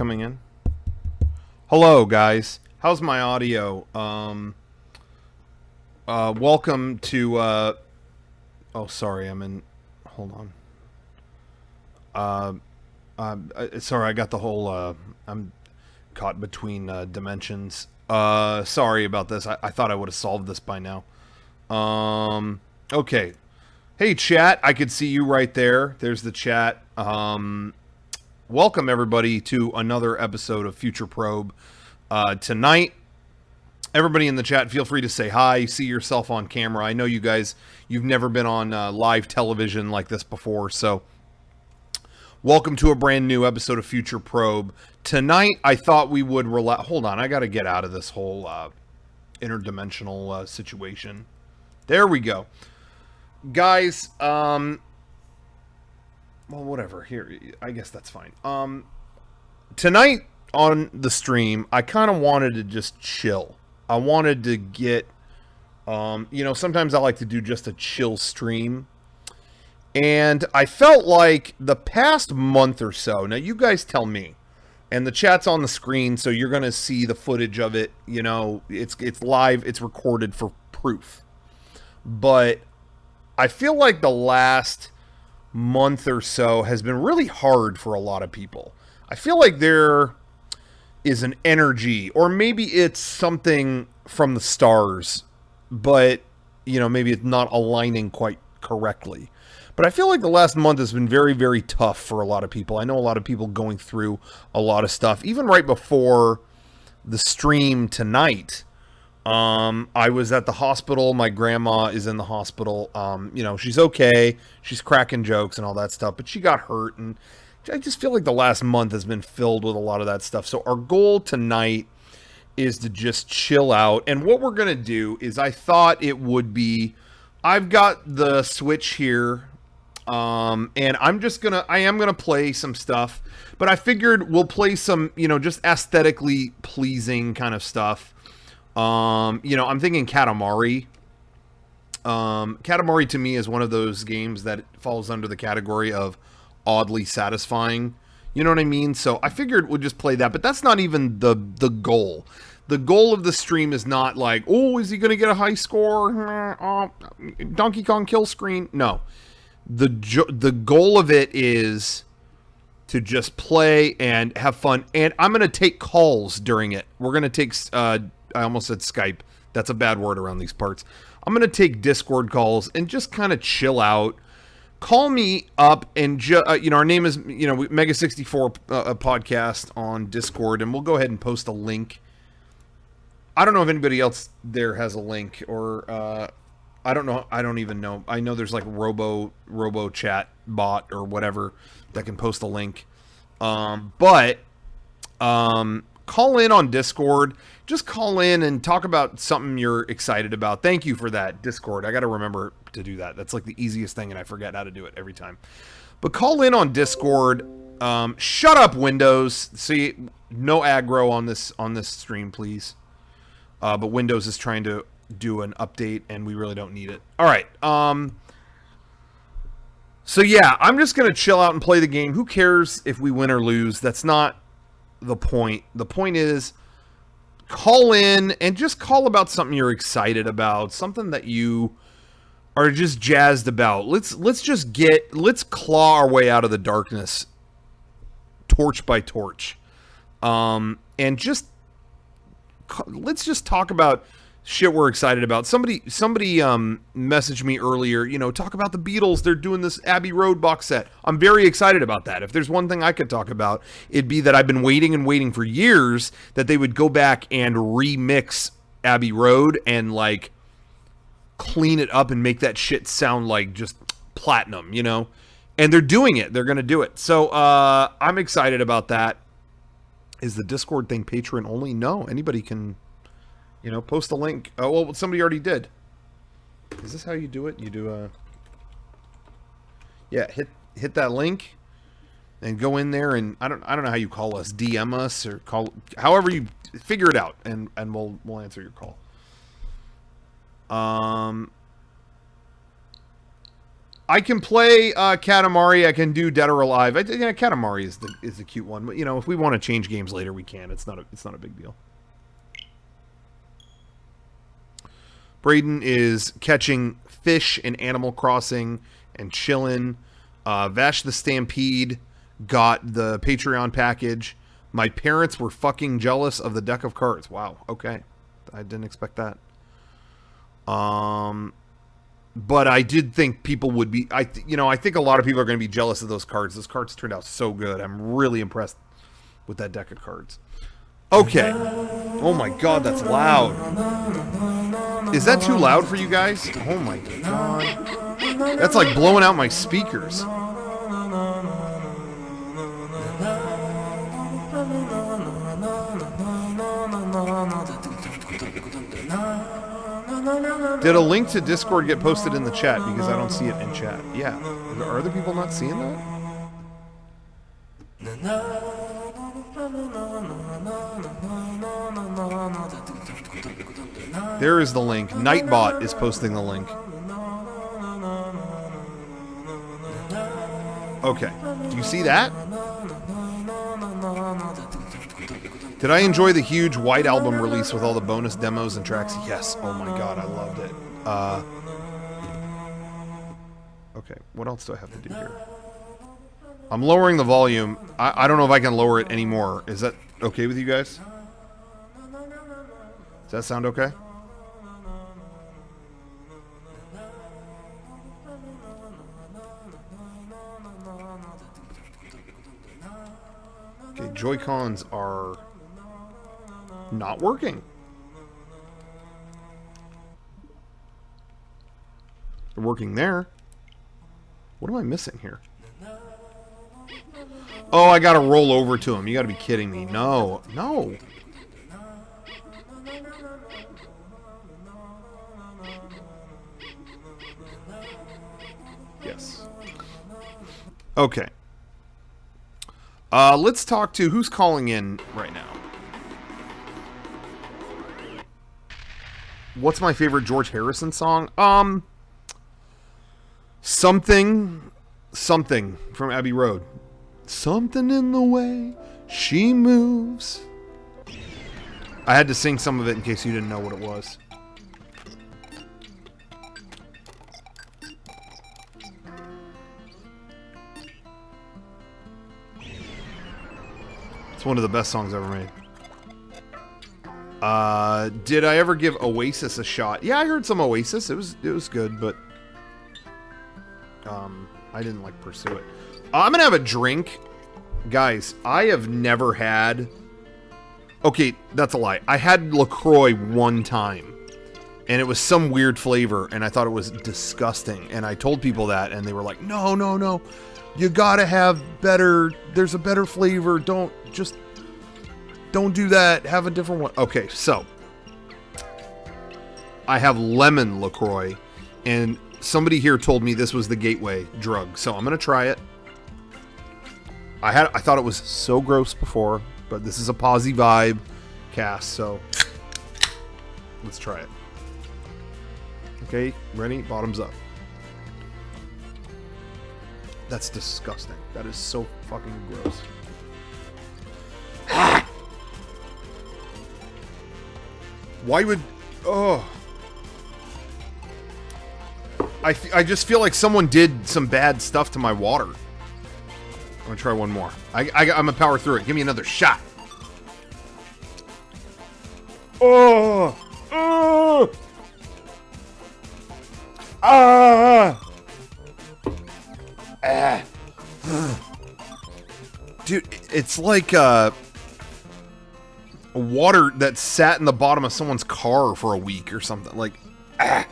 coming in? Hello, guys. How's my audio? Welcome to, oh, sorry, I'm in, hold on. Sorry, I got the whole, I'm caught between, dimensions. Sorry about this. I thought I would have solved this by now. Okay. Hey, chat. I could see you right there. There's the chat. Welcome, everybody, to another episode of FutureProbe. Tonight, everybody in the chat, feel free to say hi. See yourself on camera. I know you guys, you've never been on live television like this before, so welcome to a brand new episode of FutureProbe. Tonight, I thought we would hold on, I got to get out of this whole interdimensional situation. There we go. Guys, well, whatever. Here, I guess that's fine. Tonight on the stream, I kind of wanted to just chill. I wanted to get, you know, sometimes I like to do just a chill stream. And I felt like the past month or so, now you guys tell me, and the chat's on the screen, so you're going to see the footage of it. You know, it's live, it's recorded for proof. But I feel like the last month or so has been really hard for a lot of people. I feel like there is an energy, or maybe it's something from the stars, but, you know, maybe it's not aligning quite correctly. But I feel like the last month has been very, very tough for a lot of people. I know a lot of people going through a lot of stuff. Even right before the stream tonight, I was at the hospital. My grandma is in the hospital. You know, she's okay. She's cracking jokes and all that stuff, but she got hurt, and I just feel like the last month has been filled with a lot of that stuff. So our goal tonight is to just chill out. And what we're going to do is, I thought it would be, I've got the Switch here, and I am going to play some stuff, but I figured we'll play some, you know, just aesthetically pleasing kind of stuff. You know, I'm thinking Katamari. Katamari to me is one of those games that falls under the category of oddly satisfying. You know what I mean? So I figured we'll just play that, but that's not even the goal. The goal of the stream is not like, oh, is he going to get a high score? Donkey Kong kill screen? No. The goal of it is to just play and have fun. And I'm going to take calls during it. We're going to take, I almost said Skype. That's a bad word around these parts. I'm going to take Discord calls and just kind of chill out. Call me up and, you know, our name is, you know, Mega64 podcast on Discord, and we'll go ahead and post a link. I don't know if anybody else there has a link, or I don't know. I don't even know. I know there's like robo chat bot or whatever that can post a link. But call in on Discord. Just call in and talk about something you're excited about. Thank you for that, Discord. I got to remember to do that. That's like the easiest thing, and I forget how to do it every time. But call in on Discord. Shut up, Windows. See, no aggro on this stream, please. But Windows is trying to do an update, and we really don't need it. All right. So yeah, I'm just gonna chill out and play the game. Who cares if we win or lose? That's not the point. The point is, call in and just call about something you're excited about, something that you are just jazzed about. Let's claw our way out of the darkness, torch by torch, and let's just talk about shit we're excited about. Somebody messaged me earlier, you know, talk about the Beatles. They're doing this Abbey Road box set. I'm very excited about that. If there's one thing I could talk about, it'd be that I've been waiting for years that they would go back and remix Abbey Road and like clean it up and make that shit sound like just platinum, you know? And they're doing it. They're going to do it. So I'm excited about that. Is the Discord thing patron only? No, anybody can, you know, post a link. Oh, well, somebody already did. Is this how you do it? You do yeah, hit that link and go in there, and I don't know how you call us, DM us, or call, however you figure it out, and we'll answer your call. I can play Katamari. I can do Dead or Alive. Yeah, Katamari is the cute one. But you know, if we want to change games later, we can. It's not a big deal. Braden is catching fish in Animal Crossing and chilling. Vash the Stampede got the Patreon package. My parents were fucking jealous of the deck of cards. Wow. Okay. I didn't expect that. But I did think people would be... I think a lot of people are going to be jealous of those cards. Those cards turned out so good. I'm really impressed with that deck of cards. Okay. Oh my god, that's loud. Is that too loud for you guys? Oh my god. That's like blowing out my speakers. Did a link to Discord get posted in the chat? Because I don't see it in chat. Yeah. Are other people not seeing that? There is the link. Nightbot is posting the link. Okay. Do you see that? Did I enjoy the huge White Album release with all the bonus demos and tracks? Yes. Oh my god, I loved it. Okay, what else do I have to do here? I'm lowering the volume. I don't know if I can lower it anymore. Is that okay with you guys? Does that sound okay? Okay, Joy-Cons are not working. They're working there. What am I missing here? Oh, I gotta roll over to him. You gotta be kidding me. No. No. Yes. Okay. Let's talk to... Who's calling in right now? What's my favorite George Harrison song? Something from Abbey Road. Something in the way she moves. I had to sing some of it in case you didn't know what it was. It's one of the best songs ever made. Did I ever give Oasis a shot? Yeah, I heard some Oasis. It was good, but I didn't like pursue it. I'm gonna have a drink. Guys, I have never had... Okay, that's a lie. I had LaCroix one time, and it was some weird flavor, and I thought it was disgusting, and I told people that, and they were like, no, no, no. You gotta have better... There's a better flavor. Don't do that. Have a different one. Okay, so I have lemon LaCroix, and somebody here told me this was the gateway drug, so I'm gonna try it. I thought it was so gross before, but this is a posy vibe cast, so let's try it. Okay, ready? Bottoms up. That's disgusting. That is so fucking gross. Why would... Oh. I just feel like someone did some bad stuff to my water. I'm gonna try one more. I'm gonna power through it. Give me another shot. Oh! Oh! Ah! Ah! Dude, it's like water that sat in the bottom of someone's car for a week or something. Like, ah!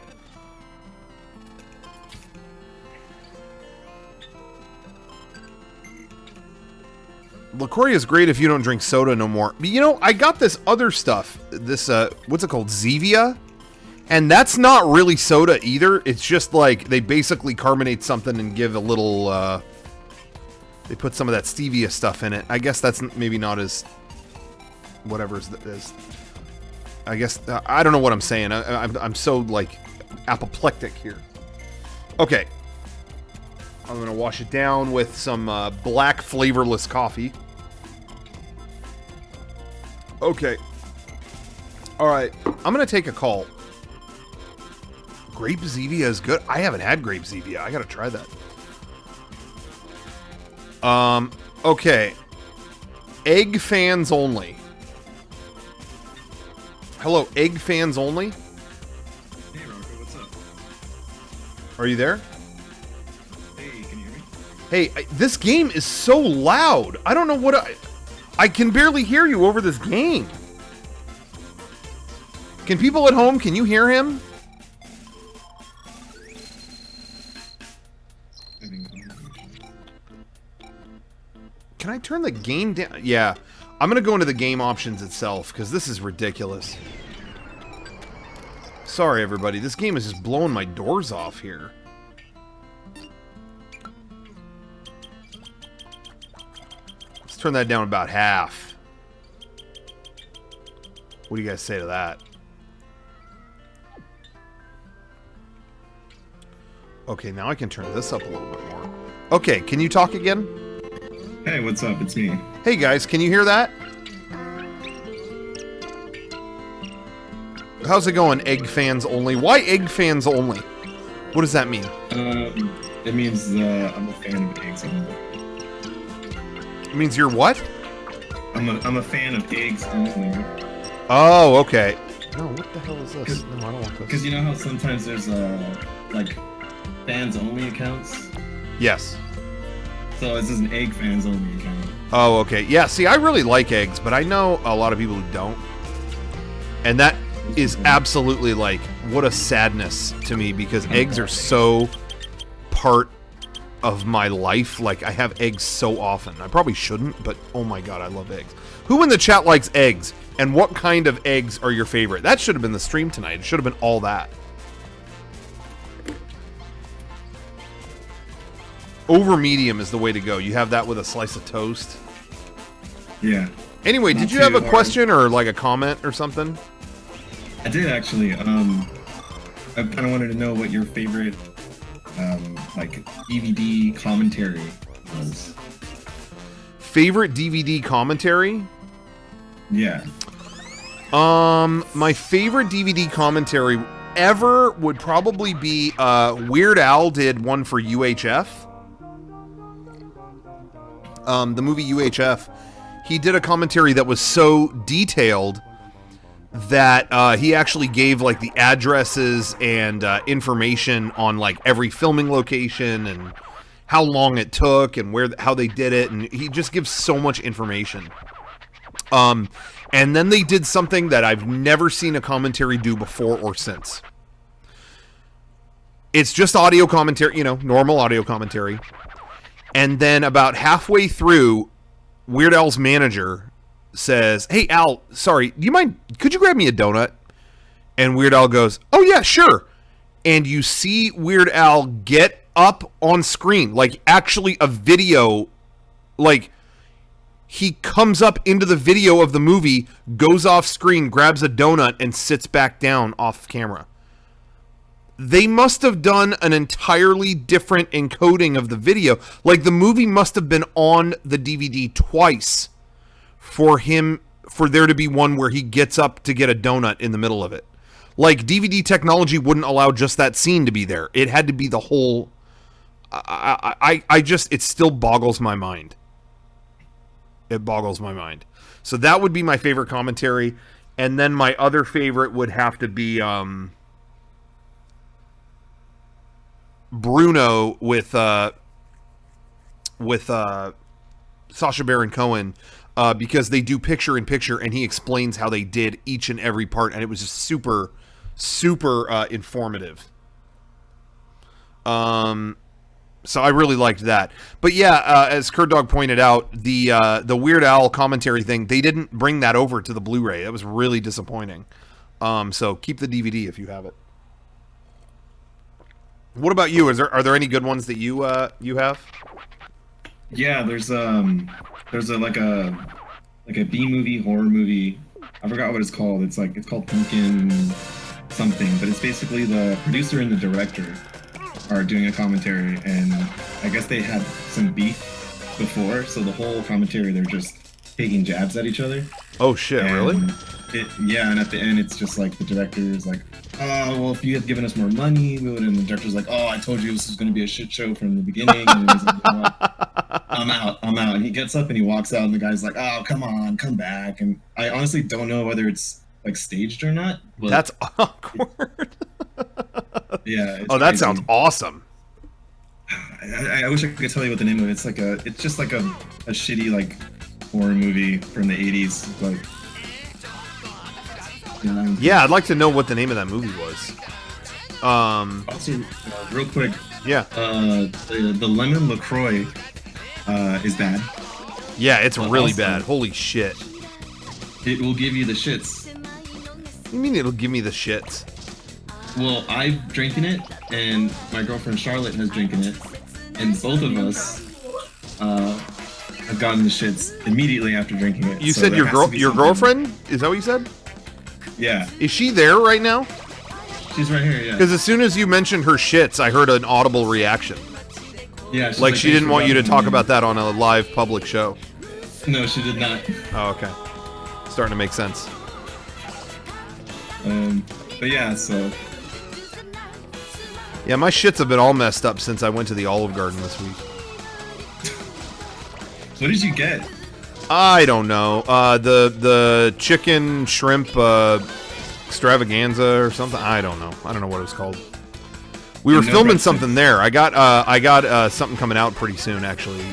LaCroix is great if you don't drink soda no more. But, you know, I got this other stuff. This, what's it called? Zevia? And that's not really soda either. It's just like they basically carbonate something and give a little, they put some of that stevia stuff in it. I guess that's maybe not as, whatever as, I guess, I don't know what I'm saying. I'm so, like, apoplectic here. Okay. I'm going to wash it down with some black flavorless coffee. Okay. All right. I'm going to take a call. Grape Zevia is good. I haven't had Grape Zevia. I got to try that. Okay. Egg fans only. Hello, egg fans only? Hey, Rocco, what's up? Are you there? Hey, can you hear me? Hey, this game is so loud. I don't know what I can barely hear you over this game. Can people at home, can you hear him? Can I turn the game down? Yeah. I'm going to go into the game options itself, because this is ridiculous. Sorry, everybody. This game is just blowing my doors off here. Let's turn that down about half. What do you guys say to that? Okay, now I can turn this up a little bit more. Okay, can you talk again? Hey, what's up? It's me. Hey guys, can you hear that? How's it going, egg fans only? Why egg fans only? What does that mean? It means I'm a fan of eggs only. It means you're what? I'm a fan of eggs only. Oh, okay. No, what the hell is this? No, I don't want this. Because you know how sometimes there's like fans only accounts. Yes. So this is an egg fans only account. Oh, okay. Yeah, see, I really like eggs, but I know a lot of people who don't. And that is absolutely, like, what a sadness to me, because eggs are so part of my life. Like, I have eggs so often. I probably shouldn't, but oh my god, I love eggs. Who in the chat likes eggs? And what kind of eggs are your favorite? That should have been the stream tonight. It should have been all that. Over medium is the way to go. You have that with a slice of toast. Yeah. Anyway, did you have a question or like a comment or something? I did actually. I kind of wanted to know what your favorite like DVD commentary was. Favorite DVD commentary? Yeah. My favorite DVD commentary ever would probably be Weird Al did one for UHF. The movie UHF, he did a commentary that was so detailed that he actually gave like the addresses and information on like every filming location and how long it took and how they did it, and he just gives so much information. And then they did something that I've never seen a commentary do before or since. It's just audio commentary, you know, normal audio commentary. And then about halfway through, Weird Al's manager says, "Hey, Al, sorry, do you mind, could you grab me a donut?" And Weird Al goes, "Oh, yeah, sure." And you see Weird Al get up on screen, like actually a video, like he comes up into the video of the movie, goes off screen, grabs a donut, and sits back down off camera. They must have done an entirely different encoding of the video. Like, the movie must have been on the DVD twice for there to be one where he gets up to get a donut in the middle of it. Like, DVD technology wouldn't allow just that scene to be there. It had to be the whole... it still boggles my mind. It boggles my mind. So that would be my favorite commentary. And then my other favorite would have to be... Bruno with Sacha Baron Cohen, because they do picture in picture and he explains how they did each and every part, and it was just super informative. So I really liked that. But yeah, as Kurd Dog pointed out, the Weird Al commentary thing, they didn't bring that over to the Blu-ray. That was really disappointing. So keep the DVD if you have it. What about you? Are there any good ones that you have? Yeah, there's a B movie horror movie. I forgot what it's called. It's called Pumpkin something, but it's basically the producer and the director are doing a commentary, and I guess they had some beef before, so the whole commentary they're just taking jabs at each other. Oh shit! And Really? Yeah, and at the end, it's just like the director is like, "Oh, well, if you had given us more money, we would." And the director's like, "Oh, I told you this was going to be a shit show from the beginning." And he's like, "You know what? I'm out. And he gets up and he walks out, and the guy's like, "Oh, come on, come back." And I honestly don't know whether it's like staged or not. But That's awkward. yeah. It's Oh, that crazy. sounds awesome. I wish I could tell you what the name of it. It's just like a shitty like horror movie from the 80s. Like, Yeah, I'd like to know what the name of that movie was. Also, real quick, Yeah. the lemon LaCroix is bad. Yeah, it's really also- bad. Holy shit. It will give you the shits. What do you mean it'll give me the shits? Well, I've drinking it, and my girlfriend Charlotte has drinking it, and both of us have gotten the shits immediately after drinking it. You So said there has to be your something- girlfriend? Is that what you said? Yeah, Is she there right now? she's right here. Yeah, Because as soon as you mentioned her shits, I heard an audible reaction. yeah. She's Like she "Thanks didn't for want you to dropping talk me." about that on a live public show. No, she did not. Oh, okay. Starting to make sense. But yeah, so Yeah, my shits have been all messed up since I went to the Olive Garden this week. what did you get? I don't know. The chicken shrimp extravaganza or something. I don't know. I don't know what it was called. We were No filming breadsticks. something there. I got something coming out pretty soon. Actually,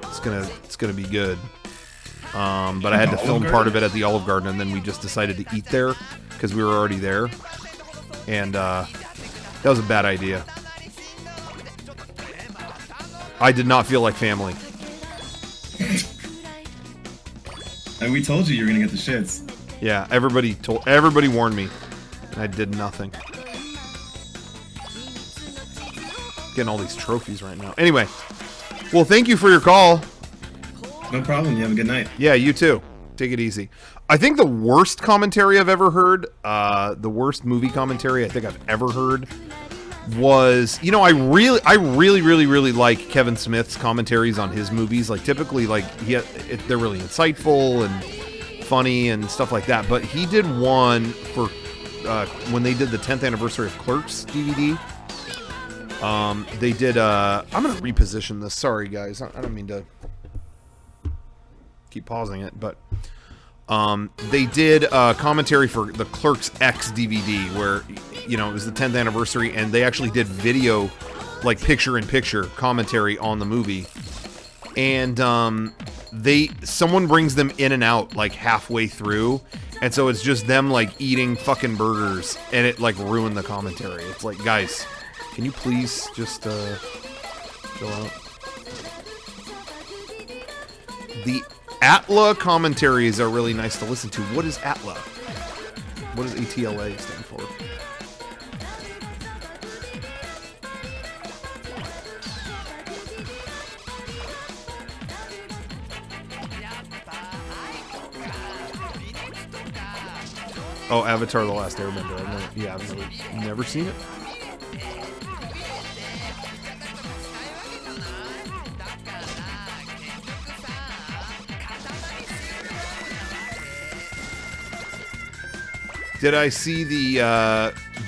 it's gonna be good. But I had to Olive film Garden? part of it at the Olive Garden, and then we just decided to eat there because we were already there, and that was a bad idea. I did not feel like family. And we told you were gonna get the shits. Yeah, everybody warned me, and I did nothing. Getting all these trophies right now. Anyway, well, thank you for your call. No problem. You have a good night. Yeah, you too. Take it easy. I think the worst commentary I've ever heard, the worst movie commentary I think I've ever heard, was, you know, I really like Kevin Smith's commentaries on his movies. Like typically, like they're really insightful and funny and stuff like that. But he did one for when they did the 10th anniversary of Clerks DVD. They did. I'm gonna reposition this. Sorry, guys. I don't mean to keep pausing it, but they did a commentary for the Clerks X DVD where, you know, it was the 10th anniversary, and they actually did video, like picture-in-picture commentary on the movie. And someone brings them in and out like halfway through, and so it's just them like eating fucking burgers, and it like ruined the commentary. It's like, guys, can you please just chill out? The ATLA commentaries are really nice to listen to. What is ATLA? What does ATLA stand for? Oh, Avatar: The Last Airbender. I've never seen it. Did I see the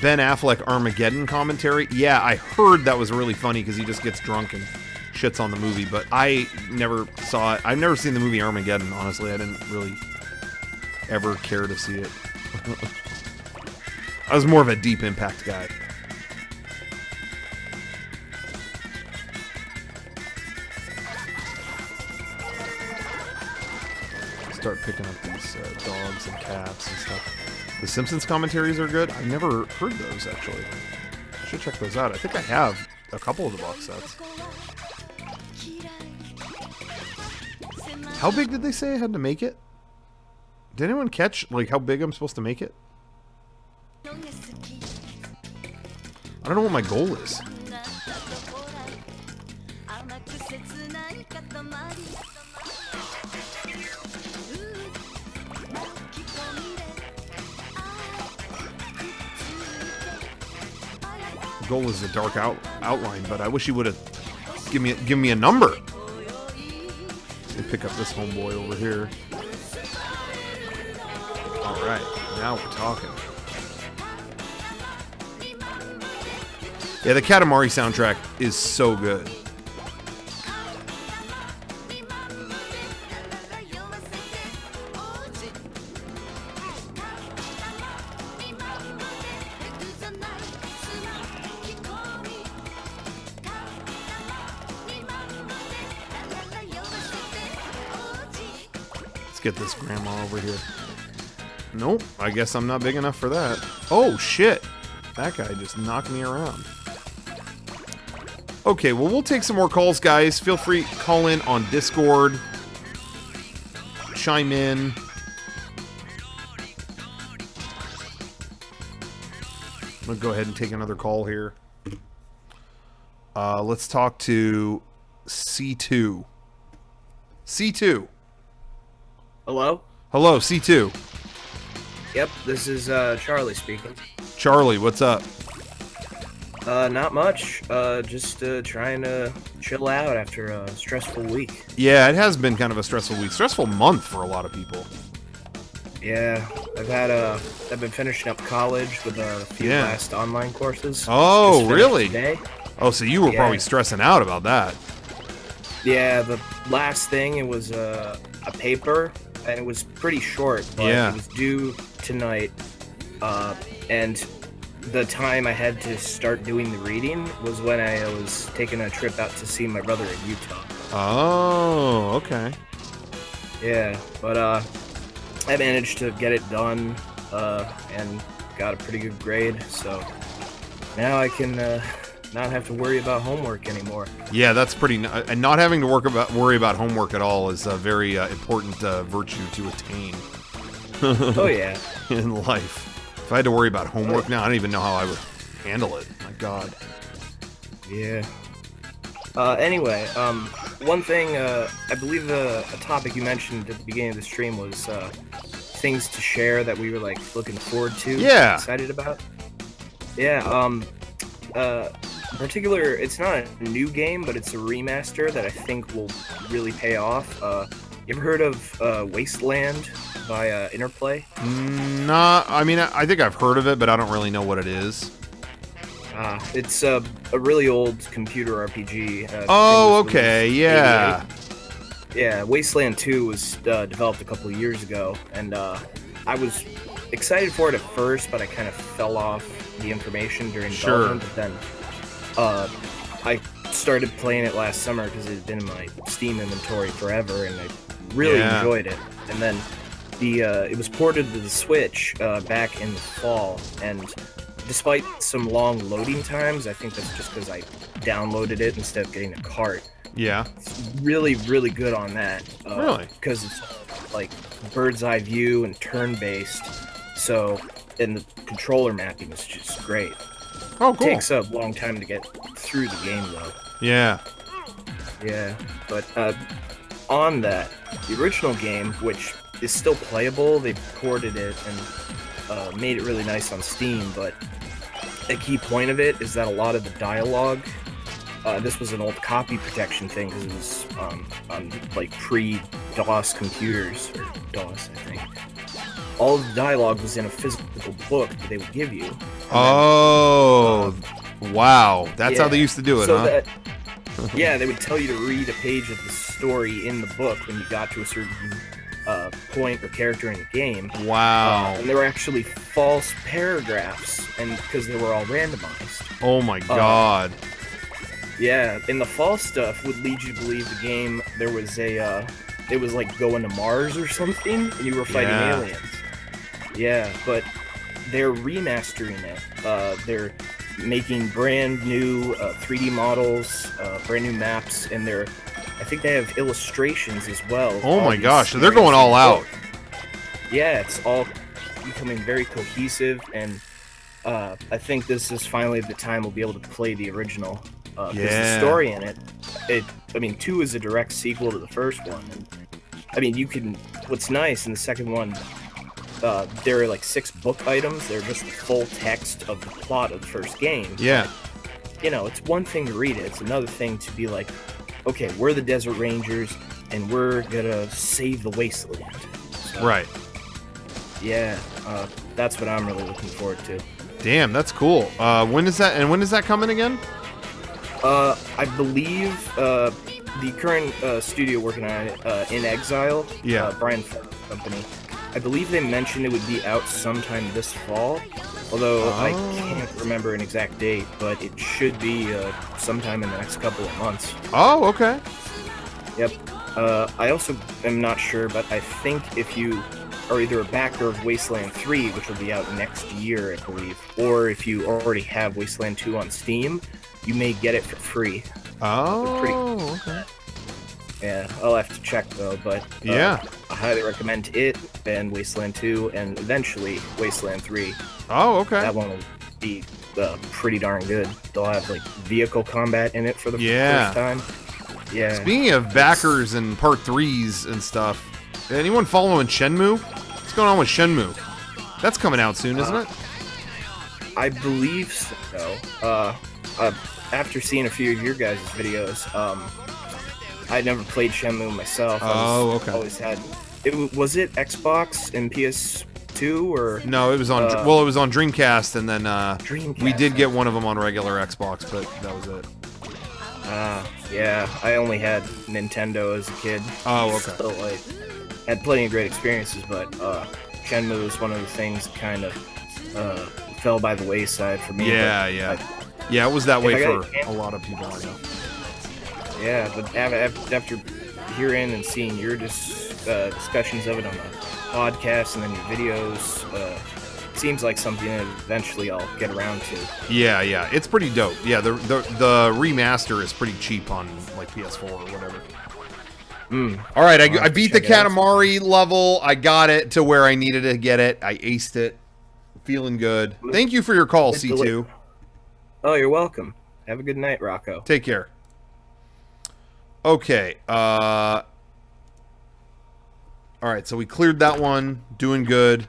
Ben Affleck Armageddon commentary? Yeah, I heard that was really funny because he just gets drunk and shits on the movie, but I never saw it. I've never seen the movie Armageddon, honestly. I didn't really ever care to see it. I was more of a Deep Impact guy. Start picking up these dogs and cats and stuff. The Simpsons commentaries are good. I've never heard those, actually. I should check those out. I think I have a couple of the box sets. How big did they say I had to make it? Did anyone catch, like, how big I'm supposed to make it? I don't know what my goal is. Goal is a dark outline, but I wish you would have give me a number. Let me pick up this homeboy over here. All right, now we're talking. Yeah, the Katamari soundtrack is so good. Let's get this grandma over here. Nope, I guess I'm not big enough for that. Oh, shit. That guy just knocked me around. Okay, well, we'll take some more calls, guys. Feel free to call in on Discord. Chime in. I'm going to go ahead and take another call here. Let's talk to C2. C2. Hello? Hello, C2. Yep, this is Charlie speaking. Charlie, what's up? Not much. Just trying to chill out after a stressful week. Yeah, it has been kind of a stressful week. Stressful month for a lot of people. Yeah, I've been finishing up college with a few last online courses. Oh, really? Today. Oh, so you were probably stressing out about that. Yeah, the last thing, it was a paper, and it was pretty short, but it was due tonight, and the time I had to start doing the reading was when I was taking a trip out to see my brother in Utah. Oh, okay. Yeah, but I managed to get it done and got a pretty good grade, so now I can not have to worry about homework anymore. Yeah, that's pretty. And not having to worry about homework at all is a very important virtue to attain. Oh yeah. In life. If I had to worry about homework now, I don't even know how I would handle it. My God. Yeah. Anyway, one thing, I believe a topic you mentioned at the beginning of the stream was things to share that we were like looking forward to. Yeah. Excited about. Yeah. Particular, it's not a new game, but it's a remaster that I think will really pay off. You ever heard of Wasteland by Interplay? Nah, I mean, I think I've heard of it, but I don't really know what it is. It's a really old computer RPG. Oh, okay, yeah. Yeah, Wasteland 2 was developed a couple of years ago, and I was excited for it at first, but I kind of fell off the information during development. But then I started playing it last summer because it had been in my Steam inventory forever, and I really enjoyed it. And then it was ported to the Switch back in the fall, and despite some long loading times, I think that's just because I downloaded it instead of getting a cart. Yeah. It's really, really good on that. Really? Because it's like bird's eye view and turn-based, so, and the controller mapping is just great. Oh, cool. It takes a long time to get through the game, though. Yeah. Yeah, but on that, the original game, which is still playable, they ported it and made it really nice on Steam, but a key point of it is that a lot of the dialogue, this was an old copy protection thing because it was on like pre-DOS computers, or DOS, I think. All of the dialogue was in a physical book that they would give you. Oh, wow. That's how they used to do it, huh? Yeah, they would tell you to read a page of the story in the book when you got to a certain point or character in the game. Wow. And there were actually false paragraphs, and because they were all randomized. Oh my God. Yeah, and the false stuff would lead you to believe the game there was it was like going to Mars or something, and you were fighting aliens. Yeah, but they're remastering it. They're making brand new 3D models, brand new maps, and I think they have illustrations as well. Oh my gosh, so they're going all out. Yeah, it's all becoming very cohesive, and I think this is finally the time we'll be able to play the original. Because the story in it, I mean, 2 is a direct sequel to the first one. And, I mean, what's nice in the second one, there are like 6 book items. They're just the full text of the plot of the first game. Yeah. you know, it's one thing to read it. It's another thing to be like, okay, we're the Desert Rangers, and we're gonna save the Wasteland. So, Right. yeah, that's what I'm really looking forward to. Damn, that's cool. When is that? And when is that coming again? I believe the current studio working on it, In Exile, Brian Farrell's company. I believe they mentioned it would be out sometime this fall, although I can't remember an exact date, but it should be sometime in the next couple of months. Oh, okay. Yep. I also am not sure, but I think if you are either a backer of Wasteland 3, which will be out next year, I believe, or if you already have Wasteland 2 on Steam, you may get it for free. Oh, okay. Yeah, I'll have to check though, but yeah, I highly recommend it and Wasteland 2 and eventually Wasteland 3. Oh, okay. That one will be pretty darn good. They'll have like vehicle combat in it for the first time. Yeah. Speaking of backers and part 3s and stuff, anyone following Shenmue? What's going on with Shenmue? That's coming out soon, isn't it? I believe so. After seeing a few of your guys' videos, I never played Shenmue myself. Okay. Always had. Was it Xbox and PS2 or? No, it was on. Well, it was on Dreamcast, and then Dreamcast. we did get one of them on regular Xbox, but that was it. Yeah, I only had Nintendo as a kid. Oh, okay. So, like, had plenty of great experiences, but Shenmue was one of the things that kind of fell by the wayside for me. Yeah, but, yeah. Yeah, it was that way for a lot of people, I know. Yeah, but after hearing and seeing your discussions of it on the podcast and then your videos, it seems like something that eventually I'll get around to. Yeah, yeah, it's pretty dope. Yeah, the remaster is pretty cheap on like PS4 or whatever. All right, I beat the Katamari level. I got it to where I needed to get it. I aced it. Feeling good. Thank you for your call, C2. Oh, you're welcome. Have a good night, Rocco. Take care. Okay. All right, so we cleared that one. Doing good.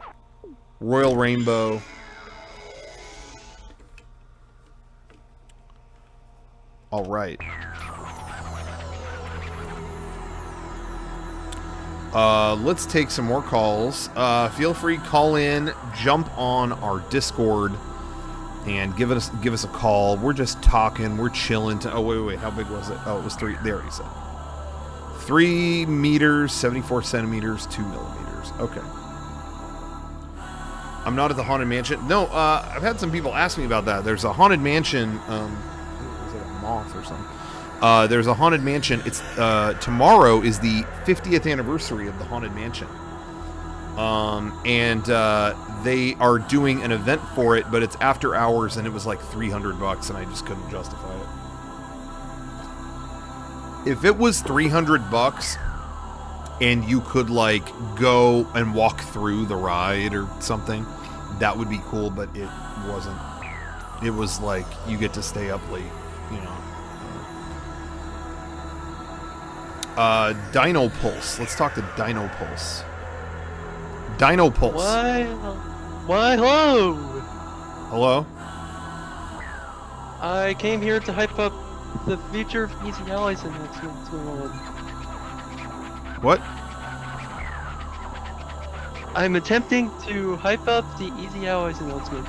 Royal Rainbow. All right. Let's take some more calls. Feel free, call in, jump on our Discord, and give us a call. We're just talking. We're chilling. Oh, wait. How big was it? Oh, it was 3. There he said. 3 meters, 74 centimeters, 2 millimeters. Okay. I'm not at the Haunted Mansion. No, I've had some people ask me about that. There's a Haunted Mansion. Was it a moth or something? There's a Haunted Mansion. It's tomorrow is the 50th anniversary of the Haunted Mansion. And they are doing an event for it, but it's after hours, and it was like $300, and I just couldn't justify it. If it was $300 and you could like go and walk through the ride or something, that would be cool, but it wasn't. It was like you get to stay up late, you know. Dino Pulse. Let's talk to Dino Pulse. Dino Pulse. What? Hello. Hello. I came here to hype up the future of Easy Allies announcement. What? I'm attempting to hype up the Easy Allies announcement.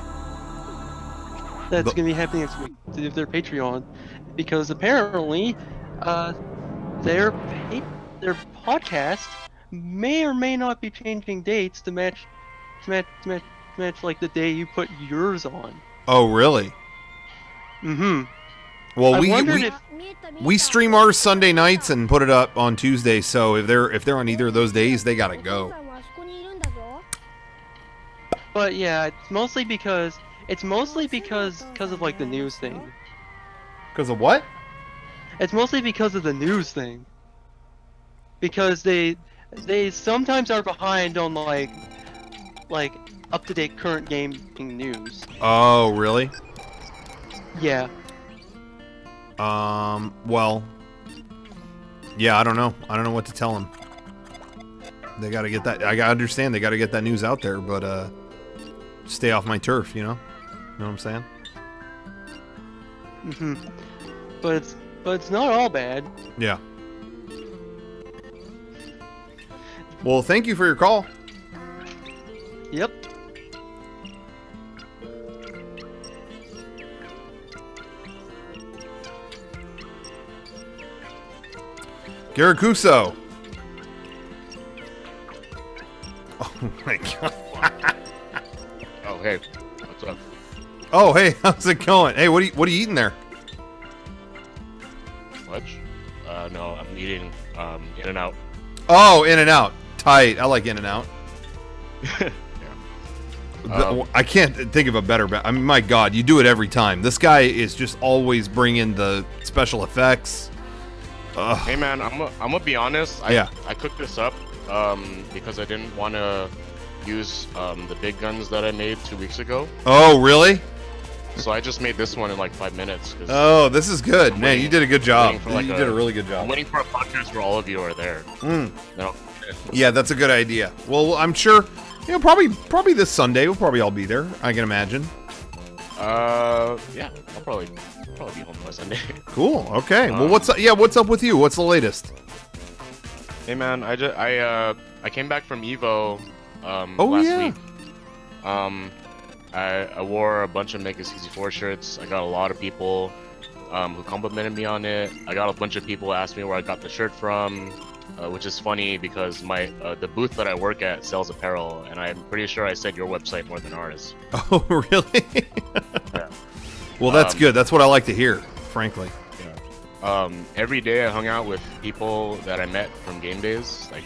That's gonna be happening next week to their Patreon, because apparently, their podcast may or may not be changing dates to match like the day you put yours on. Oh, really? Mm-hmm. Well, we stream ours Sunday nights and put it up on Tuesday. So if they're on either of those days, they gotta go. But yeah, it's mostly because of like the news thing. Because of what? It's mostly because of the news thing. Because they sometimes are behind on like up-to-date current gaming news. Oh, really? Yeah. Well, yeah, I don't know. I don't know what to tell them. They gotta get that. I understand they gotta get that news out there, but stay off my turf, you know? You know what I'm saying? Hmm. But it's not all bad. Yeah. Well, thank you for your call. Yep. Garakuso. Oh my god. Oh, hey. What's up? Oh, hey, how's it going? Hey, what are you eating there? Much? No, I'm eating In and Out. Oh, In and Out. Tight. I like In and Out. I can't think of a better. I mean, my God, you do it every time. This guy is just always bringing the special effects. Ugh. Hey, man, I'm gonna be honest. Yeah. I cooked this up because I didn't want to use the big guns that I made 2 weeks ago. Oh, really? So I just made this one in like 5 minutes. Oh, this is good. Man, you did a good job. You did a really good I'm job. waiting for a podcast where all of you are there. No. Yeah, that's a good idea. Well, I'm sure, probably this Sunday we'll probably all be there, I can imagine. Yeah, I'll probably be home by Sunday. Cool. Okay. Well, what's up with you? What's the latest? Hey, man, I came back from Evo last week. I wore a bunch of Mega 64 shirts. I got a lot of people who complimented me on it. I got a bunch of people ask me where I got the shirt from, which is funny because the booth that I work at sells apparel, and I'm pretty sure I said your website more than ours. Oh, really? Yeah. Well, that's good. That's what I like to hear, frankly. Yeah. Every day I hung out with people that I met from game days, like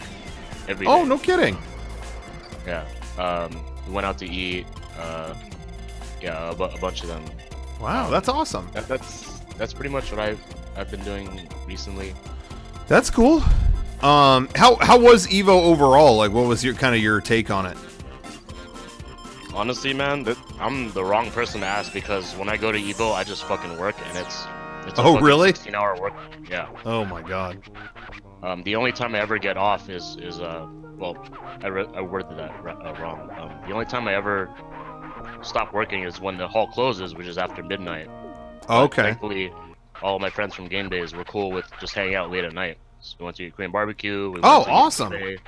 every day. Oh, no kidding. Yeah. We went out to eat. Yeah, a bunch of them. Wow, that's awesome. That's pretty much what I've been doing recently. That's cool. How was Evo overall? Like, what was your take on it? Honestly, man, I'm the wrong person to ask because when I go to Evo, I just fucking work, and it's a really? 16-hour work. Yeah. Oh my god. The only time I ever get off is well, I worded that wrong. The only time I ever stop working is when the hall closes, which is after midnight. Okay. Thankfully, all my friends from game days were cool with just hanging out late at night. So we went to Korean barbecue. We went to awesome. cafe,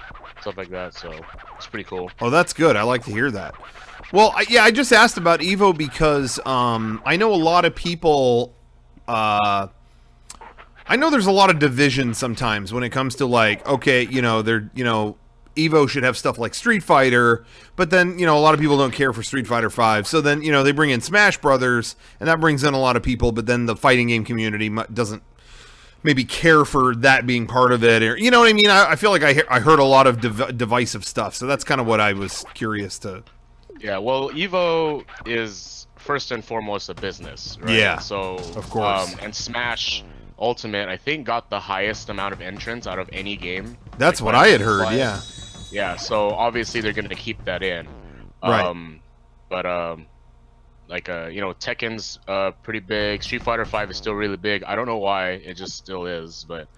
stuff like that. So it's pretty cool. Oh, that's good. I like to hear that. Well, I just asked about Evo because I know a lot of people. I know there's a lot of division sometimes when it comes to like, okay, Evo should have stuff like Street Fighter, but then, a lot of people don't care for Street Fighter 5. So then, they bring in Smash Brothers, and that brings in a lot of people, but then the fighting game community doesn't maybe care for that being part of it. Or, you know what I mean? I feel like I heard a lot of divisive stuff, so that's kind of what I was curious to... Yeah, well, Evo is first and foremost a business, right? Yeah, so, of course. And Smash Ultimate, I think, got the highest amount of entrants out of any game. That's what I had heard, yeah. Yeah, so obviously they're going to keep that in. Right. But, Tekken's pretty big. Street Fighter 5 is still really big. I don't know why, it just still is, but...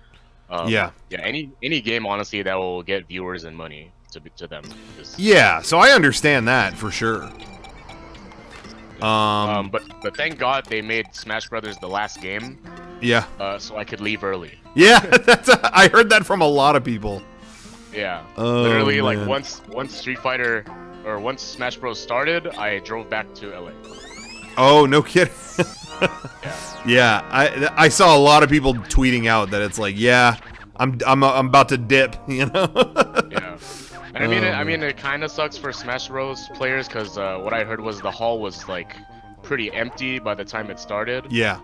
Yeah, any game, honestly, that will get viewers and money to them. Yeah, so I understand that, for sure. But thank God they made Smash Brothers the last game. Yeah. So I could leave early. Yeah, I heard that from a lot of people. Yeah. Oh, literally, man. like once Street Fighter or once Smash Bros started, I drove back to LA. Oh, no kidding. Yeah. Yeah, I saw a lot of people tweeting out that it's like, yeah, I'm about to dip, Yeah. And I mean, it kind of sucks for Smash Bros players because what I heard was the hall was like pretty empty by the time it started. Yeah.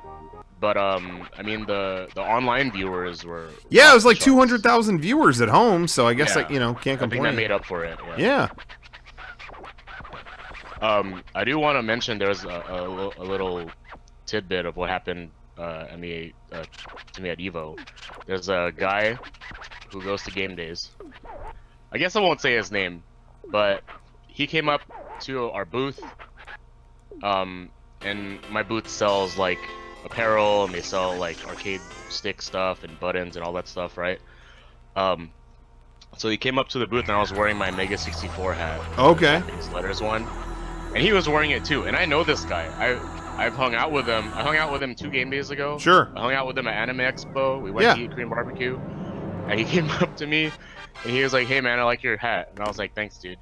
But I mean, the online viewers were. Yeah, it was like 200,000 viewers at home, so I guess can't complain. I think that made up for it. Yeah. I do want to mention there's a little tidbit of what happened to me at Evo. There's a guy who goes to game days. I guess I won't say his name, but he came up to our booth, and my booth sells like apparel, and they sell like arcade stick stuff and buttons and all that stuff, right? So he came up to the booth, and I was wearing my Mega 64 hat. Okay. His letters one, and he was wearing it too. And I know this guy. I've hung out with him. I hung out with him 2 game days ago. Sure. I hung out with him at Anime Expo. We went Yeah. to eat Korean barbecue, and he came up to me, and he was like, "Hey man, I like your hat," and I was like, "Thanks, dude."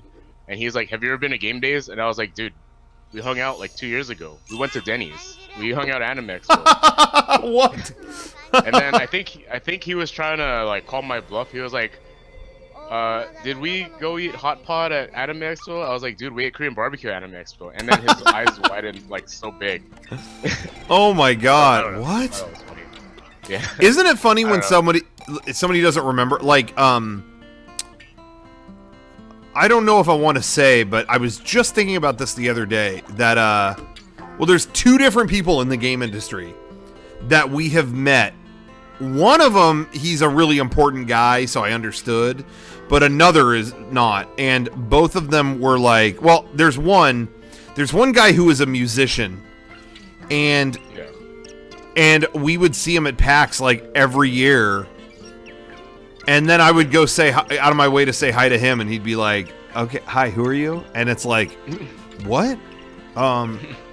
And he's like, "Have you ever been to game days?" And I was like, "Dude, we hung out like 2 years ago. We went to Denny's. We hung out at Anime Expo." What? And then I think he was trying to like call my bluff. He was like, "Did we go eat hot pot at Anime Expo?" I was like, "Dude, we ate Korean barbecue at Anime Expo." And then his eyes widened like so big. Oh my I god! don't know. What? That was funny. Yeah. Isn't it funny when don't know. somebody doesn't remember? Like, I don't know if I want to say, but I was just thinking about this the other day. That well, there's 2 different people in the game industry that we have met. One of them, he's a really important guy, so I understood, but another is not. And both of them were like, well, there's one guy who is a musician, and Yeah. and we would see him at PAX like every year. And then I would go say hi, out of my way to say hi to him, and he'd be like, "Okay, hi, who are you?" And it's like, "What?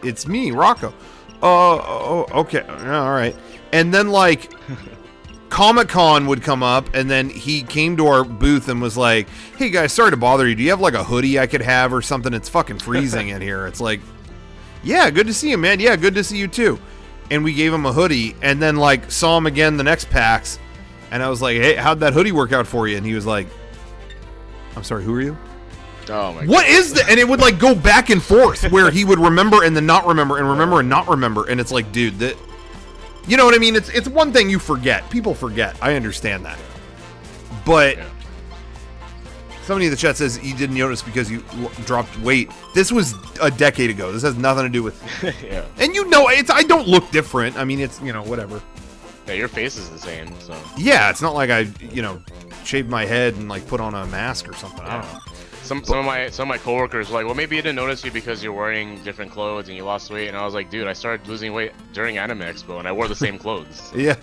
It's me, Rocco." Oh, okay, all right. And then like Comic-Con would come up, and then he came to our booth and was like, "Hey guys, sorry to bother you. Do you have like a hoodie I could have or something? It's fucking freezing in here." It's like, "Yeah, good to see you, man. Yeah, good to see you too." And we gave him a hoodie, and then like saw him again the next PAX, and I was like, "Hey, how'd that hoodie work out for you?" And he was like, "I'm sorry, who are you?" Oh my god. What is that? And it would like go back and forth where he would remember and then not remember and remember and not remember, and it's like, dude, that, you know what I mean? It's one thing you forget. People forget. I understand that. But Yeah. somebody in the chat says you didn't notice because you dropped weight. This was a decade ago. This has nothing to do with. Yeah. And you know, I don't look different. I mean, it's, you know, whatever. Yeah, your face is the same, so. Yeah, it's not like I, you know, shaved my head and like put on a mask or something. I don't know. Some of my coworkers were like, well, maybe I didn't notice you because you're wearing different clothes and you lost weight. And I was like, dude, I started losing weight during Anime Expo and I wore the same clothes. So. Yeah.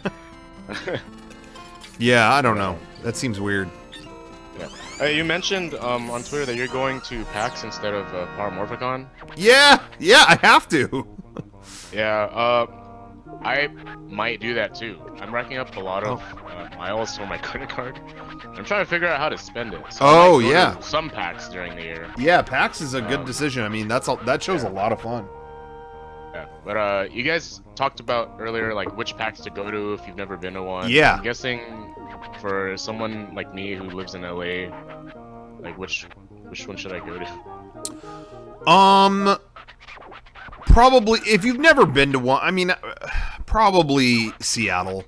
Yeah, I don't know. That seems weird. Yeah. You mentioned on Twitter that you're going to PAX instead of Paramorphicon. Yeah, I have to. Yeah. I might do that too. I'm racking up a lot of miles for my credit card. I'm trying to figure out how to spend it. So I might go to some PAX during the year. Yeah, PAX is a good decision. I mean, that shows a lot of fun. Yeah, but you guys talked about earlier like which PAX to go to if you've never been to one. Yeah. I'm guessing for someone like me who lives in LA, like which one should I go to? Probably if you've never been to one. I mean, probably Seattle,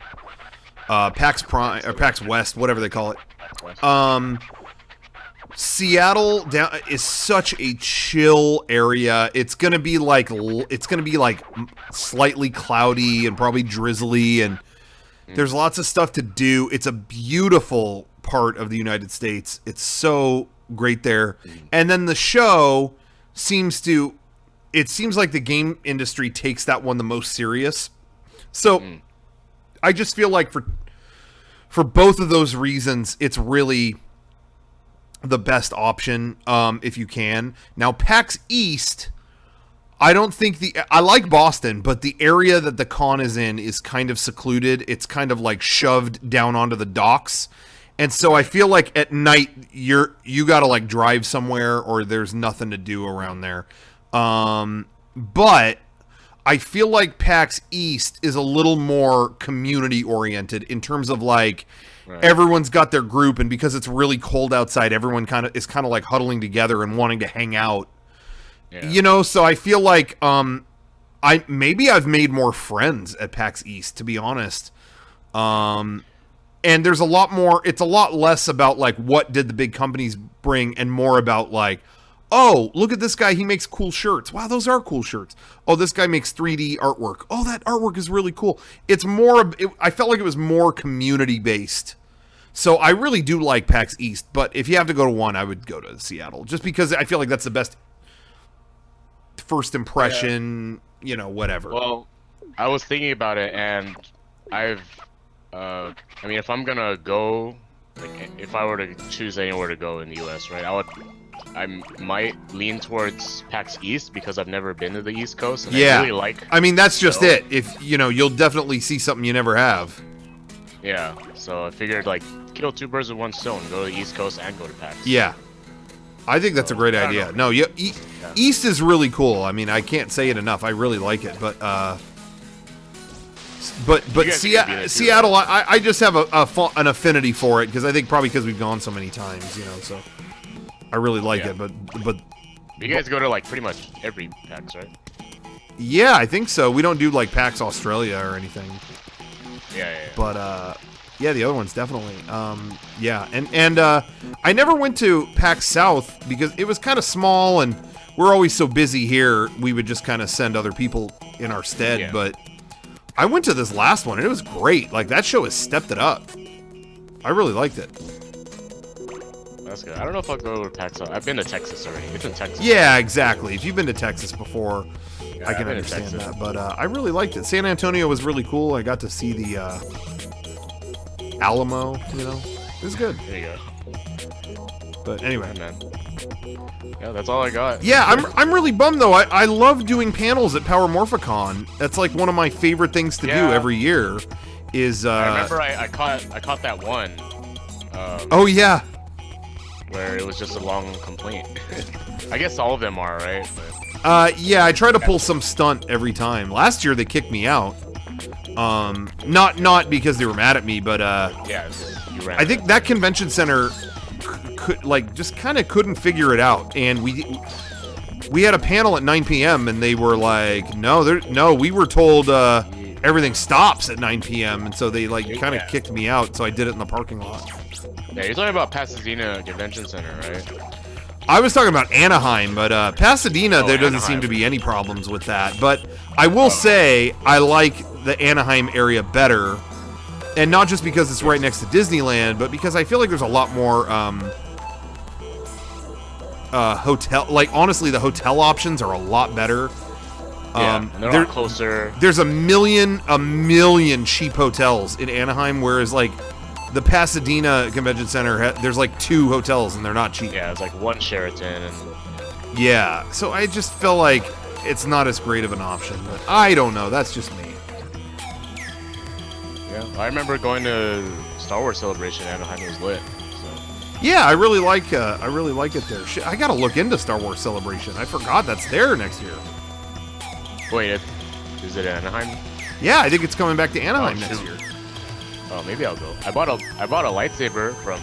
PAX Prime or PAX West, whatever they call it. Seattle is such a chill area. It's gonna be like slightly cloudy and probably drizzly, and there's lots of stuff to do. It's a beautiful part of the United States. It's so great there. And then the show seems like the game industry takes that one the most serious. So I just feel like for both of those reasons, it's really the best option if you can. Now, PAX East, I don't think I like Boston, but the area that the con is in is kind of secluded. It's kind of like shoved down onto the docks. And so I feel like at night you got to like drive somewhere or there's nothing to do around there. But I feel like PAX East is a little more community oriented in terms of like everyone's got their group, and because it's really cold outside, everyone is kind of like huddling together and wanting to hang out. Yeah. You know, so I feel like I've made more friends at PAX East, to be honest. And there's a lot more. It's a lot less about like what did the big companies bring, and more about like, oh, look at this guy. He makes cool shirts. Wow, those are cool shirts. Oh, this guy makes 3D artwork. Oh, that artwork is really cool. It's more, I felt like it was more community based. So I really do like PAX East, but if you have to go to one, I would go to Seattle. Just because I feel like that's the best first impression, you know, whatever. Well, I was thinking about it, and I mean, if I'm gonna go, like, if I were to choose anywhere to go in the U.S., right, I would I might lean towards PAX East because I've never been to the East Coast, and Yeah. I really like. I mean, that's just So- it. If you'll definitely see something you never have. Yeah, so I figured like kill two birds with one stone. Go to the East Coast and go to PAX. Yeah. I think that's a great I don't idea. know. No, East is really cool. I mean, I can't say it enough. I really like it, but You guys are gonna be there too, Seattle, I just have an affinity for it because I think probably because we've gone so many times, so I really like Yeah. it. But You guys go to like pretty much every PAX, right? yeah, I think so. We don't do like PAX Australia or anything, Yeah. but yeah, the other ones definitely. Yeah, and I never went to PAX South because it was kind of small and we're always so busy here. We would just kind of send other people in our stead, Yeah. but. I went to this last one and it was great. Like that show has stepped it up. I really liked it. That's good. I don't know if I'll go to PAX. I've been to Texas already. It's in Texas. Yeah, exactly. If you've been to Texas before, Yeah, I I've can been to understand Texas. that. But I really liked it. San Antonio was really cool. I got to see the Alamo. It was good. There you go. But anyway. Yeah, man. Yeah, that's all I got. Yeah, I'm really bummed though. I love doing panels at Power Morphicon. That's like one of my favorite things to do Yeah. every year. Is I remember I caught that one. oh yeah. Where it was just a long complaint. I guess all of them are, right? But, Yeah, I try to pull some stunt every time. Last year they kicked me out. Not because they were mad at me, but yeah, you ran. I think that convention center could just kind of couldn't figure it out, and we had a panel at 9 p.m. and they were like, no, we were told everything stops at 9 p.m. and so they kind of Yeah. kicked me out. So I did it in the parking lot. Yeah, you're talking about Pasadena Convention Center, right? I was talking about Anaheim, but Pasadena, there doesn't seem Anaheim. to be any problems with that. But I will say I like the Anaheim area better, and not just because it's right next to Disneyland, but because I feel like there's a lot more hotel. Like honestly, the hotel options are a lot better. Yeah, and they're a lot closer. There's a million cheap hotels in Anaheim, whereas like the Pasadena Convention Center, there's like 2 hotels and they're not cheap. Yeah, it's like one Sheraton and. Yeah, so I just feel like it's not as great of an option, but I don't know. That's just me. Yeah, I remember going to Star Wars Celebration in Anaheim. It was lit. So. Yeah, I really like it there. Shit, I gotta look into Star Wars Celebration. I forgot that's there next year. Wait, is it Anaheim? Yeah, I think it's coming back to Anaheim next shoot. year. Oh, maybe I'll go. I bought a lightsaber from.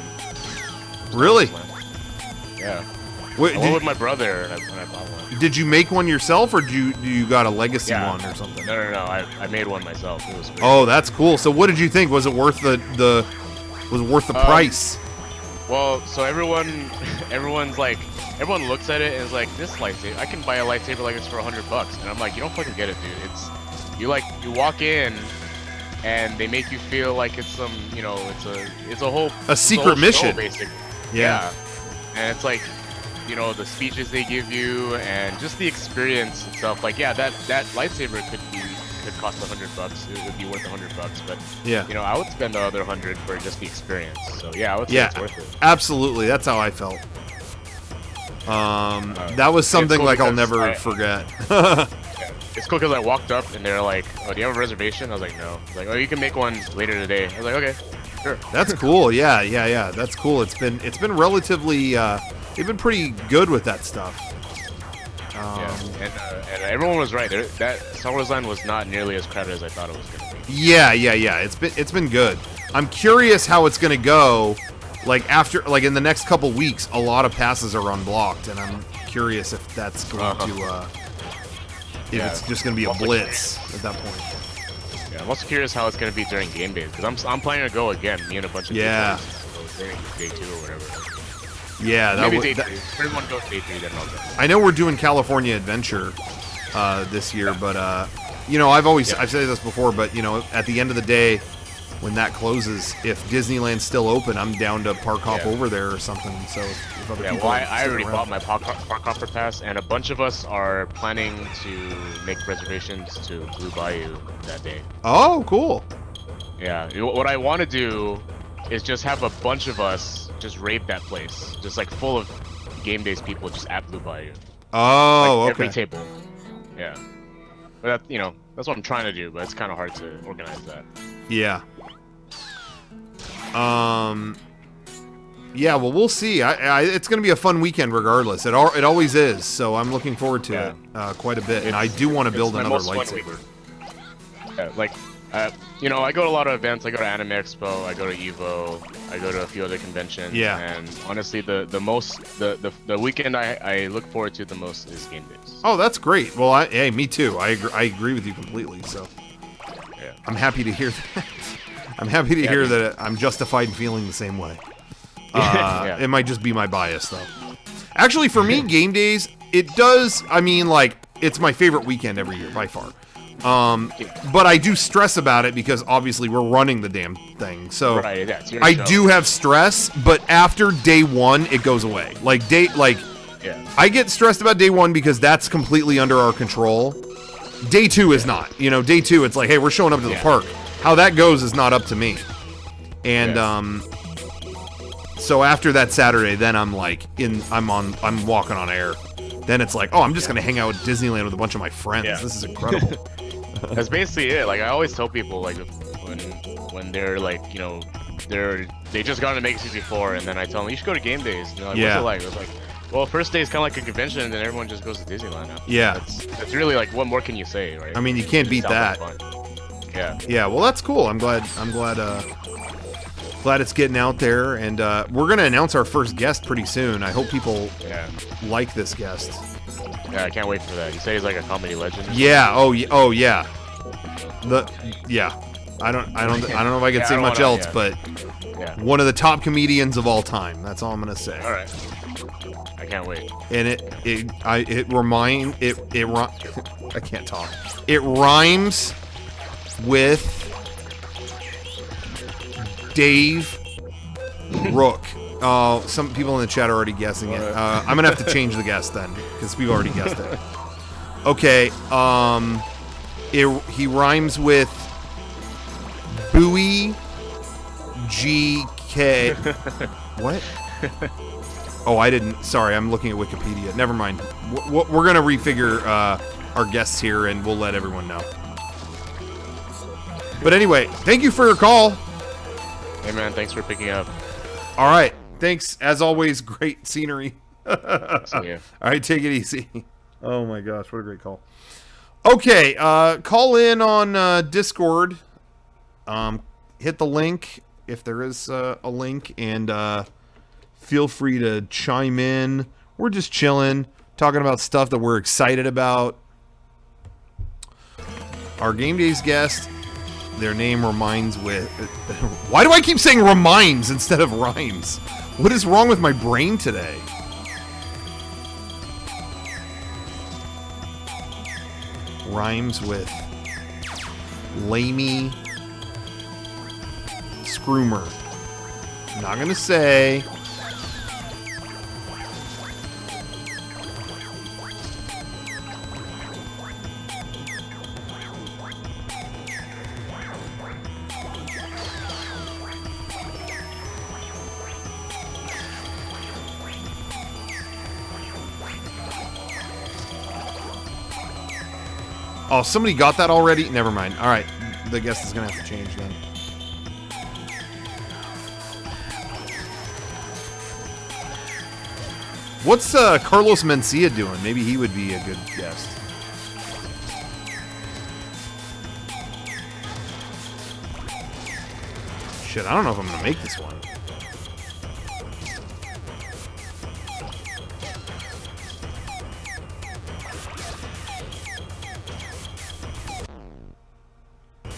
Really? Wasteland. Yeah. Wait, I went with my brother and I bought one. did you make one yourself, or do you got a legacy Yeah. one or something? No. I made one myself. It was great. Oh, that's cool. So, what did you think? Was it worth the price? Well, so everyone's like, everyone looks at it and is like, this lightsaber, I can buy a lightsaber like this for $100, and I'm like, you don't fucking get it, dude. It's you walk in, and they make you feel like it's some, it's a secret show, mission. basically. Yeah. And it's like, the speeches they give you and just the experience itself. Like, yeah, that lightsaber could cost $100. It would be worth $100, but Yeah. I would spend the other 100 for just the experience. So yeah, I would say Yeah, it's worth it. absolutely. That's how I felt. That was something cool like I'll because never I- forget. It's cool because I walked up and they're like, "Oh, do you have a reservation?" I was like, "No." Like, "Oh, you can make one later today." I was like, "Okay, sure." That's cool. Yeah. That's cool. It's been relatively. They've been pretty good with that stuff. Yeah, and everyone was right. That Star Wars line was not nearly as crowded as I thought it was gonna be. Yeah. It's been good. I'm curious how it's gonna go. Like in the next couple weeks, a lot of passes are unblocked, and I'm curious if that's going to. If Yeah. it's just gonna be a Also blitz at that point. Yeah, I'm also curious how it's gonna be during game days because I'm planning to go again. Me and a bunch of Yeah. people during day 2 or whatever. Yeah, Maybe day 3. If everyone goes day 3, then I'll go. I know we're doing California Adventure this year, but I've said this before, but at the end of the day, when that closes, if Disneyland's still open, I'm down to park hop over there or something. So if other Yeah, people well, I already stick bought around. my park hopper pass, and a bunch of us are planning to make reservations to Blue Bayou that day. Oh, cool. Yeah, what I want to do is just have a bunch of us just raid that place, just like full of game days people just blew by you. Oh, Like, okay. every table. Yeah. But that, that's what I'm trying to do, but it's kind of hard to organize that. Yeah. Yeah, well, we'll see. It's going to be a fun weekend regardless. It always is, so I'm looking forward to it quite a bit. And I do want to build another lightsaber. Yeah, like, I go to a lot of events. I go to Anime Expo, I go to EVO, I go to a few other conventions. Yeah. And honestly, the weekend I look forward to the most is game days. Oh, that's great. Well, hey, me too. I agree with you completely, so yeah. I'm happy to hear that. I'm happy to hear that I'm justified in feeling the same way. It might just be my bias, though. Actually, for me, game days, it does, it's my favorite weekend every year, by far. But I do stress about it because, obviously, we're running the damn thing. So, right, yeah, it's your I show. do have stress, but after day one, it goes away. I get stressed about day one because that's completely under our control. Day two is not. Day two, it's like, hey, we're showing up to the park. How that goes is not up to me. And, so after that Saturday, then I'm like, I'm walking on air. Then it's like, oh, I'm just going to hang out at Disneyland with a bunch of my friends. Yeah. This is incredible. That's basically it. Like, I always tell people, like, when they're like, they just got into Make 64, and then I tell them, you should go to game days. And they're like, what's it like? It's like, well, first day is kind of like a convention, and then everyone just goes to Disneyland now. Yeah. It's really like, what more can you say, right? I mean, you can't beat that. Yeah. Yeah, well, that's cool. I'm glad it's getting out there, and we're gonna announce our first guest pretty soon. I hope people like this guest. Yeah, I can't wait for that. You say he's like a comedy legend. Yeah. Oh yeah. I don't know if I can say much else, but one of the top comedians of all time. That's all I'm gonna say. All right. I can't wait. And I can't talk. It rhymes with Dave Rook. Oh, some people in the chat are already guessing it. I'm gonna have to change the guess then, because we've already guessed it. Okay. He rhymes with Bowie GK. What? Oh, I didn't. Sorry, I'm looking at Wikipedia. Never mind. We're gonna refigure our guests here, and we'll let everyone know. But anyway, thank you for your call. Hey man, thanks for picking up. All right, thanks as always. Great scenery. See ya. All right, take it easy. Oh my gosh, what a great call. Okay, call in on Discord. Hit the link if there is a link, and feel free to chime in. We're just chilling, talking about stuff that we're excited about. Our game days guest, their name reminds with... Why do I keep saying reminds instead of rhymes? What is wrong with my brain today? Rhymes with Lamey Scroomer. Not gonna say. Oh, somebody got that already? Never mind. All right. The guest is going to have to change then. What's Carlos Mencia doing? Maybe he would be a good guest. Shit, I don't know if I'm going to make this one.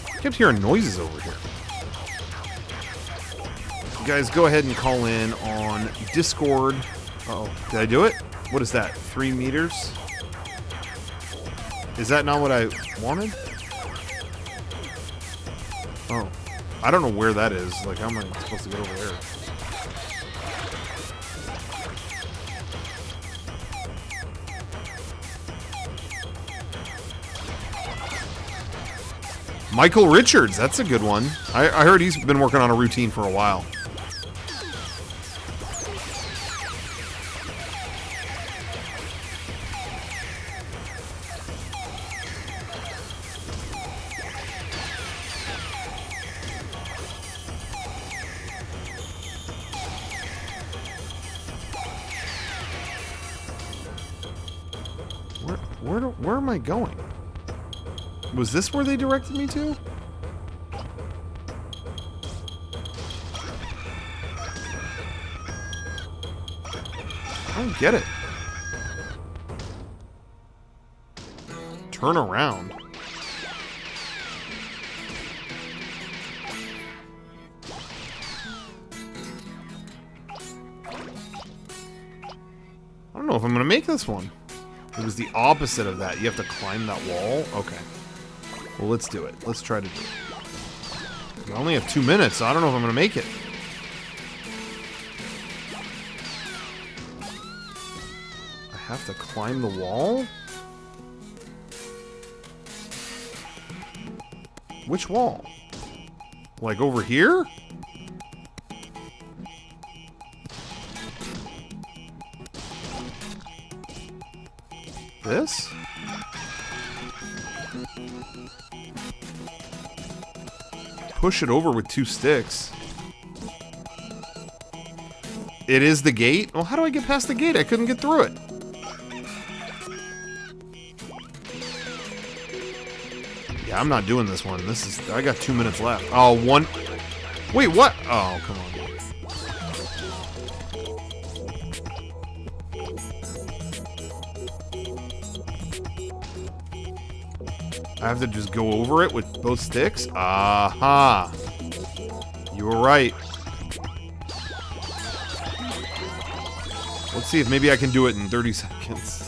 I kept hearing noises over here. You guys go ahead and call in on Discord. Uh-oh. Did I do it? What is that? 3 meters? Is that not what I wanted? Oh. I don't know where that is. Like, how am I supposed to get over there? Michael Richards, that's a good one. I heard he's been working on a routine for a while. Where am I going? Was this where they directed me to? I don't get it. Turn around. I don't know if I'm gonna make this one. It was the opposite of that. You have to climb that wall? Okay. Well, let's do it. Let's try to do it. I only have 2 minutes, so I don't know if I'm gonna make it. I have to climb the wall? Which wall? Like over here? This? Push it over with 2 sticks. It is the gate? Well, how do I get past the gate? I couldn't get through it. Yeah, I'm not doing this one. I got 2 minutes left. Oh, one. Wait, what? Oh, come on. I have to just go over it with both sticks? Aha! You were right. Let's see if maybe I can do it in 30 seconds.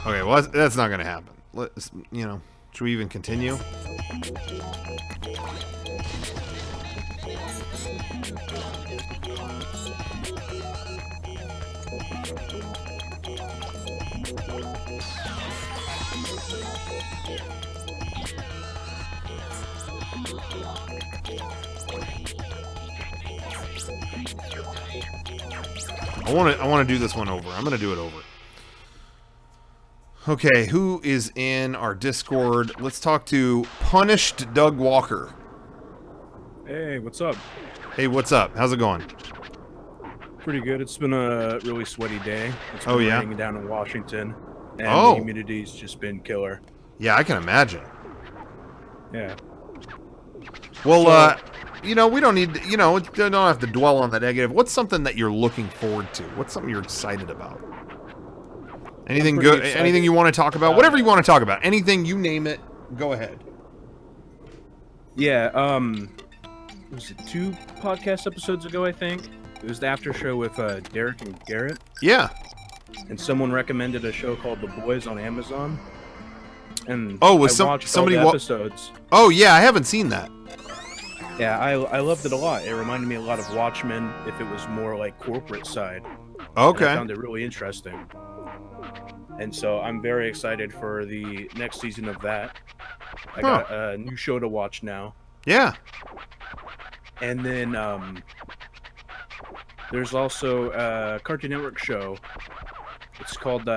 Okay, well, that's not gonna happen. Let's, should we even continue? I want to do this one over. I'm gonna do it over. Okay, who is in our Discord? Let's talk to Punished Doug Walker. Hey, what's up? Hey, what's up? How's it going? Pretty good. It's been a really sweaty day. It's been raining down in Washington, and the humidity's just been killer. Yeah, I can imagine. Yeah. Well, we don't need, don't have to dwell on the negative. What's something that you're looking forward to? What's something you're excited about? Anything good? Excited. Anything you want to talk about? Whatever you want to talk about. Anything, you name it. Go ahead. Yeah. Was it 2 podcast episodes ago? I think it was the after show with Derek and Garrett. Yeah. And someone recommended a show called The Boys on Amazon. And somebody episodes? Oh yeah, I haven't seen that. Yeah, I loved it a lot. It reminded me a lot of Watchmen if it was more like corporate side. Okay. And I found it really interesting. And so I'm very excited for the next season of that. I got a new show to watch now. Yeah. And then there's also a Cartoon Network show. It's called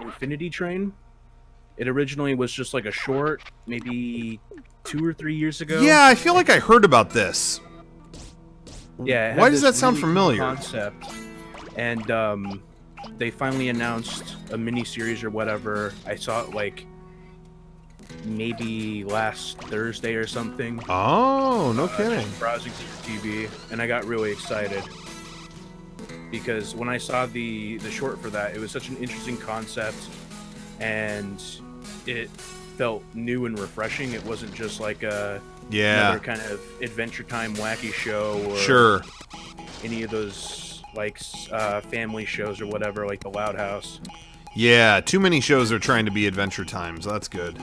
Infinity Train. It originally was just like a short, maybe 2 or 3 years ago. Yeah, I feel like I heard about this. Yeah. Why does that sound familiar? Concept. And they finally announced a mini-series or whatever. I saw it like maybe last Thursday or something. Oh, no kidding. Just browsing through TV, and I got really excited because when I saw the short for that, it was such an interesting concept, and it felt new and refreshing. It wasn't just like another kind of Adventure Time wacky show or any of those like family shows or whatever, like the Loud House. Yeah, too many shows are trying to be Adventure Time, so that's good.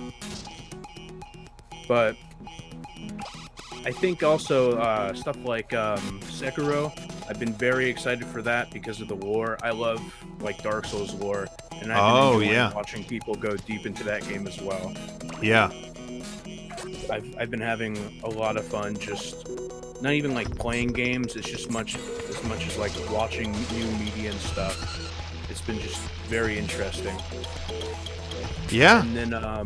But I think also stuff like Sekiro, I've been very excited for that because of the lore. I love like Dark Souls lore, and I've been enjoying watching people go deep into that game as well. Yeah. I've been having a lot of fun just not even like playing games, it's just as much as like watching new media and stuff. It's been just very interesting. Yeah. And then I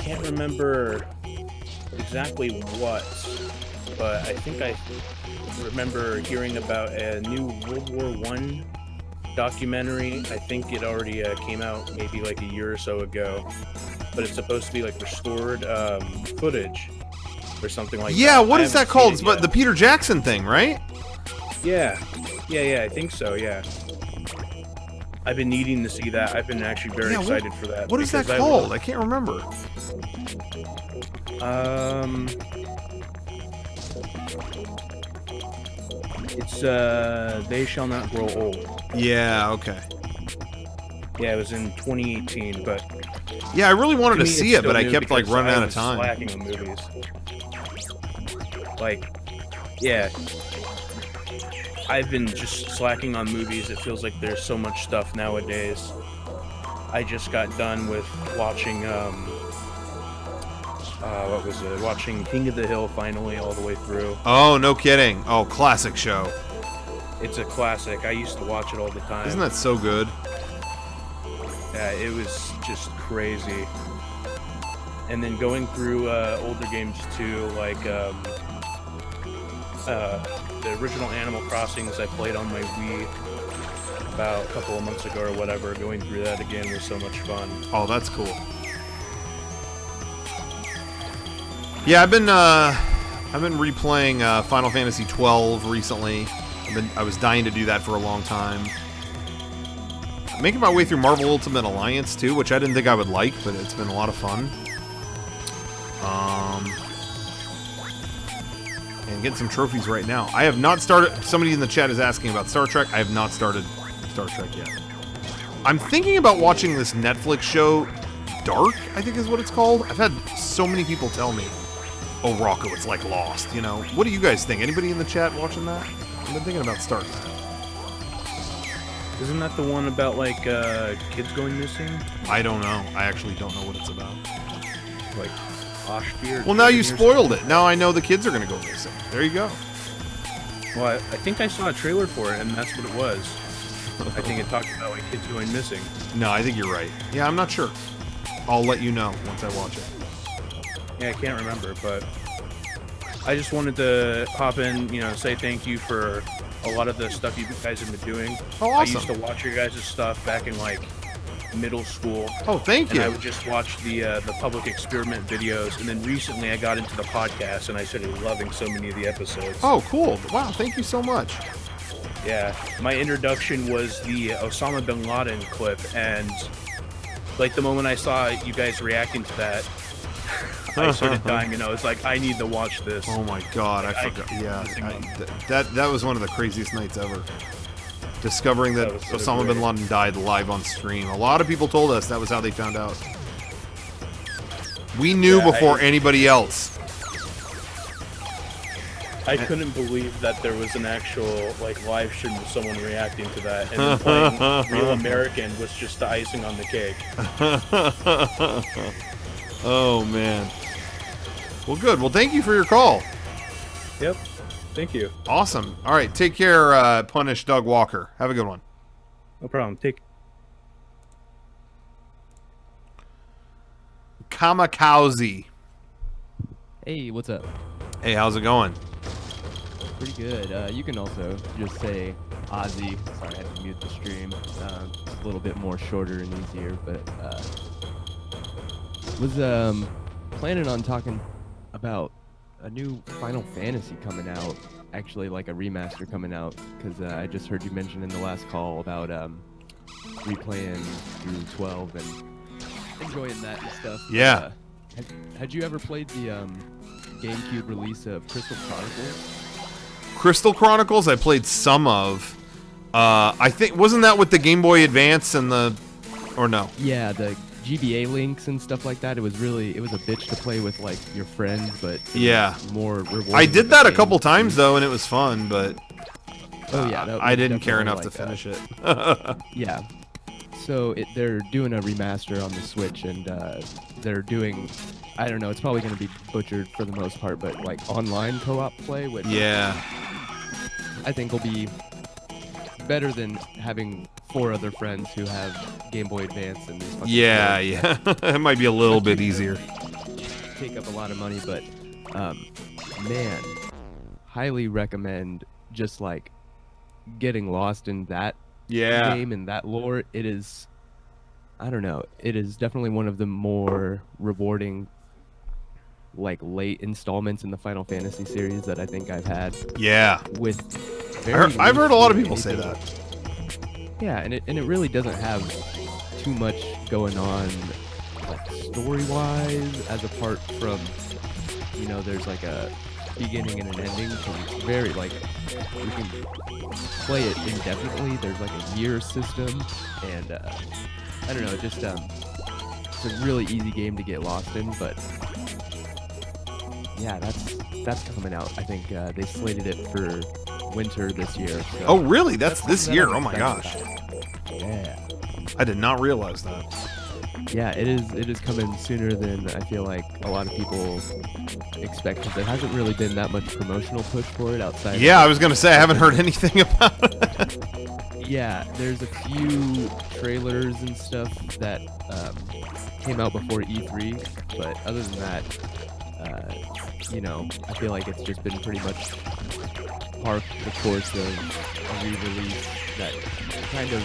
can't remember exactly what, but I think I remember hearing about a new World War One documentary. I think it already came out maybe like a year or so ago, but it's supposed to be like restored footage or something like that. Yeah, what is that called? It's But the Peter Jackson thing, right? yeah, I think so. Yeah, I've been needing to see that. I've been actually very excited for that. What is that called? I can't remember. It's They Shall Not Grow Old. Yeah, okay. Yeah, it was in 2018, but Yeah, I really wanted to me, see it's it, but still I new kept like because running I out of was time. slacking on movies. Like, yeah, I've been just slacking on movies. It feels like there's so much stuff nowadays. I just got done with watching what was it? Watching King of the Hill finally all the way through. Oh, no kidding. Oh, classic show. It's a classic. I used to watch it all the time. Isn't that so good? Yeah, it was just crazy. And then going through older games too, like the original Animal Crossings I played on my Wii about a couple of months ago or whatever. Going through that again was so much fun. Oh, that's cool. Yeah, I've been replaying Final Fantasy 12 recently. I was dying to do that for a long time. I'm making my way through Marvel Ultimate Alliance too, which I didn't think I would like, but it's been a lot of fun. And getting some trophies right now. I have not started. Somebody in the chat is asking about Star Trek. I have not started Star Trek yet. I'm thinking about watching this Netflix show, Dark, I think is what it's called. I've had so many people tell me, "Oh, Rocco, it's like Lost." You know, what do you guys think? Anybody in the chat watching that? I've been thinking about starting that. Isn't that the one about like kids going missing? I don't know. I actually don't know what it's about. Like Oshbeard? Well, now you spoiled it. Now I know the kids are going to go missing. There you go. Well, I think I saw a trailer for it, and that's what it was. I think it talked about like kids going missing. No, I think you're right. Yeah, I'm not sure. I'll let you know once I watch it. Yeah, I can't remember, but I just wanted to hop in, say thank you for a lot of the stuff you guys have been doing. Oh, I awesome. used to watch your guys' stuff back in like middle school. Oh, thank you. And I would just watch the public experiment videos, and then recently I got into the podcast, and I started loving so many of the episodes. Oh, cool. Wow, thank you so much. Yeah, my introduction was the Osama bin Laden clip, and like the moment I saw you guys reacting to that, I started dying, and I was like, I need to watch this. Oh my god, I forgot. Yeah, that was one of the craziest nights ever. Discovering that was so Osama bin Laden died live on stream. A lot of people told us that was how they found out. We knew before anybody else. I couldn't believe that there was an actual like live stream of someone reacting to that, and then playing Real American was just the icing on the cake. Oh man. Well, good. Well, thank you for your call. Yep. Thank you. Awesome. All right, take care, Punish Doug Walker. Have a good one. No problem. Take. Kamikaze. Hey, what's up? Hey, how's it going? Pretty good. You can also just say Ozzy. Sorry, I had to mute the stream. It's a little bit more shorter and easier, but was planning on talking about a new Final Fantasy coming out, actually like a remaster coming out, because I just heard you mention in the last call about replaying through 12 and enjoying that and stuff. Yeah. Had you ever played the GameCube release of Crystal Chronicles? Crystal Chronicles, I played some of. I think, wasn't that with the Game Boy Advance and the, or no? Yeah, the GBA links and stuff like that. It was a bitch to play with like your friends, but yeah, more rewarding. I did that a couple times though, and it was fun, but I didn't care enough to finish it. Yeah. So they're doing a remaster on the Switch, and they're doing, I don't know, it's probably going to be butchered for the most part, but like online co-op play, which I think will be better than having 4 other friends who have Game Boy Advance and these. Yeah. It might be a little bit easier. take up a lot of money, but man, highly recommend just like getting lost in that game and that lore. It is, I don't know, it is definitely one of the more rewarding like late installments in the Final Fantasy series that I think I've had. Yeah. With I've heard a lot of people say that. Yeah, and it really doesn't have too much going on like story-wise, as apart from, you know, there's like a beginning and an ending, so it's very like you can play it indefinitely. There's like a year system, and I don't know, just it's a really easy game to get lost in, but yeah, that's coming out. I think they slated it for winter this year. So oh, really? That's this year? Oh my gosh. Yeah. I did not realize that. Yeah, it is coming sooner than I feel like a lot of people expect, because there hasn't really been that much promotional push for it outside. Yeah, I was gonna say I haven't heard anything about it. Yeah, there's a few trailers and stuff that came out before E3, but other than that, you know, I feel like it's just been pretty much par the course of a re-release that kind of,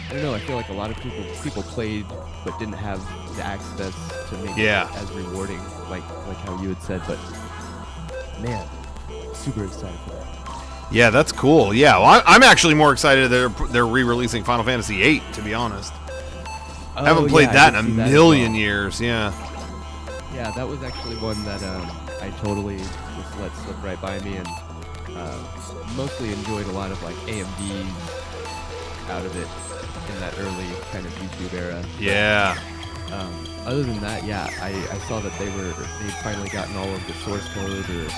I don't know, I feel like a lot of people played but didn't have the access to make it as rewarding, like how you had said, but man, super excited for that. Yeah, that's cool. Yeah, well, I'm actually more excited that they're re-releasing Final Fantasy VIII, to be honest. I haven't played that in a million years, yeah. Yeah, that was actually one that I totally just let slip right by me, and mostly enjoyed a lot of like AMVs out of it in that early kind of YouTube era. Yeah. Other than that, yeah, I saw that they'd finally gotten all of the source code or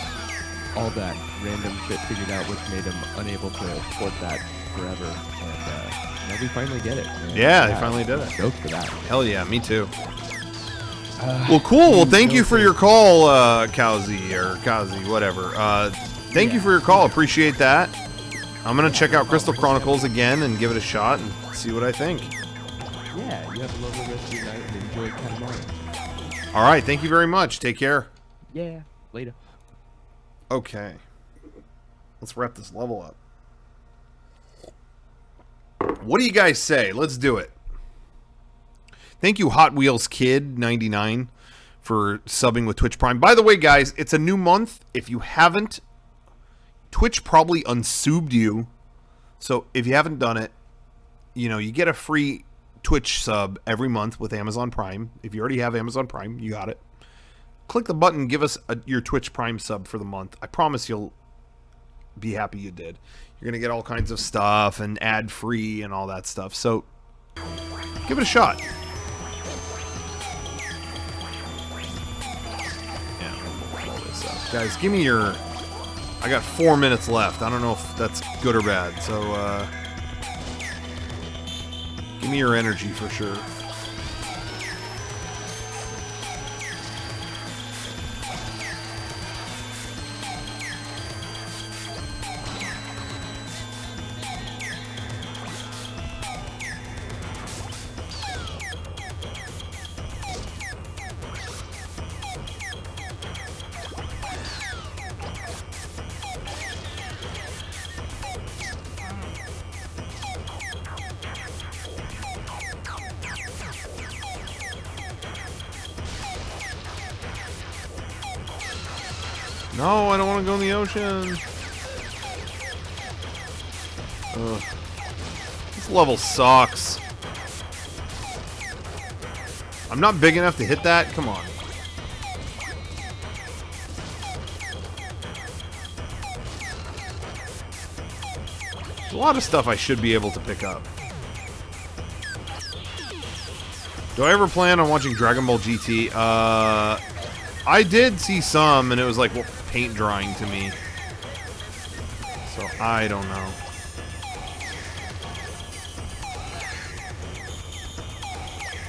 all that random shit figured out, which made them unable to port that forever. And now we finally get it. Man. Yeah, they finally did it. Stoked for that. Hell yeah, me too. Well, cool. Well, thank you for your call, Kazi, or Kazi, whatever. Thank you for your call. Appreciate that. I'm going to check out Crystal Chronicles again and give it a shot and see what I think. Yeah, you have a lovely rest of your night and enjoy Katamari. All right, thank you very much. Take care. Yeah, later. Okay. Let's wrap this level up. What do you guys say? Let's do it. Thank you, Hot Wheels Kid 99, for subbing with Twitch Prime. By the way, guys, it's a new month. If you haven't, Twitch probably unsubbed you. So if you haven't done it, you know, you get a free Twitch sub every month with Amazon Prime. If you already have Amazon Prime, you got it. Click the button, give us your Twitch Prime sub for the month. I promise you'll be happy you did. You're going to get all kinds of stuff and ad-free and all that stuff. So give it a shot. Guys, give me your... I got 4 minutes left. I don't know if that's good or bad. So, give me your energy for sure. No, I don't want to go in the ocean. Ugh. This level sucks. I'm not big enough to hit that? Come on. There's a lot of stuff I should be able to pick up. Do I ever plan on watching Dragon Ball GT? I did see some, and it was like paint drying to me. So, I don't know.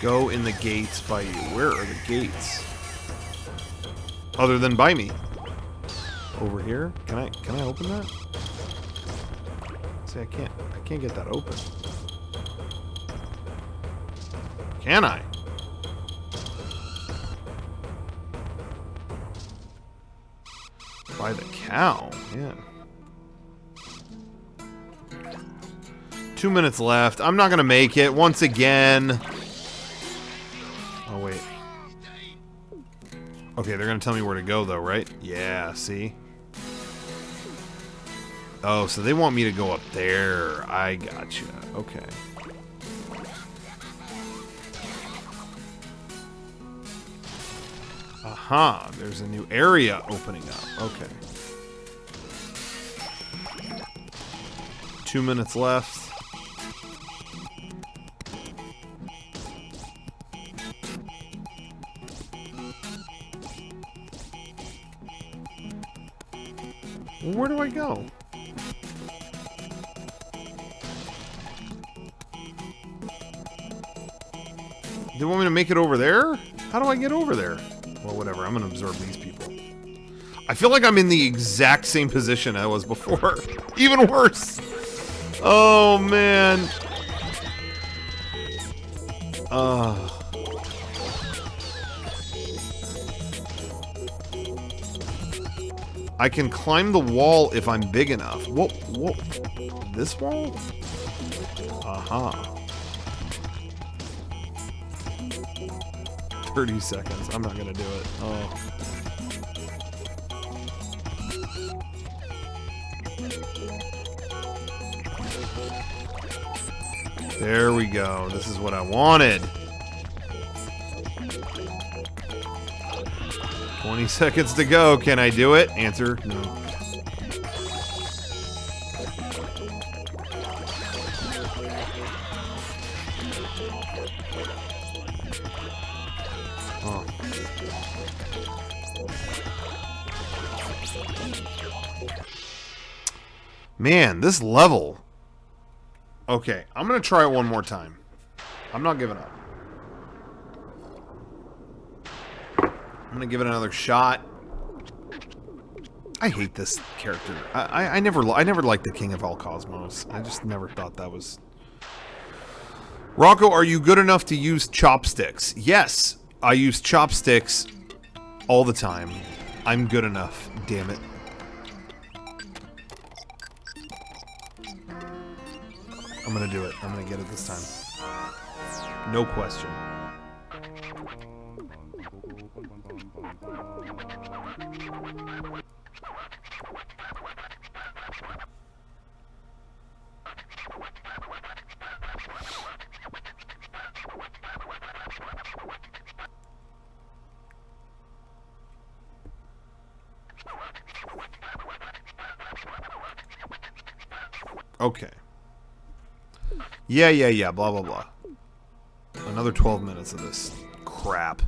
Go in the gates by you. Where are the gates? Other than by me. Over here? Can I open that? See, I can't get that open. Can I? By the cow, yeah. 2 minutes left. I'm not gonna make it once again. Oh wait. Okay, they're gonna tell me where to go though, right? Yeah, see? Oh, so they want me to go up there. I gotcha. Okay. Aha, there's a new area opening up. Okay. 2 minutes left. Where do I go? They want me to make it over there? How do I get over there? Well, whatever. I'm gonna absorb these people. I feel like I'm in the exact same position I was before. Even worse. Oh, man. I can climb the wall if I'm big enough. Whoa, whoa. This wall? Aha. 30 seconds. I'm not gonna do it. Oh. There we go. This is what I wanted. 20 seconds to go. Can I do it? Answer, no. Oh. Man, this level. Okay, I'm gonna try it one more time. I'm not giving up. I'm gonna give it another shot. I hate this character. I never liked the King of All Cosmos. I just never thought that was. Rocco, are you good enough to use chopsticks? Yes, I use chopsticks all the time. I'm good enough. Damn it. I'm gonna do it. I'm gonna get it this time. No question. Okay. Yeah, blah, blah, blah. Another 12 minutes of this crap.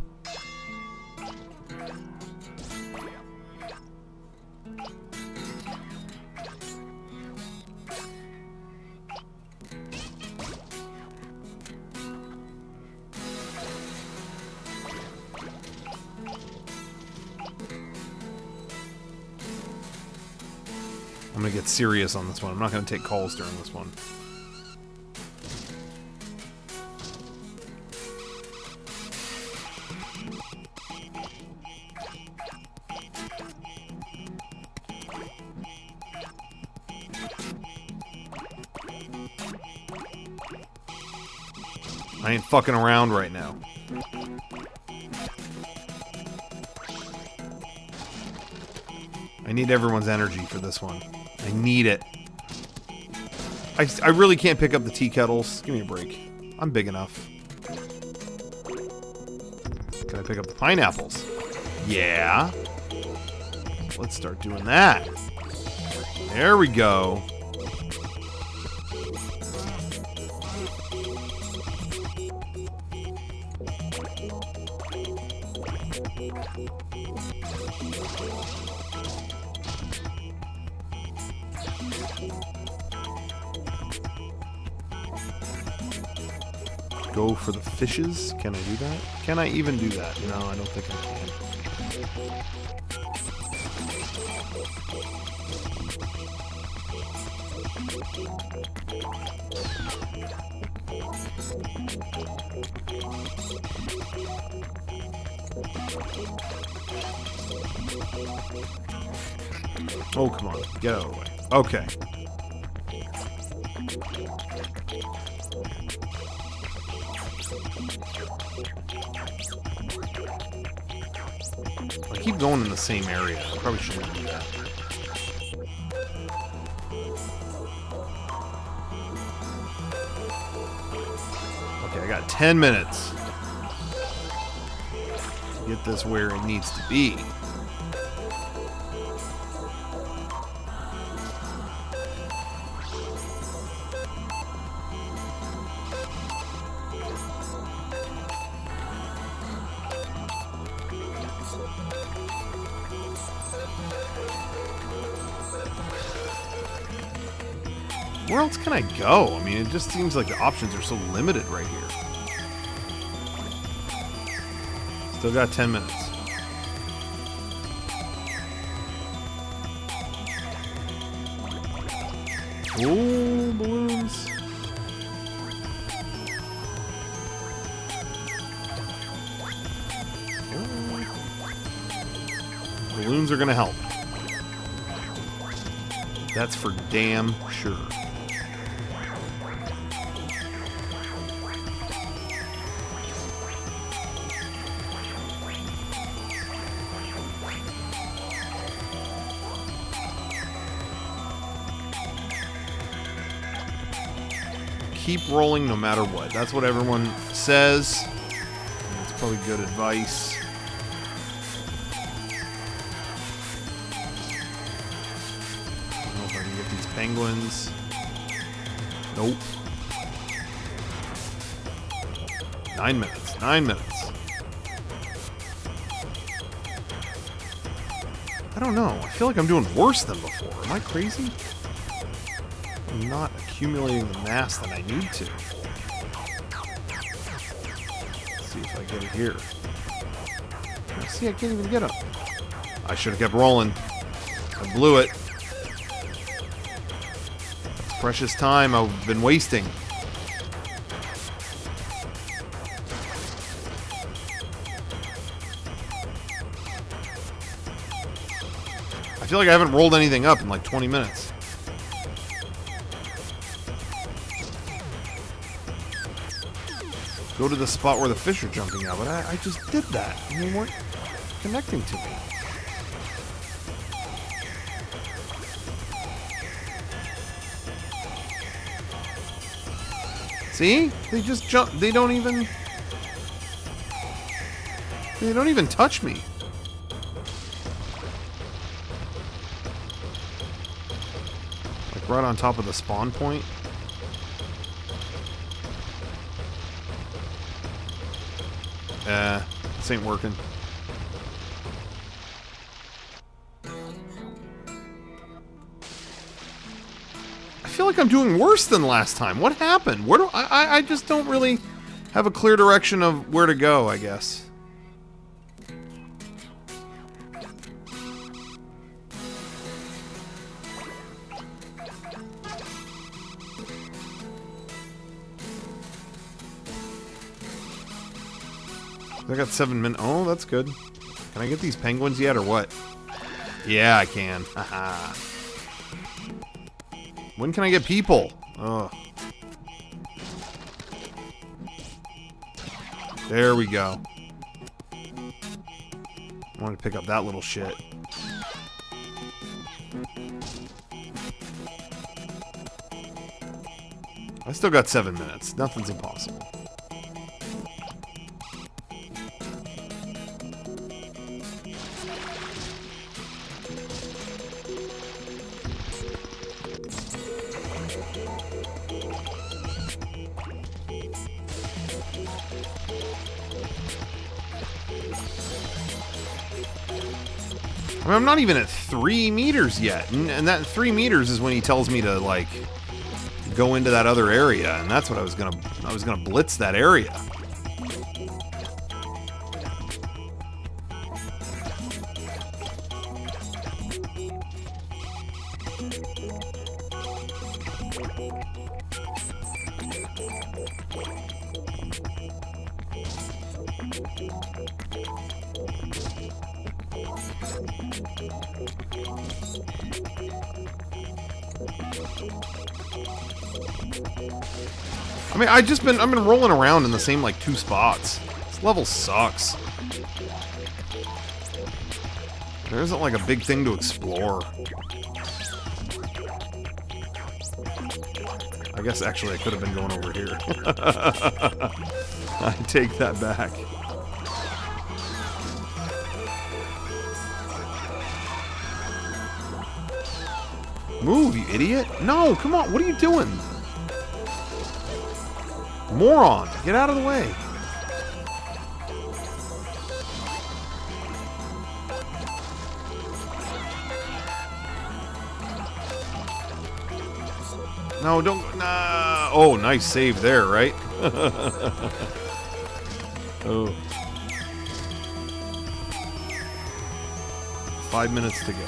I'm gonna get serious on this one. I'm not gonna take calls during this one. I ain't fucking around right now. I need everyone's energy for this one. I need it. I really can't pick up the tea kettles. Give me a break. I'm big enough. Can I pick up the pineapples? Yeah. Let's start doing that. There we go. Go for the fishes. Can I do that? Can I even do that? No, I don't think I can. Oh, come on. Get out of the way. Okay. I keep going in the same area. I probably shouldn't do that. Okay, I got 10 minutes to get this where it needs to be. Where else can I go? I mean, it just seems like the options are so limited right here. Still got 10 minutes. Ooh, balloons. Balloons are gonna help. That's for damn sure. Keep rolling no matter what. That's what everyone says. And it's probably good advice. I don't know if I can get these penguins. Nope. 9 minutes. 9 minutes. I don't know. I feel like I'm doing worse than before. Am I crazy? I'm not accumulating the mass that I need to. Let's see if I get it here. See, I can't even get them. I should have kept rolling. I blew it. That's precious time I've been wasting. I feel like I haven't rolled anything up in like 20 minutes. Go to the spot where the fish are jumping out, but I just did that, and they weren't connecting to me. See? They just jump. They don't even touch me. Like right on top of the spawn point. This ain't working. I feel like I'm doing worse than last time. What happened? Where do I just don't really have a clear direction of where to go, I guess. I got 7 minutes. Oh, that's good. Can I get these penguins yet, or what? Yeah, I can. Haha. When can I get people? Ugh. There we go. I wanted to pick up that little shit. I still got 7 minutes. Nothing's impossible. I mean, I'm not even at 3 meters yet, and that 3 meters is when he tells me to like go into that other area, and that's what I was gonna blitz that area. I mean, I've been rolling around in the same, like, 2 spots. This level sucks. There isn't, like, a big thing to explore. I guess, actually, I could have been going over here. I take that back. Move, you idiot! No, come on, what are you doing? Moron! Get out of the way! No, don't... Nah. Oh, nice save there, right? Oh. 5 minutes to go.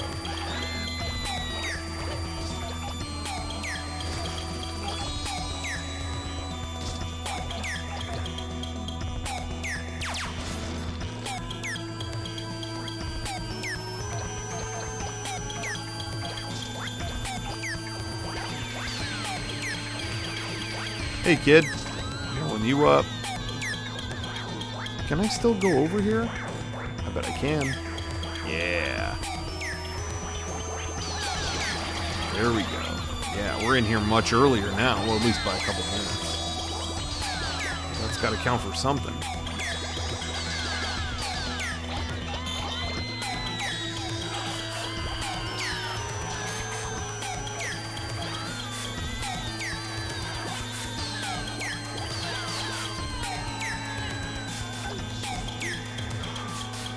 Hey, kid. Pulling you up. Can I still go over here? I bet I can. Yeah. There we go. Yeah, we're in here much earlier now. Well, at least by a couple minutes. That's got to count for something.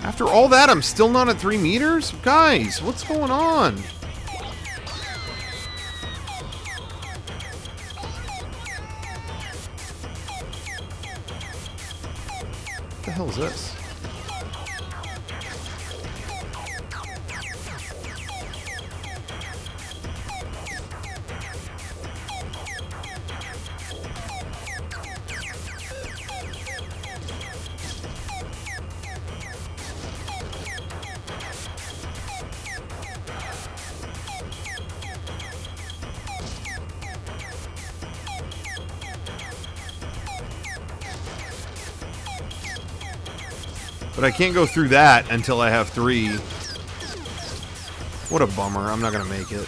After all that, I'm still not at 3 meters? Guys, what's going on? What the hell is this? But I can't go through that until I have 3. What a bummer. I'm not going to make it.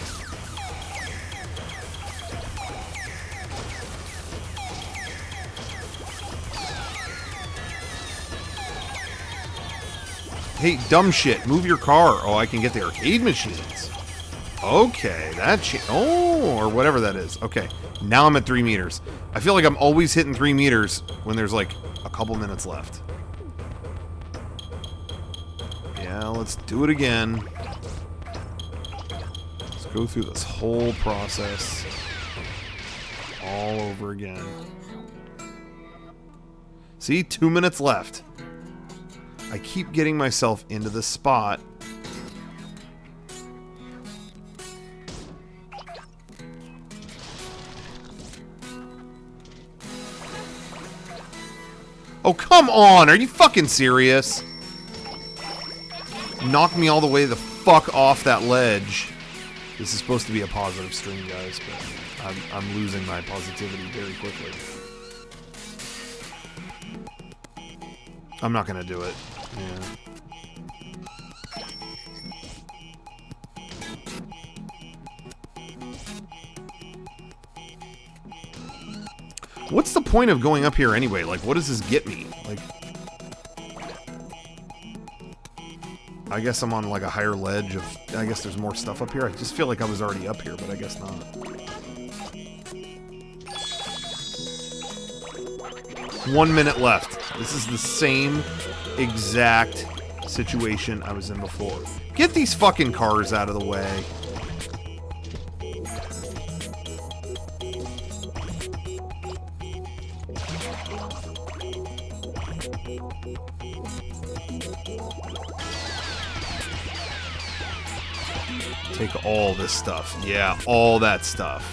Hey, dumb shit. Move your car. Oh, I can get the arcade machines. Okay, oh, or whatever that is. Okay, now I'm at 3 meters. I feel like I'm always hitting 3 meters when there's like a couple minutes left. Yeah, let's do it again. Let's go through this whole process all over again. See, 2 minutes left. I keep getting myself into this spot. Oh, come on! Are you fucking serious? Knock me all the way the fuck off that ledge. This is supposed to be a positive stream, guys, but I'm losing my positivity very quickly. I'm not gonna do it. Yeah. What's the point of going up here anyway? Like, what does this get me? Like, I guess I'm on like a higher ledge of... I guess there's more stuff up here. I just feel like I was already up here, but I guess not. 1 minute left. This is the same exact situation I was in before. Get these fucking cars out of the way. Take all this stuff. Yeah, all that stuff.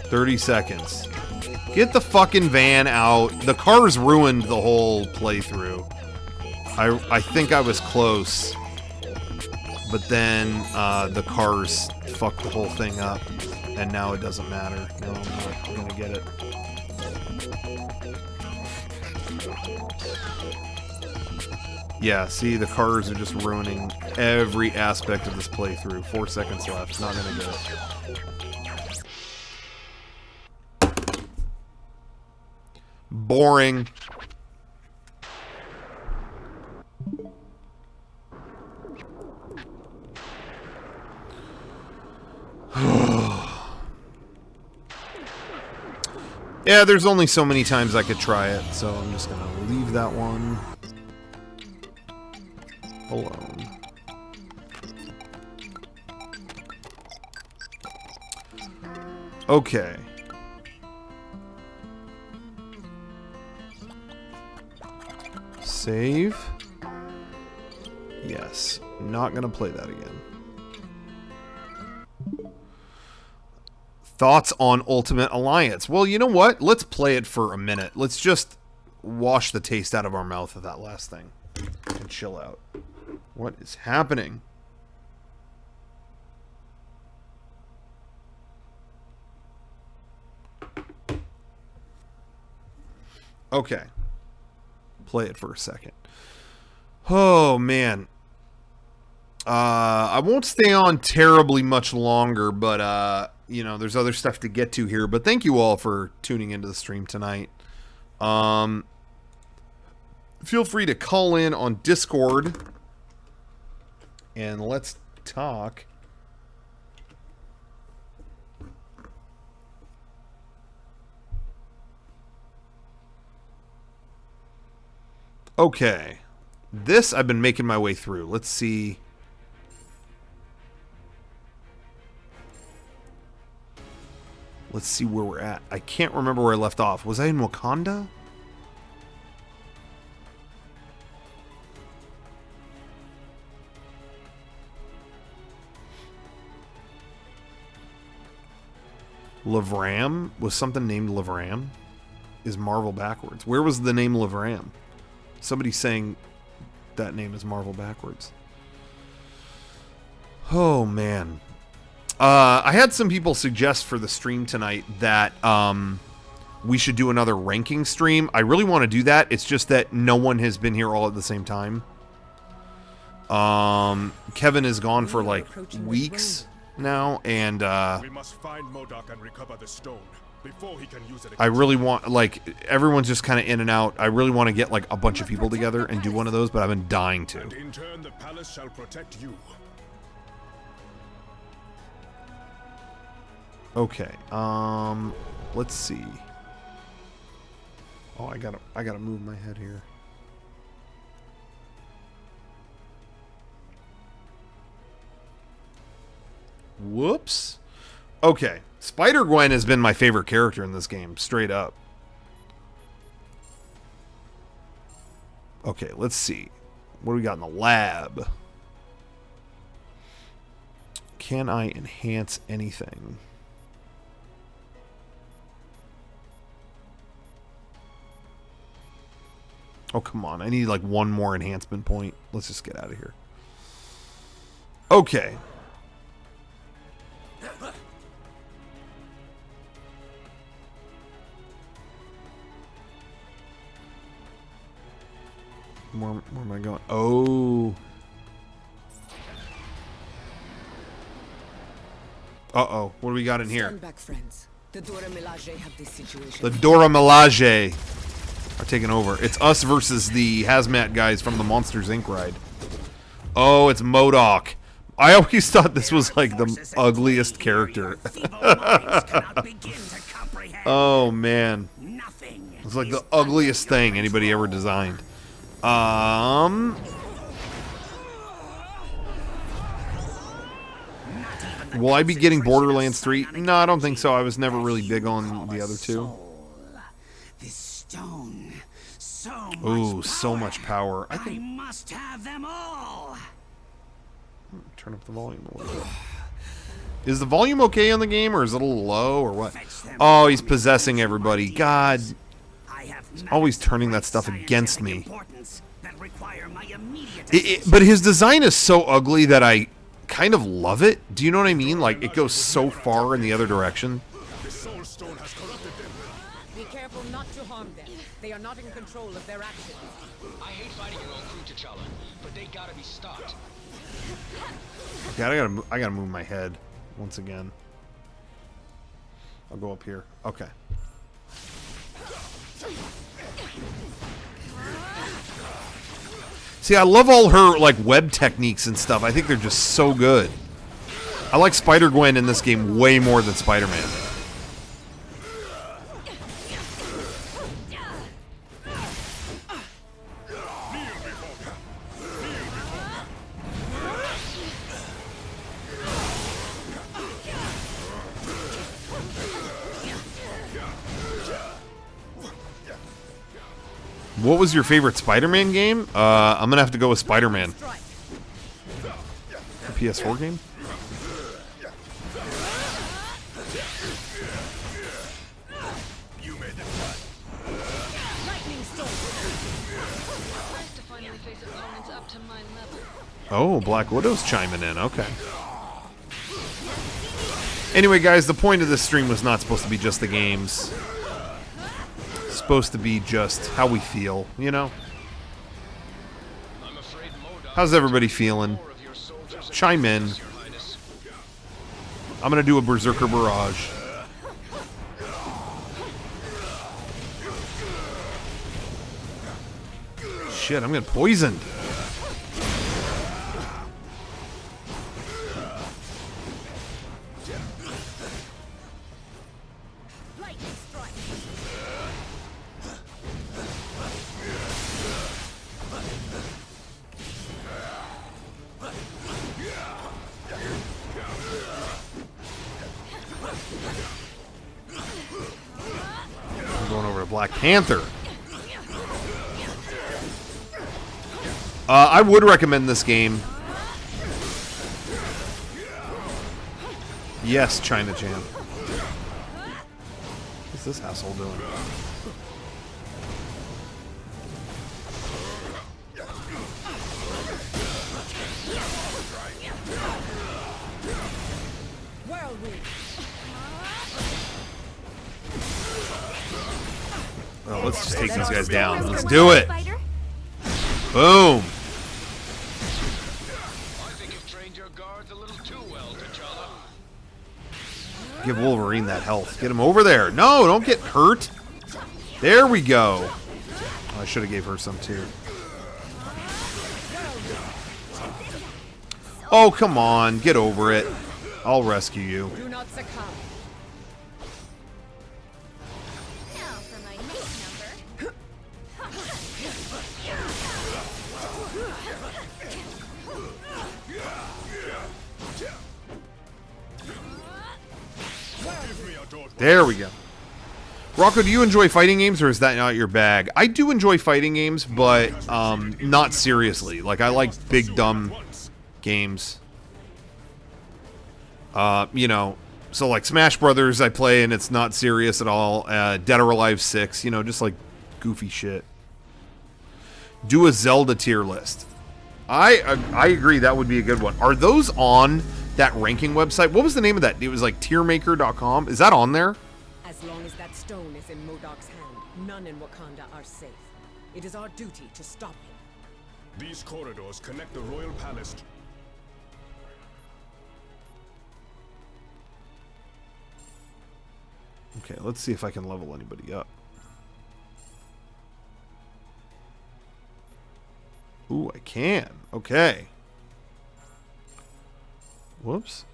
"30 seconds. Get the fucking van out. The cars ruined the whole playthrough. I think I was close. But then the cars fucked the whole thing up. And now it doesn't matter. No, I'm not gonna get it. Yeah, see, the cars are just ruining every aspect of this playthrough. 4 seconds left. Not gonna get it. Boring. Yeah, there's only so many times I could try it, so I'm just gonna leave that one alone. Okay. Save. Yes. Not gonna play that again. Thoughts on Ultimate Alliance? Well, you know what? Let's play it for a minute. Let's just wash the taste out of our mouth of that last thing. And chill out. What is happening? Okay. Play it for a second. Oh, man. I won't stay on terribly much longer, but, you know, there's other stuff to get to here. But thank you all for tuning into the stream tonight. Feel free to call in on Discord. And let's talk. Okay. This I've been making my way through. Let's see. Let's see where we're at. I can't remember where I left off. Was I in Wakanda? Lavram? Was something named Lavram? Is Marvel backwards? Where was the name Lavram? Somebody's saying that name is Marvel backwards. Oh, man. I had some people suggest for the stream tonight that we should do another ranking stream. I really want to do that. It's just that no one has been here all at the same time. Kevin is gone for like weeks now, and we must find Modok and recover the stone before he can use it. I really want, like, everyone's just kind of in and out. I really want to get like a bunch of people together and do one of those, but I've been dying to. And in turn, the palace shall protect you. Okay, let's see. Oh, I gotta move my head here. Whoops. Okay, Spider-Gwen has been my favorite character in this game, straight up. Okay, let's see. What do we got in the lab? Can I enhance anything? Oh, come on. I need like one more enhancement point. Let's just get out of here. Okay. Where am I going? Oh. Uh-oh. What do we got in here? Stand back, friends. The Dora Milaje have this situation. The Dora Milaje are taking over. It's us versus the hazmat guys from the Monsters Inc. ride. Oh, it's MODOK. I always thought this was like the ugliest character. Oh, man. It's like the ugliest thing anybody ever designed. Will I be getting Borderlands 3? No, I don't think so. I was never really big on the other two. This stone, Ooh, so much power. I I think must have them all. turn up the volume a little bit. Is the volume okay on the game, or is it a little low, or what? Oh, he's possessing everybody. God. He's always turning that stuff against me. But his design is so ugly that I kind of love it. Do you know what I mean? Like, it goes so far in the other direction. The Soul Stone has corrupted them. Be careful not to harm them. They are not in control of their actions. I hate fighting your own crew, T'Challa, but they gotta be stopped. God, I gotta move my head once again. I'll go up here. Okay. See, I love all her like web techniques and stuff. I think they're just so good. I like Spider-Gwen in this game way more than Spider-Man. What was your favorite Spider-Man game? I'm gonna have to go with Spider-Man. The PS4 game? Oh, Black Widow's chiming in. Okay. Anyway, guys, the point of this stream was not supposed to be just the games. It's supposed to be just how we feel, you know? How's everybody feeling? Chime in. I'm gonna do a Berserker Barrage. Shit, I'm getting poisoned. I'm going over to Black Panther. I would recommend this game. Yes, China Jam. What's this asshole doing? Well, let's just take these guys down. Let's do it. Boom. Give Wolverine that health. Get him over there. No, don't get hurt. There we go. Oh, I should have gave her some too. Oh, come on. Get over it. I'll rescue you. Do not succumb. There we go. Rocco, do you enjoy fighting games, or is that not your bag? I do enjoy fighting games, but not seriously. Like, I like big, dumb games. You know, so like Smash Brothers I play, and it's not serious at all. Dead or Alive 6, you know, just like goofy shit. Do a Zelda tier list. I agree, that would be a good one. Are those on that ranking website? What was the name of that? It was like tiermaker.com. Is that on there? As long as that stone is in MODOK's hand, none in Wakanda are safe. It is our duty to stop him. These corridors connect the royal palace. Okay, let's see if I can level anybody up. Ooh, I can. Okay. Whoops.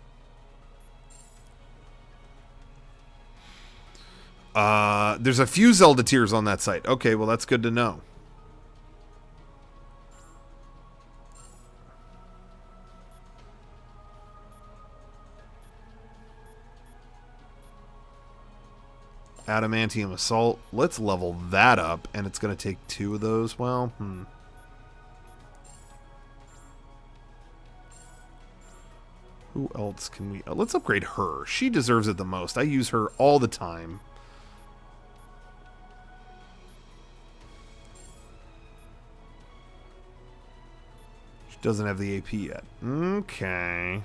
There's a few Zelda tiers on that site. Okay, well, that's good to know. Adamantium Assault. Let's level that up, and it's going to take 2 of those. Well, Who else can we... let's upgrade her. She deserves it the most. I use her all the time. She doesn't have the AP yet. Okay.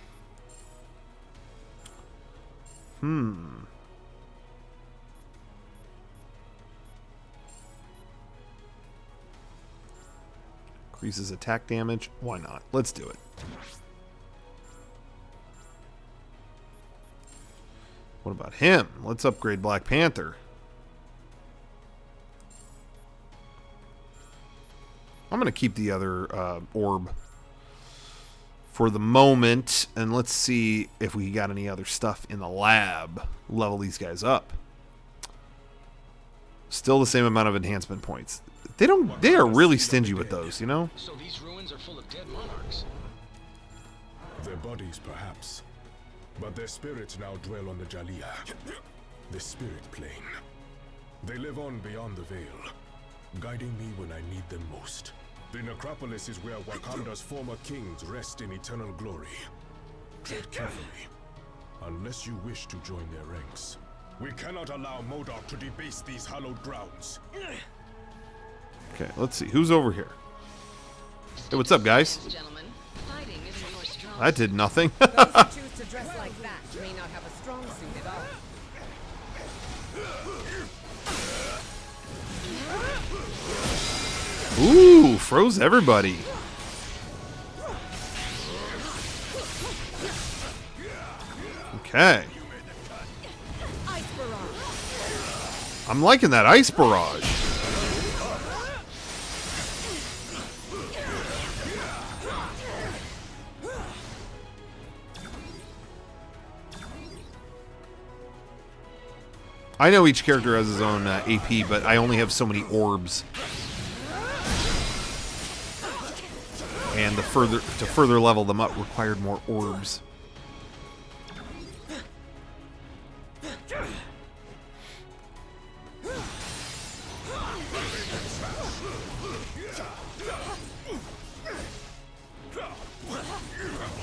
Increases attack damage. Why not? Let's do it. What about him? Let's upgrade Black Panther. I'm going to keep the other orb for the moment, and let's see if we got any other stuff in the lab. Level these guys up. Still the same amount of enhancement points. They are really stingy with those, you know? So these ruins are full of dead monarchs. Their bodies, perhaps. But their spirits now dwell on the Jaliyah, the spirit plane. They live on beyond the veil, guiding me when I need them most. The necropolis is where Wakanda's former kings rest in eternal glory. Tread carefully, unless you wish to join their ranks. We cannot allow MODOK to debase these hallowed grounds. Okay, let's see. Who's over here? Hey, what's up, guys? That did nothing. Those who choose to dress like that may not have a strong suit at all. Ooh, froze everybody. Okay. I'm liking that ice barrage. I know each character has his own AP, but I only have so many orbs. And to further level them up required more orbs.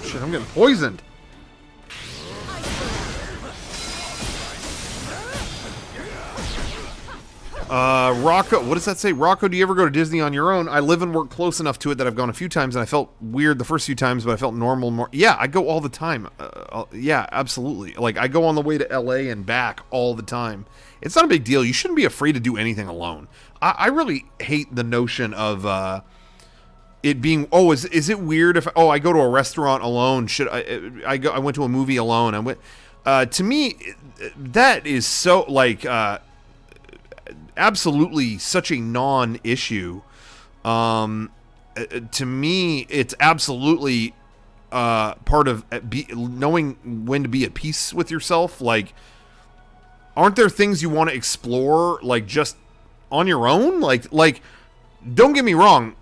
Shit, I'm getting poisoned. Rocco, what does that say? Rocco, do you ever go to Disney on your own? I live and work close enough to it that I've gone a few times, and I felt weird the first few times, but I felt normal more. Yeah, I go all the time. Yeah, absolutely. Like, I go on the way to LA and back all the time. It's not a big deal. You shouldn't be afraid to do anything alone. I really hate the notion of it being, oh, is it weird if, I go to a restaurant alone? Should I went to a movie alone. I went, to me, that is so, like, absolutely such a non-issue. To me, it's absolutely part of knowing when to be at peace with yourself. Like, aren't there things you want to explore, like, just on your own? Like, don't get me wrong,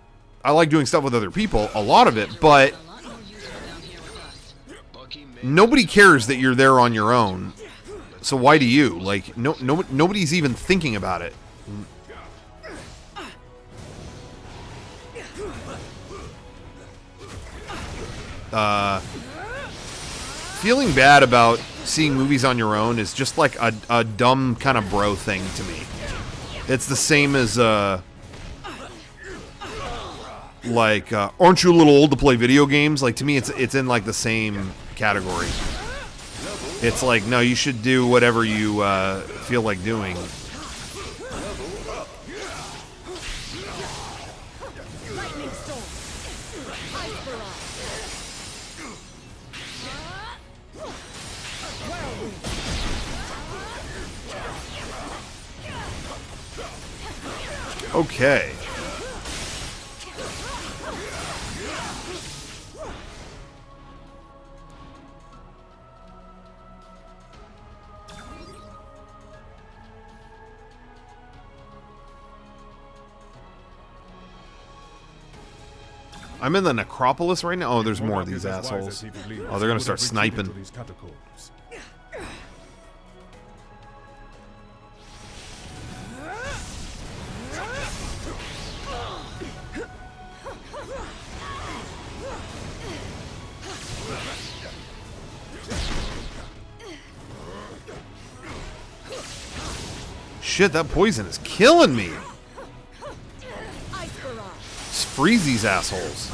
I like doing stuff with other people, a lot of it, but nobody cares that you're there on your own. So why do you? Like, nobody's even thinking about it. Feeling bad about seeing movies on your own is just like a dumb kind of bro thing to me. It's the same as, like, aren't you a little old to play video games? Like, to me, it's in, like, the same category. It's like, no, you should do whatever you feel like doing. Okay. I'm in the necropolis right now. Oh, there's more of these assholes. Oh, they're gonna start sniping. Shit, that poison is killing me. Just freeze these assholes.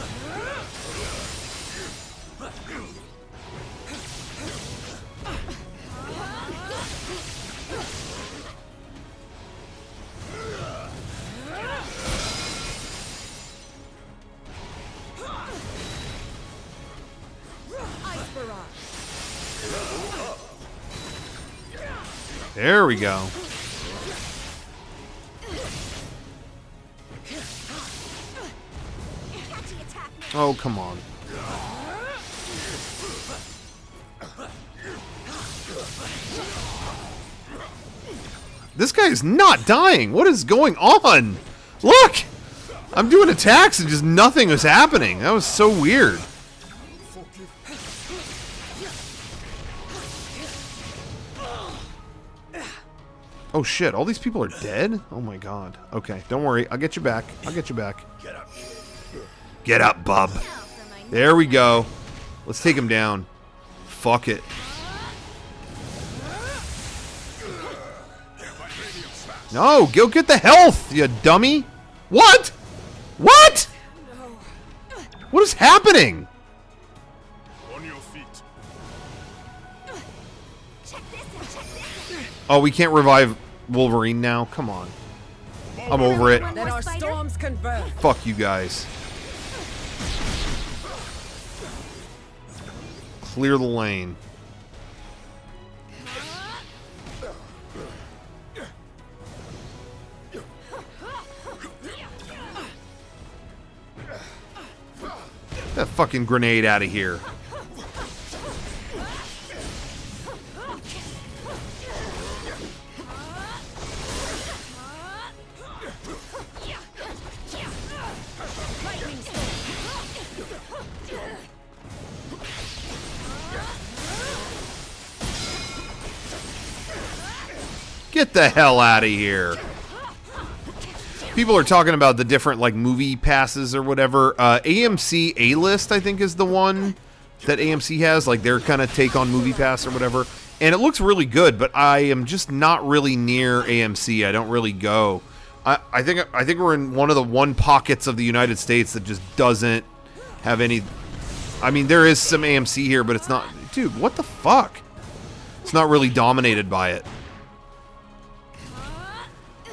There we go. Oh, come on. This guy is not dying. What is going on? Look! I'm doing attacks and just nothing is happening. That was so weird. Oh shit, all these people are dead? Oh my god. Okay, don't worry. I'll get you back. I'll get you back. Get up, bub. There we go. Let's take him down. Fuck it. No, go get the health, you dummy. What? What? What is happening? On your feet. Oh, we can't revive Wolverine now? Come on. I'm over it. Then our storms converge. Fuck you guys. Clear the lane. Get that fucking grenade out of here. Get the hell out of here. People are talking about the different like movie passes or whatever. AMC A-List, I think, is the one that AMC has, like their kind of take on movie pass or whatever. And it looks really good, but I am just not really near AMC. I don't really go. I think we're in one of the one pockets of the United States that just doesn't have any. I mean, there is some AMC here, but it's not. Dude, what the fuck? It's not really dominated by it.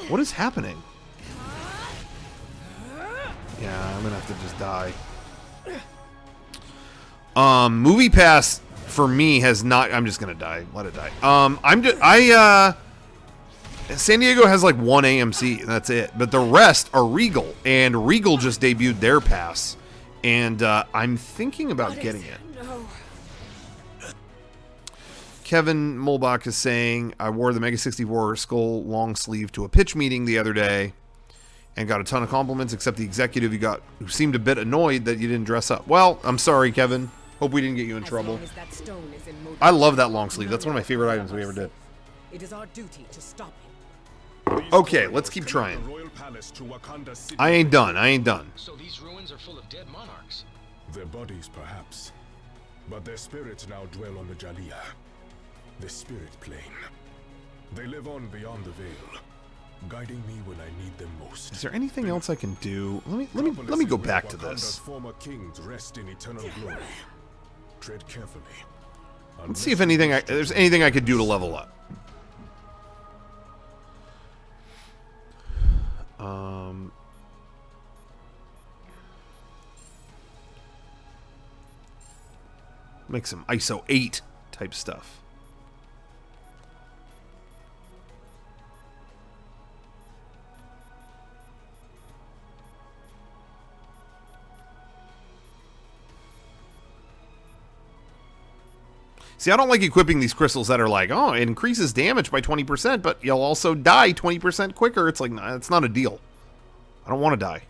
What is happening? Yeah, I'm gonna have to just die. Movie Pass for me has not. I'm just gonna die. Let it die. San Diego has like one AMC, and that's it. But the rest are Regal, and Regal just debuted their pass, and I'm thinking about getting it. No. Kevin Mulbach is saying, I wore the Mega 64 skull long sleeve to a pitch meeting the other day and got a ton of compliments, except the executive you got who seemed a bit annoyed that you didn't dress up. Well, I'm sorry, Kevin. Hope we didn't get you in trouble. I love that long sleeve. That's one of my favorite items we ever did. It is our duty to stop him. Okay, let's keep trying. I ain't done. I ain't done. So these ruins are full of dead monarchs. Their bodies, perhaps. But their spirits now dwell on the Jaliyah. The spirit plane. They live on beyond the veil, guiding me when I need them most. Is there anything else I can do? Let me go back to this. Former kings rest in eternal glory. Tread carefully. Let's see if there's anything I could do to level up. Make some ISO 8 type stuff. See, I don't like equipping these crystals that are like, oh, it increases damage by 20%, but you'll also die 20% quicker. It's like, nah, it's not a deal. I don't want to die.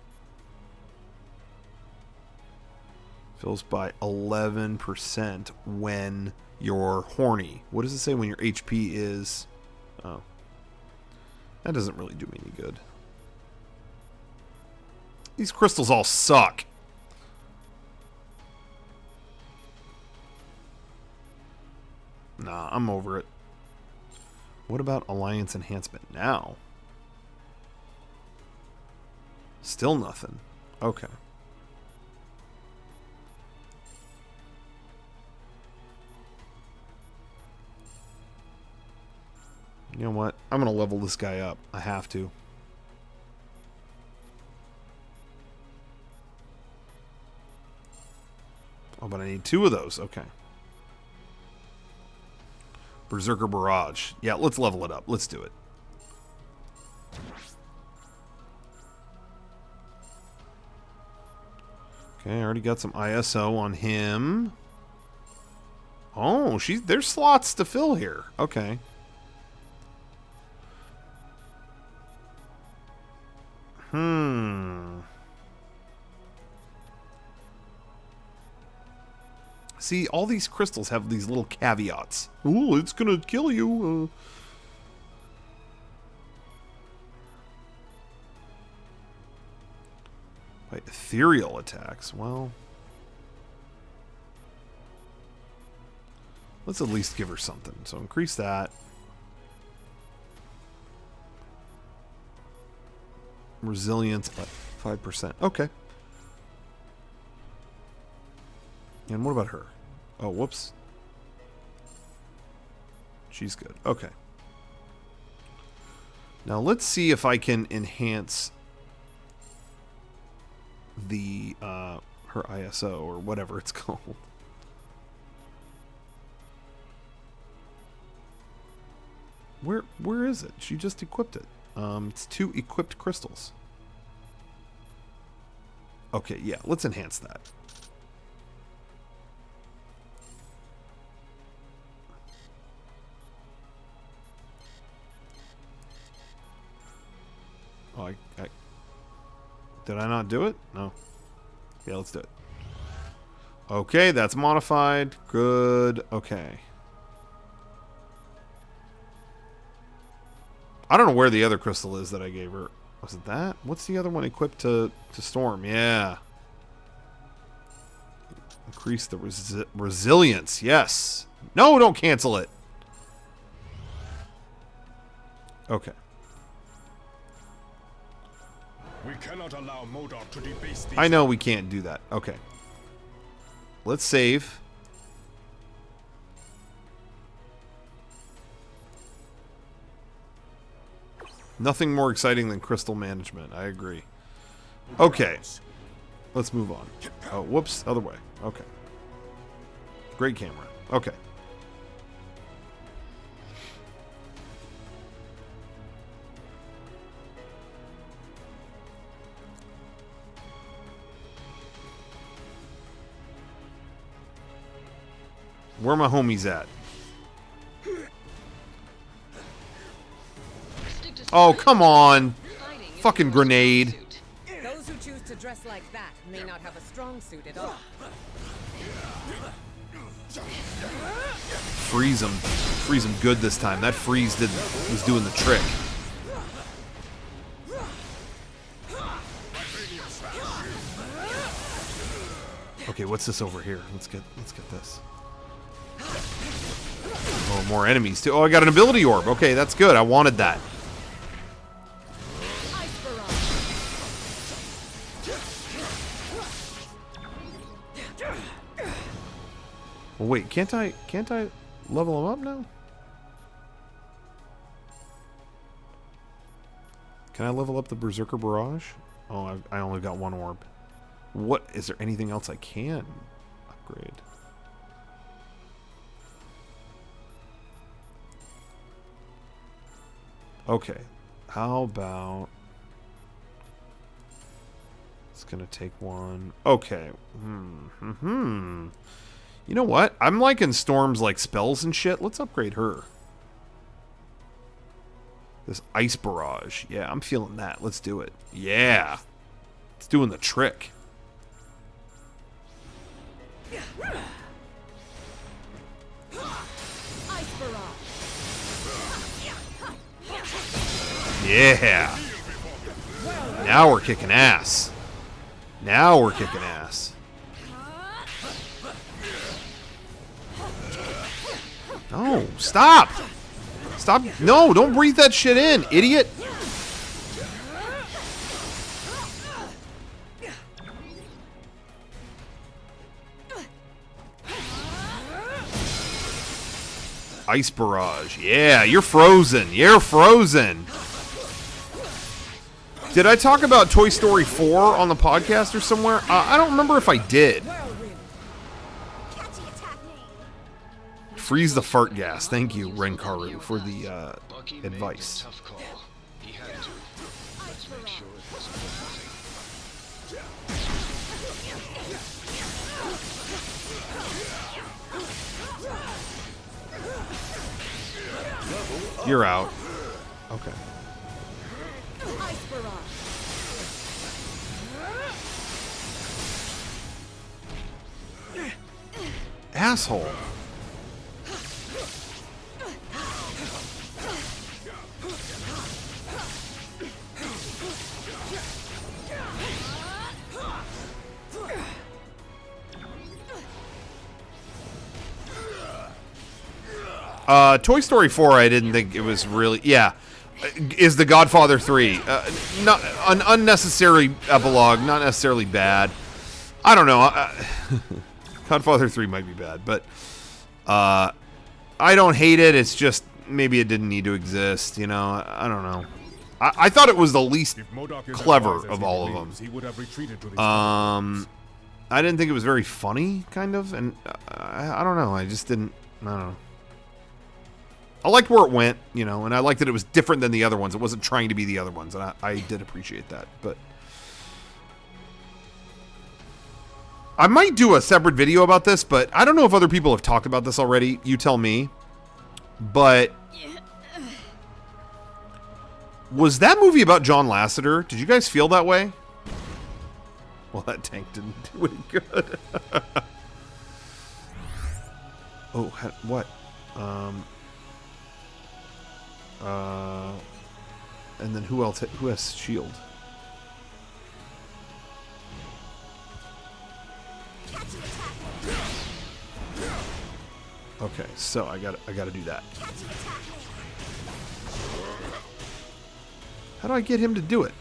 Fills by 11% when you're horny. What does it say when your HP is... Oh. That doesn't really do me any good. These crystals all suck. Nah, I'm over it. What about alliance enhancement now? Still nothing. Okay. You know what? I'm going to level this guy up. I have to. Oh, but I need 2 of those. Okay. Berserker Barrage. Yeah, let's level it up. Let's do it. Okay, I already got some ISO on him. Oh, there's slots to fill here. Okay. See, all these crystals have these little caveats. Ooh, it's gonna kill you. By ethereal attacks. Well, let's at least give her something. So increase that. Resilience by 5%. Okay. And what about her? Oh, whoops. She's good. Okay. Now let's see if I can enhance the her ISO or whatever it's called. Where is it? She just equipped it. It's 2 equipped crystals. Okay, yeah, let's enhance that. Oh, did I not do it? No. Yeah, let's do it. Okay, that's modified. Good. Okay. I don't know where the other crystal is that I gave her. Was it that? What's the other one equipped to Storm? Yeah. Increase the resilience. Yes. No, don't cancel it. Okay. We cannot allow MODOK to debase these. I know we can't do that. Okay. Let's save. Nothing more exciting than crystal management. I agree. Okay. Let's move on. Oh, whoops. Other way. Okay. Great camera. Okay. Where my homies at? Oh, come on. Fucking grenade. Those who choose to dress like that may not have a strong suit at all. Freeze him. Freeze him good this time. That freeze was doing the trick. Okay, what's this over here? Let's get this. Oh, more enemies too. Oh, I got an ability orb. Okay, that's good. I wanted that. Well, wait, can't I level him up now? Can I level up the Berserker Barrage? Oh, I only got 1 orb. What, is there anything else I can upgrade? Okay, how about... It's gonna take 1. Okay. You know what? I'm liking Storm's like spells and shit. Let's upgrade her. This Ice Barrage. Yeah, I'm feeling that. Let's do it. Yeah. It's doing the trick. Yeah. Now we're kicking ass. Now we're kicking ass. No, stop! Stop. No, don't breathe that shit in, idiot. Ice barrage. Yeah, you're frozen. You're frozen. Did I talk about Toy Story 4 on the podcast or somewhere? I don't remember if I did. Freeze the fart gas. Thank you, Renkaru, for the advice. You're out. Okay. Asshole. Toy Story 4, I didn't think it was really... Yeah. Is The Godfather 3. Not an unnecessary epilogue, not necessarily bad. I don't know. Godfather 3 might be bad, but I don't hate it. It's just maybe it didn't need to exist, you know? I don't know. I thought it was the least clever of all of them. I didn't think it was very funny, kind of, and I don't know. I just didn't... I don't know. I liked where it went, you know, and I liked that it was different than the other ones. It wasn't trying to be the other ones, and I did appreciate that. But I might do a separate video about this, but I don't know if other people have talked about this already. You tell me. But was that movie about John Lasseter? Did you guys feel that way? Well, that tank didn't do any good. Oh, what? And then who else? Who has shield? Okay, so I gotta do that. How do I get him to do it?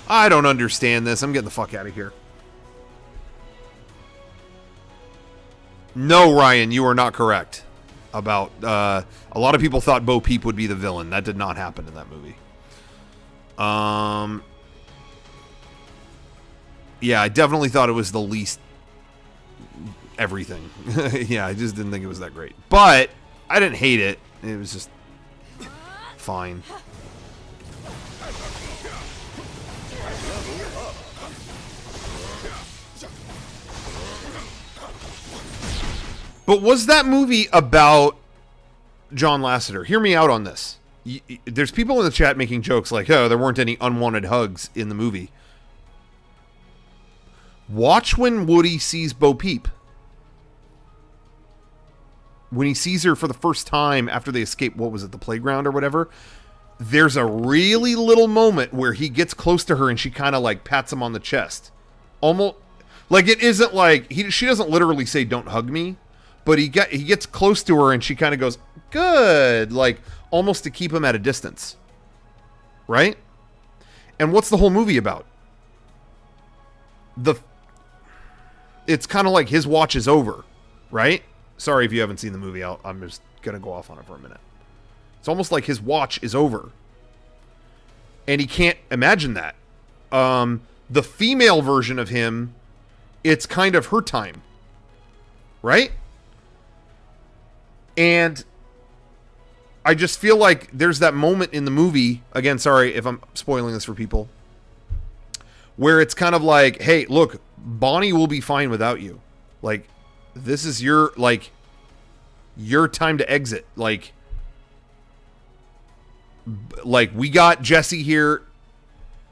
I don't understand this. I'm getting the fuck out of here. No, Ryan, you are not correct about... a lot of people thought Bo Peep would be the villain. That did not happen in that movie. Yeah, I definitely thought it was the least... everything. Yeah, I just didn't think it was that great. But I didn't hate it. It was just... fine. But was that movie about John Lasseter? Hear me out on this. There's people in the chat making jokes like, oh, there weren't any unwanted hugs in the movie. Watch when Woody sees Bo Peep. When he sees her for the first time after they escape, what was it, the playground or whatever? There's a really little moment where he gets close to her and she kind of like pats him on the chest. Almost like it isn't like she doesn't literally say, don't hug me. But he gets close to her and she kind of goes, good, like almost to keep him at a distance. Right? And what's the whole movie about? It's kind of like his watch is over, right? Sorry if you haven't seen the movie. I'm just going to go off on it for a minute. It's almost like his watch is over. And he can't imagine that. The female version of him, it's kind of her time. Right? And I just feel like there's that moment in the movie, again, sorry if I'm spoiling this for people, where it's kind of like, hey, look, Bonnie will be fine without you. Like, this is your time to exit. Like we got Jesse here.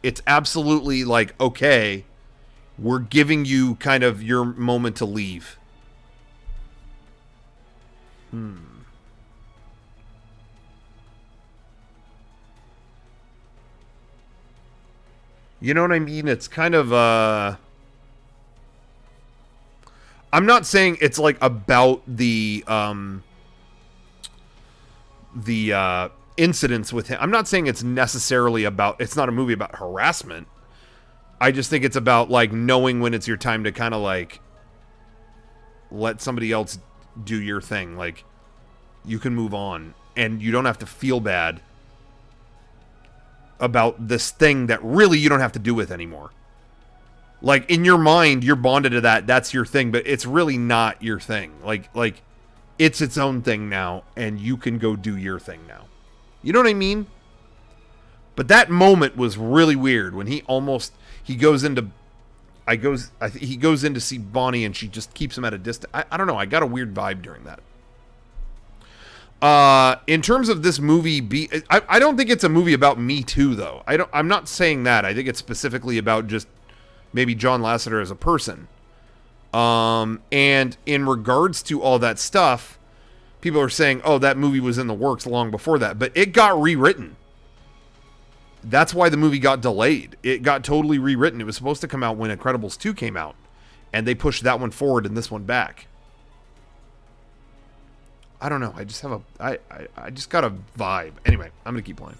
It's absolutely like, okay, we're giving you kind of your moment to leave. You know what I mean? It's kind of, I'm not saying it's like about the incidents with him. I'm not saying it's necessarily about, it's not a movie about harassment. I just think it's about like knowing when it's your time to kind of like let somebody else do your thing. Like you can move on and you don't have to feel bad about this thing that really you don't have to do with anymore. Like in your mind, you're bonded to that. That's your thing, but it's really not your thing. Like it's its own thing now, and you can go do your thing now. You know what I mean? But that moment was really weird when he goes in to see Bonnie, and she just keeps him at a distance. I don't know. I got a weird vibe during that. In terms of this movie, I don't think it's a movie about Me Too, though. I'm not saying that. I think it's specifically about just maybe John Lasseter as a person. And in regards to all that stuff, people are saying, oh, that movie was in the works long before that. But it got rewritten. That's why the movie got delayed. It got totally rewritten. It was supposed to come out when Incredibles 2 came out. And they pushed that one forward and this one back. I don't know. I just have I just got a vibe. Anyway, I'm going to keep playing.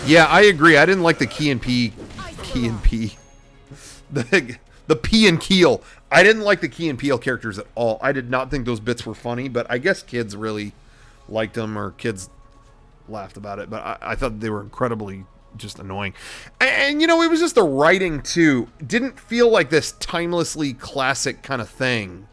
Yeah, I agree. I didn't like the Key and P. The P and Keel. I didn't like the Key and Peele characters at all. I did not think those bits were funny, but I guess kids really liked them, or kids laughed about it. But I thought they were incredibly just annoying. And, you know, it was just the writing, too. Didn't feel like this timelessly classic kind of thing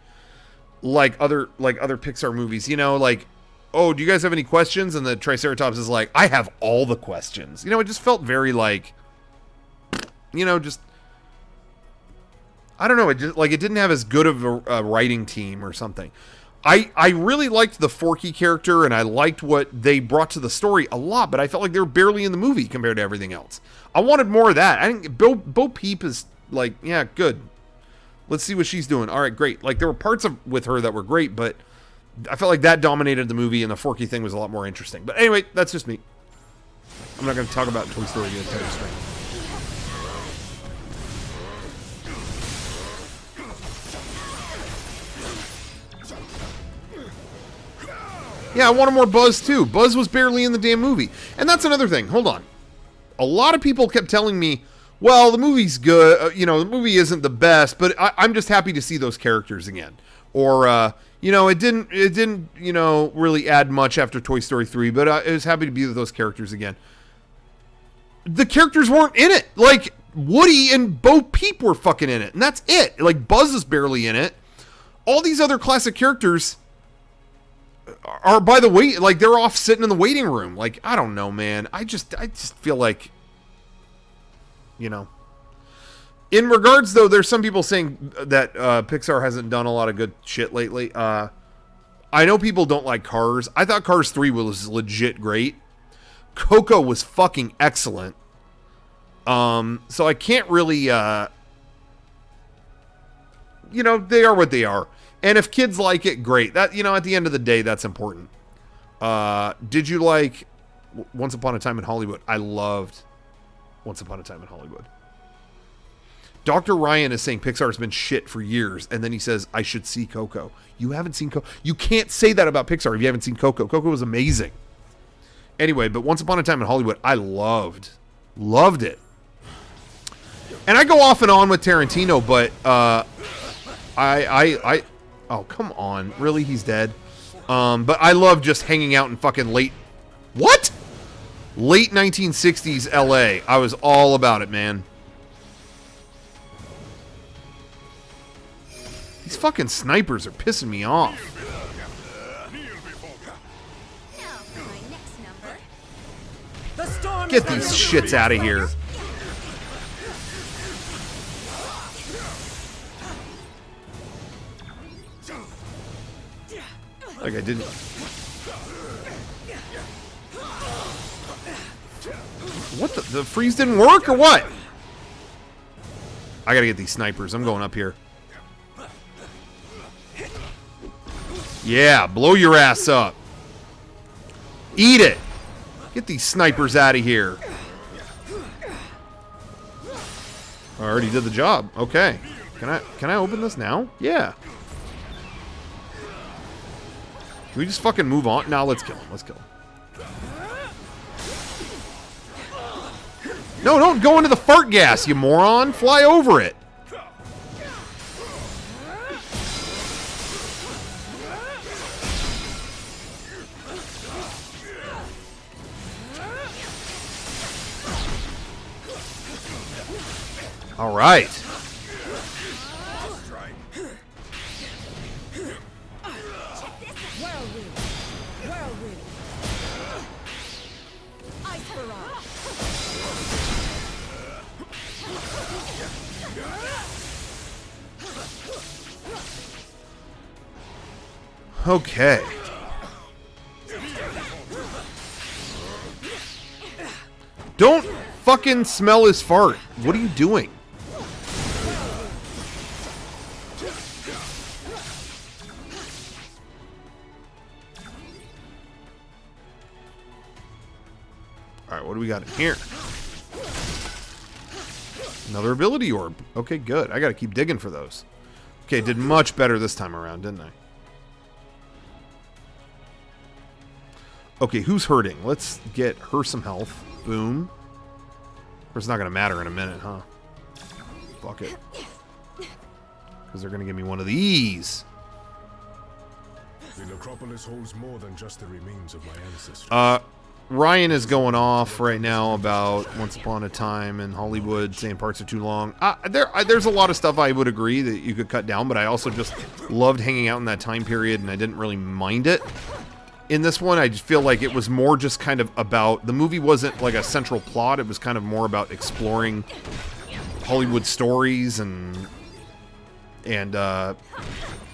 like other Pixar movies. You know, like, oh, do you guys have any questions? And the Triceratops is like, I have all the questions. You know, it just felt very like, you know, just, I don't know. It just, like, it didn't have as good of a writing team or something. I really liked the Forky character, and I liked what they brought to the story a lot, but I felt like they were barely in the movie compared to everything else. I wanted more of that. I think Bo Peep is like, yeah, good. Let's see what she's doing. All right, great. Like, there were parts with her that were great, but I felt like that dominated the movie, and the Forky thing was a lot more interesting. But anyway, that's just me. I'm not going to talk about Toy Story the entire stream. Yeah, I wanted more Buzz, too. Buzz was barely in the damn movie. And that's another thing. Hold on. A lot of people kept telling me, well, the movie's good. You know, the movie isn't the best, but I'm just happy to see those characters again. Or, you know, it didn't, you know, really add much after Toy Story 3, but I was happy to be with those characters again. The characters weren't in it. Like, Woody and Bo Peep were fucking in it, and that's it. Like, Buzz is barely in it. All these other classic characters are, by the way, like, they're off sitting in the waiting room. Like, I don't know, man. I just feel like, you know. In regards, though, there's some people saying that Pixar hasn't done a lot of good shit lately. I know people don't like Cars. I thought Cars 3 was legit great. Coco was fucking excellent. So I can't really, you know, they are what they are. And if kids like it, great. That, you know, at the end of the day, that's important. Did you like Once Upon a Time in Hollywood? I loved Once Upon a Time in Hollywood. Dr. Ryan is saying Pixar's been shit for years, and then he says, I should see Coco. You haven't seen Coco. You can't say that about Pixar if you haven't seen Coco. Coco was amazing. Anyway, but Once Upon a Time in Hollywood, I loved it. And I go off and on with Tarantino, but oh, come on. Really? He's dead? But I love just hanging out in fucking late 1960s LA. I was all about it, man. These fucking snipers are pissing me off. Get these shits out of here. Like I didn't. What the freeze didn't work or what? I gotta get these snipers. I'm going up here. Yeah, blow your ass up. Eat it. Get these snipers out of here. I already did the job. Okay. Can I open this now? Yeah. Can we just fucking move on? Now let's kill him. Let's kill him. No, don't go into the fart gas, you moron. Fly over it. All right. Whirlwind. Ice barrage. Okay. Don't fucking smell his fart. What are you doing? Alright, what do we got in here? Another ability orb. Okay, good. I gotta keep digging for those. Okay, did much better this time around, didn't I? Okay, who's hurting? Let's get her some health. Boom. It's not gonna matter in a minute, huh? Fuck it. Because they're gonna give me one of these. The necropolis holds more than just the remains of my ancestors. Ryan is going off right now about Once Upon a Time in Hollywood, saying parts are too long. There's a lot of stuff I would agree that you could cut down, but I also just loved hanging out in that time period, and I didn't really mind it. In this one, I just feel like it was more just kind of about... The movie wasn't like a central plot. It was kind of more about exploring Hollywood stories and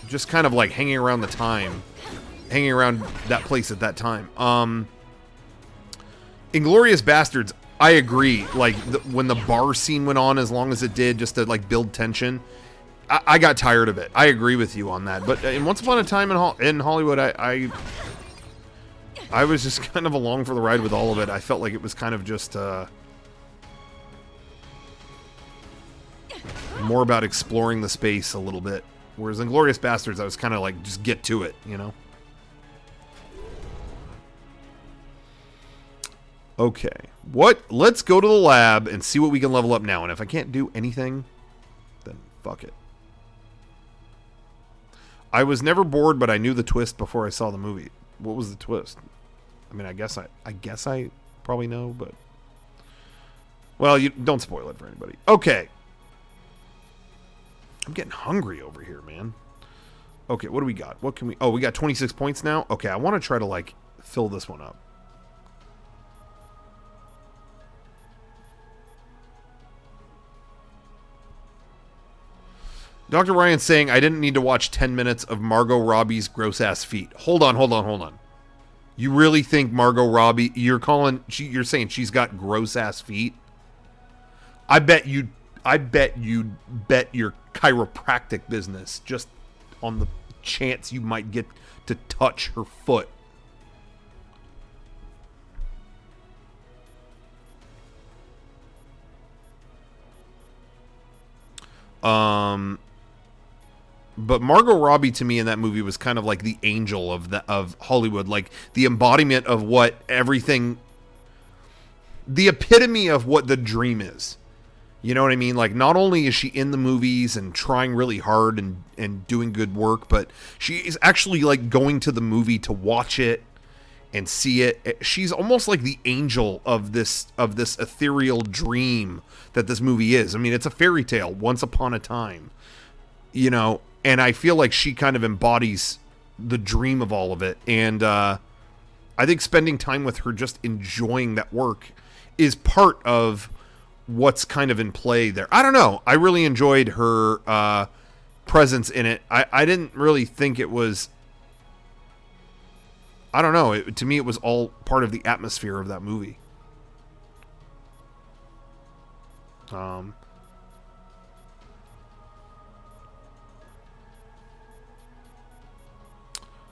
just kind of like hanging around the time. Hanging around that place at that time. Inglourious Bastards, I agree. Like, when the bar scene went on as long as it did, just to like build tension, I got tired of it. I agree with you on that. But in Once Upon a Time in Hollywood, I was just kind of along for the ride with all of it. I felt like it was kind of just more about exploring the space a little bit. Whereas in Inglourious Bastards, I was kind of like, just get to it, you know? Okay. Let's go to the lab and see what we can level up now. And if I can't do anything, then fuck it. I was never bored, but I knew the twist before I saw the movie. What was the twist? I mean, I guess I probably know, but... Well, you don't spoil it for anybody. Okay. I'm getting hungry over here, man. Okay, what do we got? What can we... Oh, we got 26 points now? Okay, I want to try to, like, fill this one up. Dr. Ryan's saying I didn't need to watch 10 minutes of Margot Robbie's gross-ass feet. Hold on. You really think Margot Robbie... You're saying she's got gross-ass feet? I bet you'd bet your chiropractic business just on the chance you might get to touch her foot. But Margot Robbie to me in that movie was kind of like the angel of Hollywood, like the embodiment of what everything, the epitome of what the dream is. You know what I mean? Like, not only is she in the movies and trying really hard and doing good work, but she is actually like going to the movie to watch it and see it. She's almost like the angel of this ethereal dream that this movie is. I mean, it's a fairy tale, once upon a time, you know, and I feel like she kind of embodies the dream of all of it. And I think spending time with her, just enjoying that work, is part of what's kind of in play there. I don't know. I really enjoyed her presence in it. I didn't really think it was... I don't know. To me, it was all part of the atmosphere of that movie.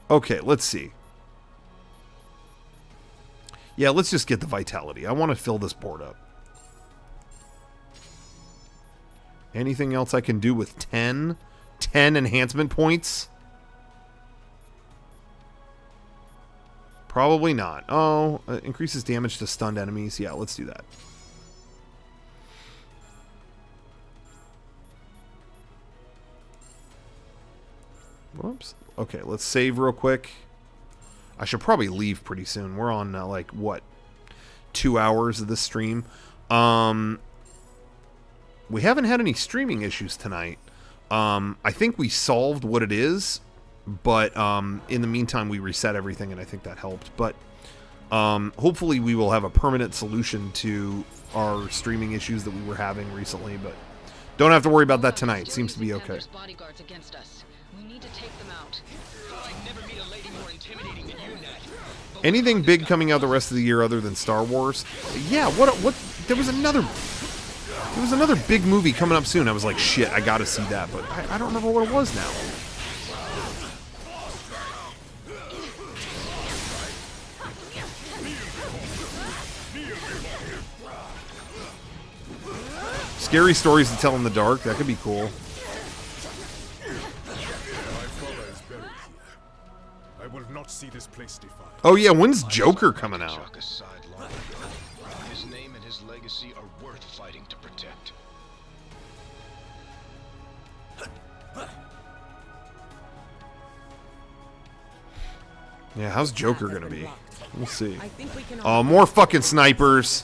Okay, let's see. Yeah, let's just get the vitality. I want to fill this board up. Anything else I can do with 10? 10 enhancement points? Probably not. Oh, increases damage to stunned enemies. Yeah, let's do that. Whoops. Okay, let's save real quick. I should probably leave pretty soon. We're on, like, what? 2 hours of this stream. We haven't had any streaming issues tonight. I think we solved what it is, but in the meantime, we reset everything, and I think that helped. But hopefully we will have a permanent solution to our streaming issues that we were having recently, but don't have to worry about that tonight. Seems to be okay. Bodyguards against us. We need to take them out. I'd never meet a lady more intimidating than you, Nat. Anything big coming out the rest of the year other than Star Wars? Yeah, what there was another big movie coming up soon. I was like, shit, I gotta see that, but I don't remember what it was now. Scary stories to tell in the dark. That could be cool. I will not see this place defined. Oh yeah, when's Joker coming out? His name and his legacy are worth fighting to protect. Yeah, how's Joker gonna be? We'll see. Oh, more fucking snipers.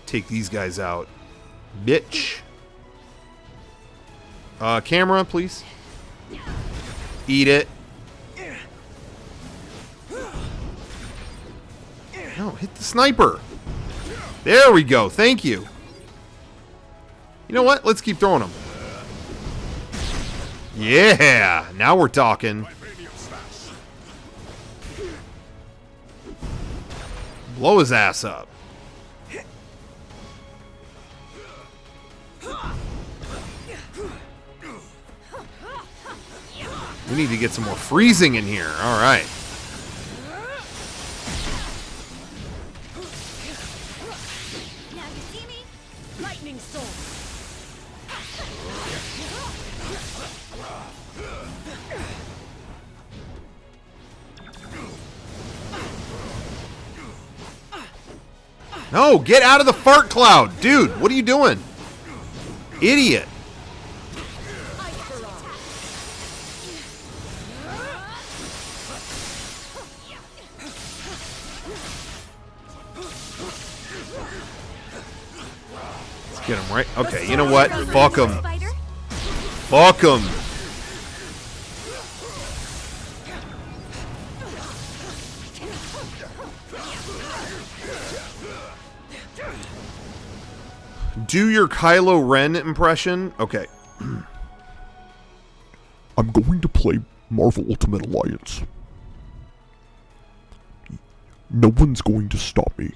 Take these guys out. Bitch. Camera, please. Eat it. No, hit the sniper. There we go. Thank you. You know what? Let's keep throwing them. Yeah, now we're talking. Blow his ass up. We need to get some more freezing in here. All right. Now you see me? Lightning storm. No, get out of the fart cloud. Dude, what are you doing? Idiot. Let's get him right. Okay, you know what? Fuck him. Fuck him. Do your Kylo Ren impression. Okay. I'm going to play Marvel Ultimate Alliance. No one's going to stop me.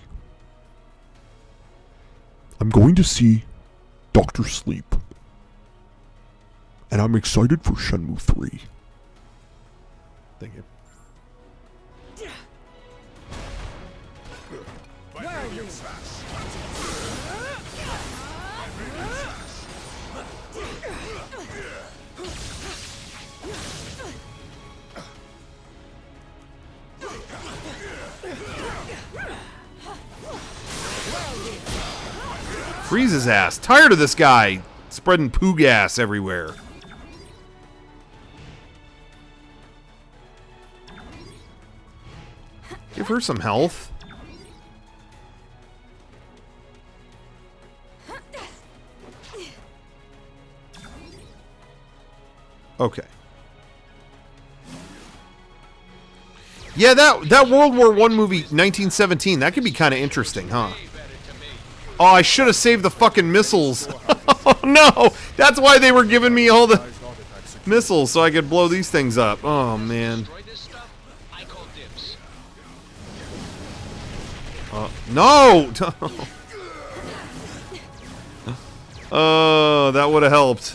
I'm going to see Dr. Sleep. And I'm excited for Shenmue 3. Thank you. Where are you? Freeze his ass. Tired of this guy spreading poo gas everywhere. Give her some health. Okay. Yeah, that World War I movie, 1917, that could be kind of interesting, huh? Oh, I should have saved the fucking missiles. Oh, no! That's why they were giving me all the missiles, so I could blow these things up. Oh, man. No! Oh, that would have helped.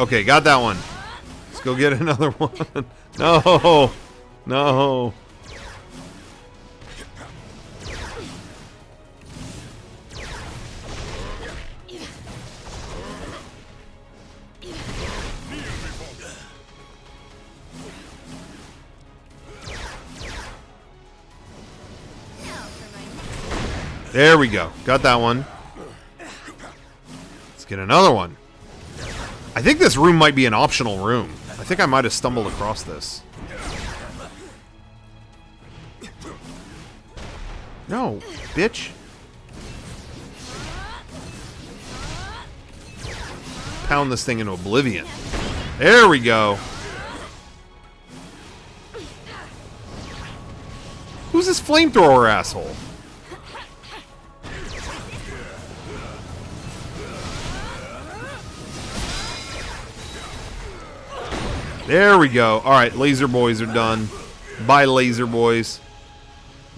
Okay, got that one. Let's go get another one. No. No. There we go. Got that one. Let's get another one. I think this room might be an optional room. I think I might have stumbled across this. No, bitch. Pound this thing into oblivion. There we go. Who's this flamethrower asshole? There we go. Alright, laser boys are done. Bye, laser boys.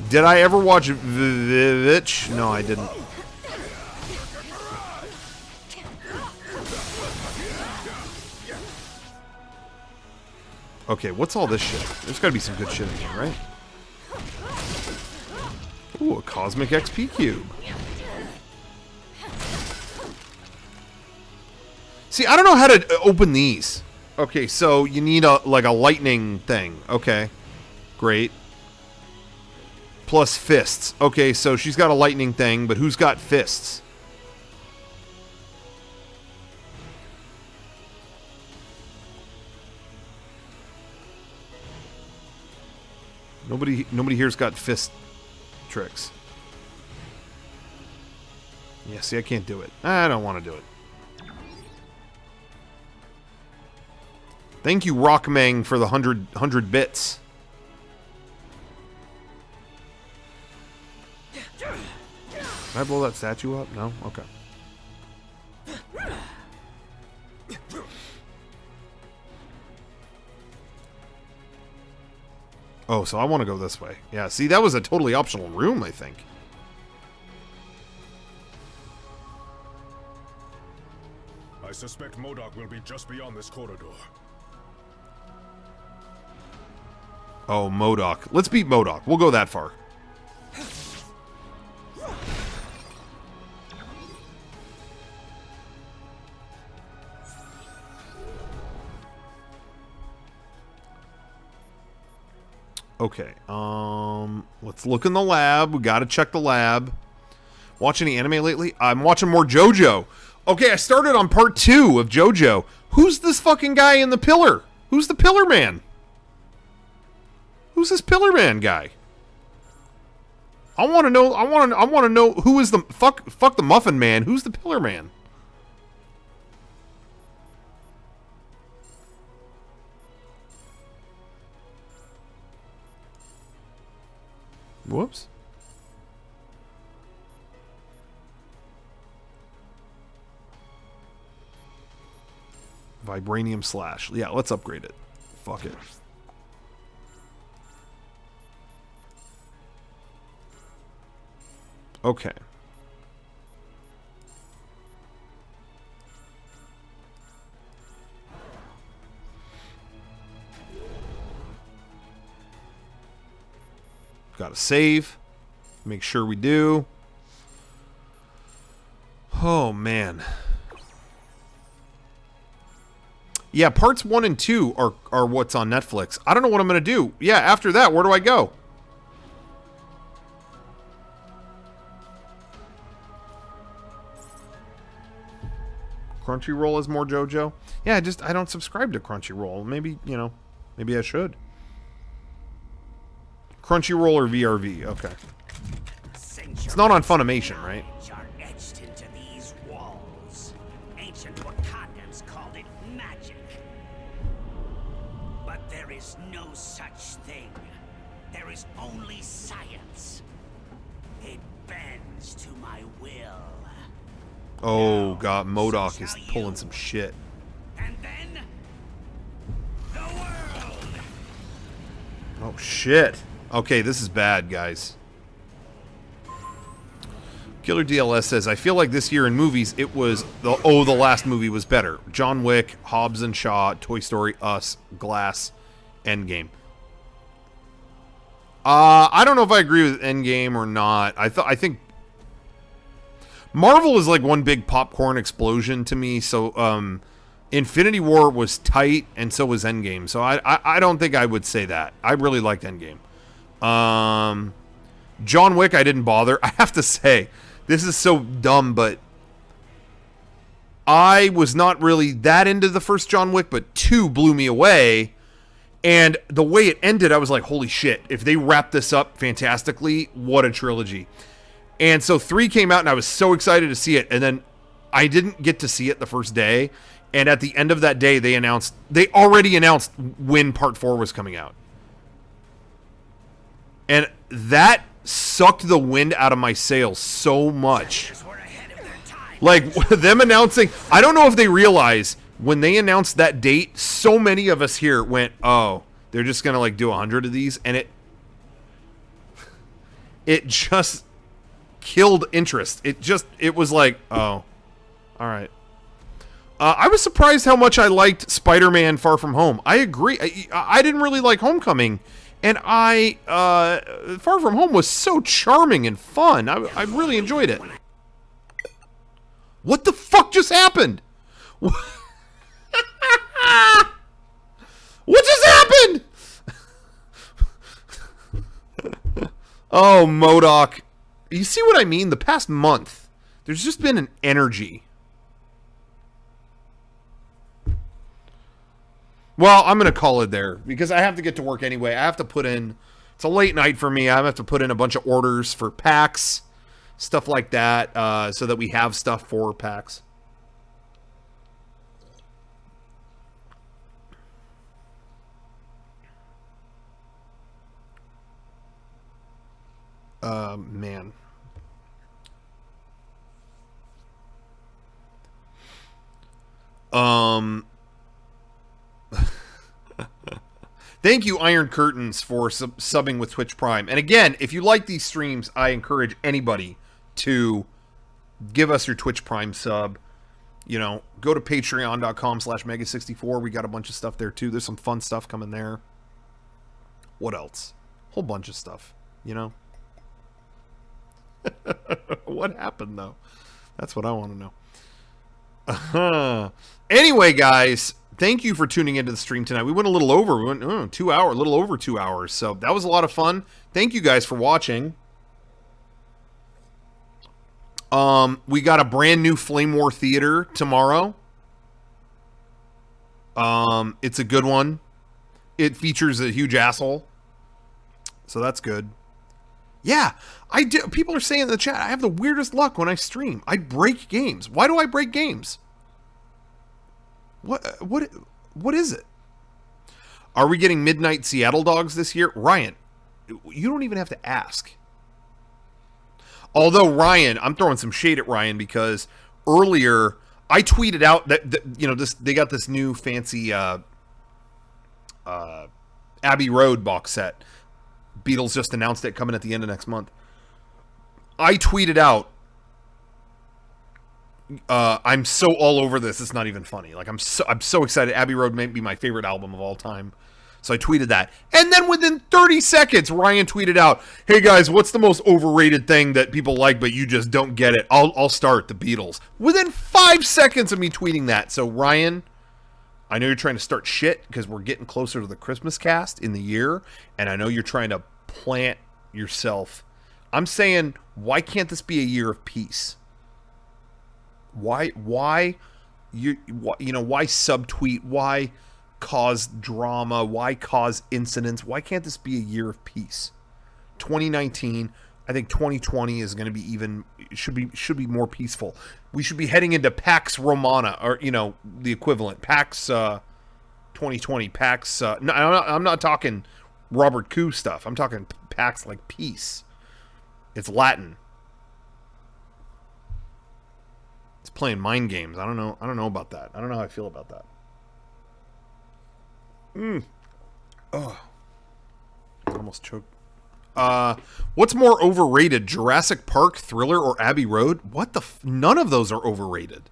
Did I ever watch Vivitch? No, I didn't. Okay, what's all this shit? There's gotta be some good shit in here, right? Ooh, a Cosmic XP Cube. See, I don't know how to open these. Okay, so you need a like a lightning thing. Okay, great. Plus fists. Okay, so she's got a lightning thing, but who's got fists? Nobody here's got fist tricks. Yeah, see, I can't do it. I don't want to do it. Thank you, Rockmang, for the 100 bits. Can I blow that statue up? No? Okay. Oh, so I want to go this way. Yeah, see, that was a totally optional room, I think. I suspect MODOK will be just beyond this corridor. Oh, MODOK. Let's beat MODOK. We'll go that far. Okay, let's look in the lab. We gotta check the lab. Watch any anime lately? I'm watching more JoJo. Okay, I started on part 2 of JoJo. Who's this fucking guy in the pillar? Who's the pillar man? Who's this pillar man guy? I want to know. I want to know who is the fuck the muffin man. Who's the pillar man? Whoops. Vibranium slash. Yeah, let's upgrade it. Fuck it. Okay. Gotta save. Make sure we do. Oh, man. Yeah, parts 1 and 2 are what's on Netflix. I don't know what I'm going to do. Yeah, after that, where do I go? Crunchyroll is more JoJo? Yeah, I don't subscribe to Crunchyroll. Maybe, you know, maybe I should. Crunchyroll or VRV, okay. It's not on Funimation, right? Are etched into these walls. Ancient Wakandans called it magic. But there is no such thing. There is only science. It bends to my will. Oh god, MODOK is pulling some shit. And then the world. Oh shit. Okay, this is bad, guys. Killer DLS says, I feel like this year in movies, it was the last movie was better. John Wick, Hobbs and Shaw, Toy Story, Us, Glass, Endgame. I don't know if I agree with Endgame or not. I think Marvel is like one big popcorn explosion to me. So Infinity War was tight, and so was Endgame. So I don't think I would say that. I really liked Endgame. John Wick, I didn't bother. I have to say, this is so dumb, but I was not really that into the first John Wick, but 2 blew me away. And the way it ended, I was like, holy shit, if they wrap this up fantastically, what a trilogy. And so 3 came out, and I was so excited to see it. And then I didn't get to see it the first day. And at the end of that day, they already announced when Part 4 was coming out. And that sucked the wind out of my sails so much. Like, them announcing, I don't know if they realize when they announced that date, so many of us here went, oh, they're just going to like do 100 of these. And it just killed interest. It was like, oh, all right. I was surprised how much I liked Spider-Man Far From Home. I agree. I didn't really like Homecoming. And Far From Home was so charming and fun. I really enjoyed it. What the fuck just happened? What just happened? Oh, MODOK. You see what I mean? The past month, there's just been an energy. Well, I'm going to call it there because I have to get to work anyway. I have to put in, it's a late night for me. I have to put in a bunch of orders for PAX, stuff like that, so that we have stuff for PAX. Man. Thank you, Iron Curtains, for subbing with Twitch Prime. And again, if you like these streams, I encourage anybody to give us your Twitch Prime sub. You know, go to patreon.com/mega64. We got a bunch of stuff there, too. There's some fun stuff coming there. What else? Whole bunch of stuff, you know? What happened, though? That's what I want to know. Anyway, guys, thank you for tuning into the stream tonight. We went a little over. We went 2 hours, a little over 2 hours. So that was a lot of fun. Thank you guys for watching. We got a brand new Flame War Theater tomorrow. It's a good one. It features a huge asshole. So that's good. Yeah, I do. People are saying in the chat, I have the weirdest luck when I stream. I break games. Why do I break games? What is it? Are we getting Midnight Seattle Dogs this year? Ryan, you don't even have to ask. Although Ryan, I'm throwing some shade at Ryan because earlier I tweeted out that you know, they got this new fancy Abbey Road box set. Beatles just announced it coming at the end of next month. I tweeted out, I'm so all over this, it's not even funny. Like I'm so excited. Abbey Road may be my favorite album of all time. So I tweeted that. And then within 30 seconds, Ryan tweeted out, hey guys, what's the most overrated thing that people like but you just don't get it? I'll start, the Beatles. Within 5 seconds of me tweeting that. So Ryan, I know you're trying to start shit because we're getting closer to the Christmas cast in the year, and I know you're trying to plant yourself. I'm saying, why can't this be a year of peace? Why subtweet? Why cause drama? Why cause incidents? Why can't this be a year of peace? 2019, I think 2020 is going to be should be more peaceful. We should be heading into Pax Romana, or the equivalent, Pax 2020, Pax. No, I'm not talking Robert Koo stuff. I'm talking Pax like peace. It's Latin. It's playing mind games. I don't know about that. I don't know how I feel about that. Oh, I almost choked What's more overrated, Jurassic Park, Thriller, or Abbey Road? What the none of those are overrated.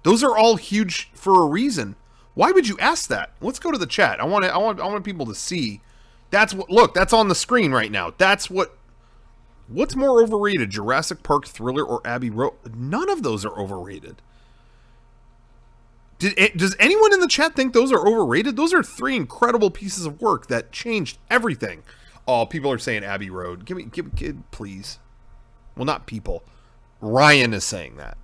Those are all huge for a reason. Why would you ask that? Let's go to the chat. I want people to see. That's what, look, that's on the screen right now. What's more overrated, Jurassic Park, Thriller, or Abbey Road? None of those are overrated. Does anyone in the chat think those are overrated? Those are 3 incredible pieces of work that changed everything. Oh, people are saying Abbey Road. Give me, please. Well, not people. Ryan is saying that.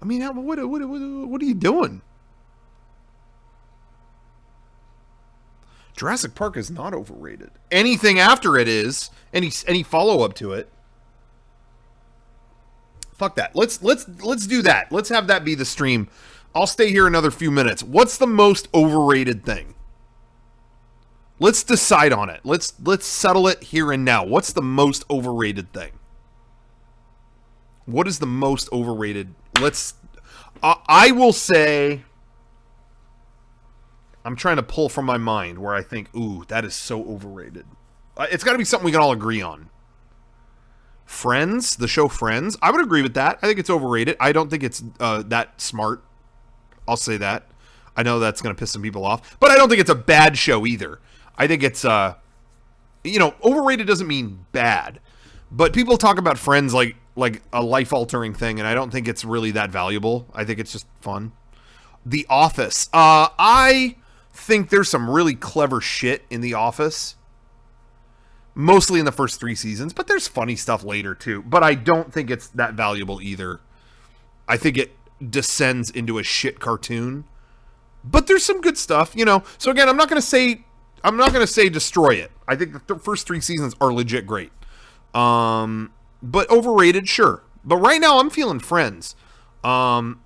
I mean, what are you doing? Jurassic Park is not overrated. Anything after it is, any follow-up to it. Fuck that. Let's do that. Let's have that be the stream. I'll stay here another few minutes. What's the most overrated thing? Let's decide on it. Let's settle it here and now. What's the most overrated thing? What is the most overrated? I will say, I'm trying to pull from my mind where I think, ooh, that is so overrated. It's got to be something we can all agree on. Friends, the show Friends. I would agree with that. I think it's overrated. I don't think it's that smart. I'll say that. I know that's going to piss some people off, but I don't think it's a bad show either. I think it's, overrated doesn't mean bad, but people talk about Friends like a life-altering thing, and I don't think it's really that valuable. I think it's just fun. The Office. I think there's some really clever shit in The Office. Mostly in the first 3 seasons, but there's funny stuff later too. But I don't think it's that valuable either. I think it descends into a shit cartoon. But there's some good stuff, So again, I'm not going to say destroy it. I think the first 3 seasons are legit great. But overrated, sure. But right now I'm feeling Friends. The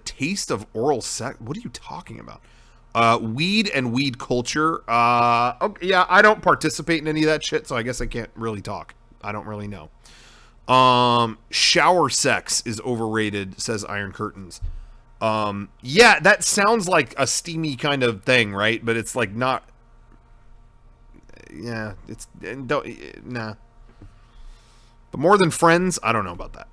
taste of oral sex. What are you talking about? Weed and weed culture. Okay, yeah, I don't participate in any of that shit, so I guess I can't really talk. I don't really know. Shower sex is overrated, says Iron Curtains. Yeah, that sounds like a steamy kind of thing, right? But it's like not. Yeah, nah. But more than Friends, I don't know about that.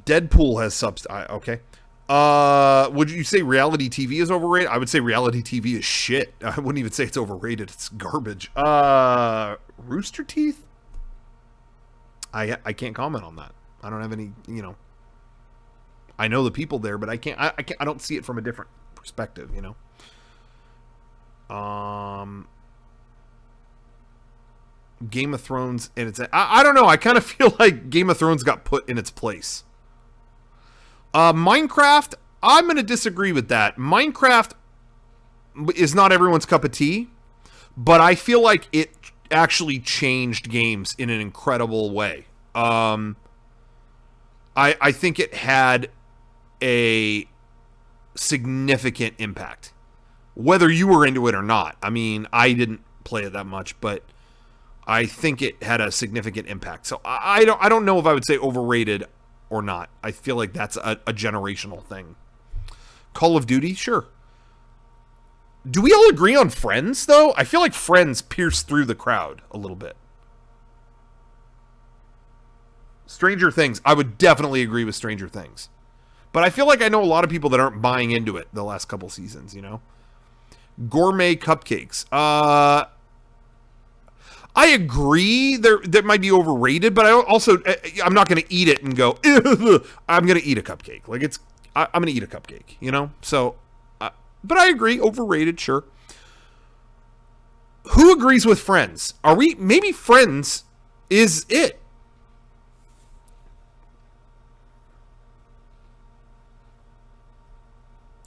Deadpool has okay. Would you say reality TV is overrated? I would say reality TV is shit. I wouldn't even say it's overrated. It's garbage. Rooster Teeth? I can't comment on that. I don't have any, I know the people there, but I don't see it from a different perspective, Game of Thrones, and it's I don't know. I kind of feel like Game of Thrones got put in its place. Minecraft, I'm going to disagree with that. Minecraft is not everyone's cup of tea, but I feel like it actually changed games in an incredible way. I think it had a significant impact, whether you were into it or not. I mean, I didn't play it that much, but I think it had a significant impact. So I don't know if I would say overrated or not. I feel like that's a generational thing. Call of Duty, sure. Do we all agree on Friends, though? I feel like Friends pierced through the crowd a little bit. Stranger Things, I would definitely agree with Stranger Things. But I feel like I know a lot of people that aren't buying into it the last couple seasons, Gourmet cupcakes. I agree that might be overrated, but I'm not going to eat it and go, I'm going to eat a cupcake. Like I'm going to eat a cupcake, So, but I agree, overrated, sure. Who agrees with Friends? Maybe Friends is it?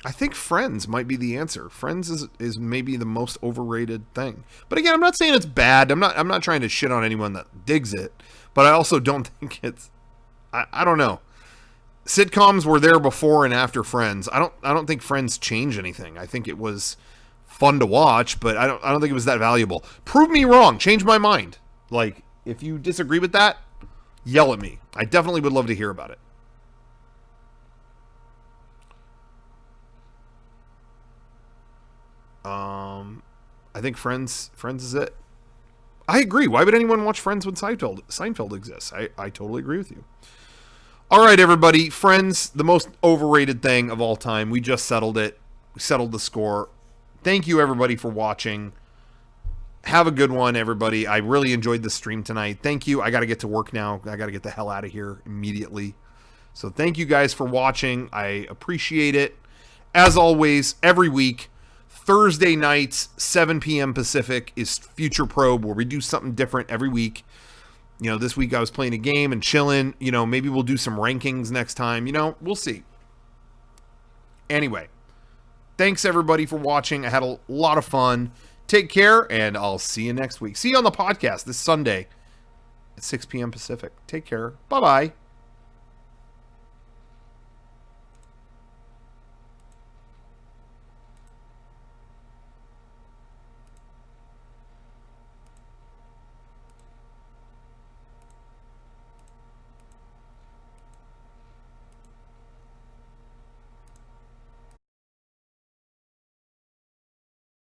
I think Friends might be the answer. Friends is maybe the most overrated thing. But again, I'm not saying it's bad. I'm not trying to shit on anyone that digs it. But I also don't think it's. I don't know. Sitcoms were there before and after Friends. I don't think Friends changed anything. I think it was fun to watch, but I don't think it was that valuable. Prove me wrong. Change my mind. Like, if you disagree with that, yell at me. I definitely would love to hear about it. I think Friends is it. I agree. Why would anyone watch Friends when Seinfeld exists? I totally agree with you. All right, everybody. Friends, the most overrated thing of all time. We just settled it. We settled the score. Thank you, everybody, for watching. Have a good one, everybody. I really enjoyed the stream tonight. Thank you. I got to get to work now. I got to get the hell out of here immediately. So thank you guys for watching. I appreciate it. As always, every week, Thursday nights, 7 p.m. Pacific, is FutureProbe, where we do something different every week. You know, this week I was playing a game and chilling. You know, maybe we'll do some rankings next time. You know, we'll see. Anyway, thanks, everybody, for watching. I had a lot of fun. Take care, and I'll see you next week. See you on the podcast this Sunday at 6 p.m. Pacific. Take care. Bye-bye.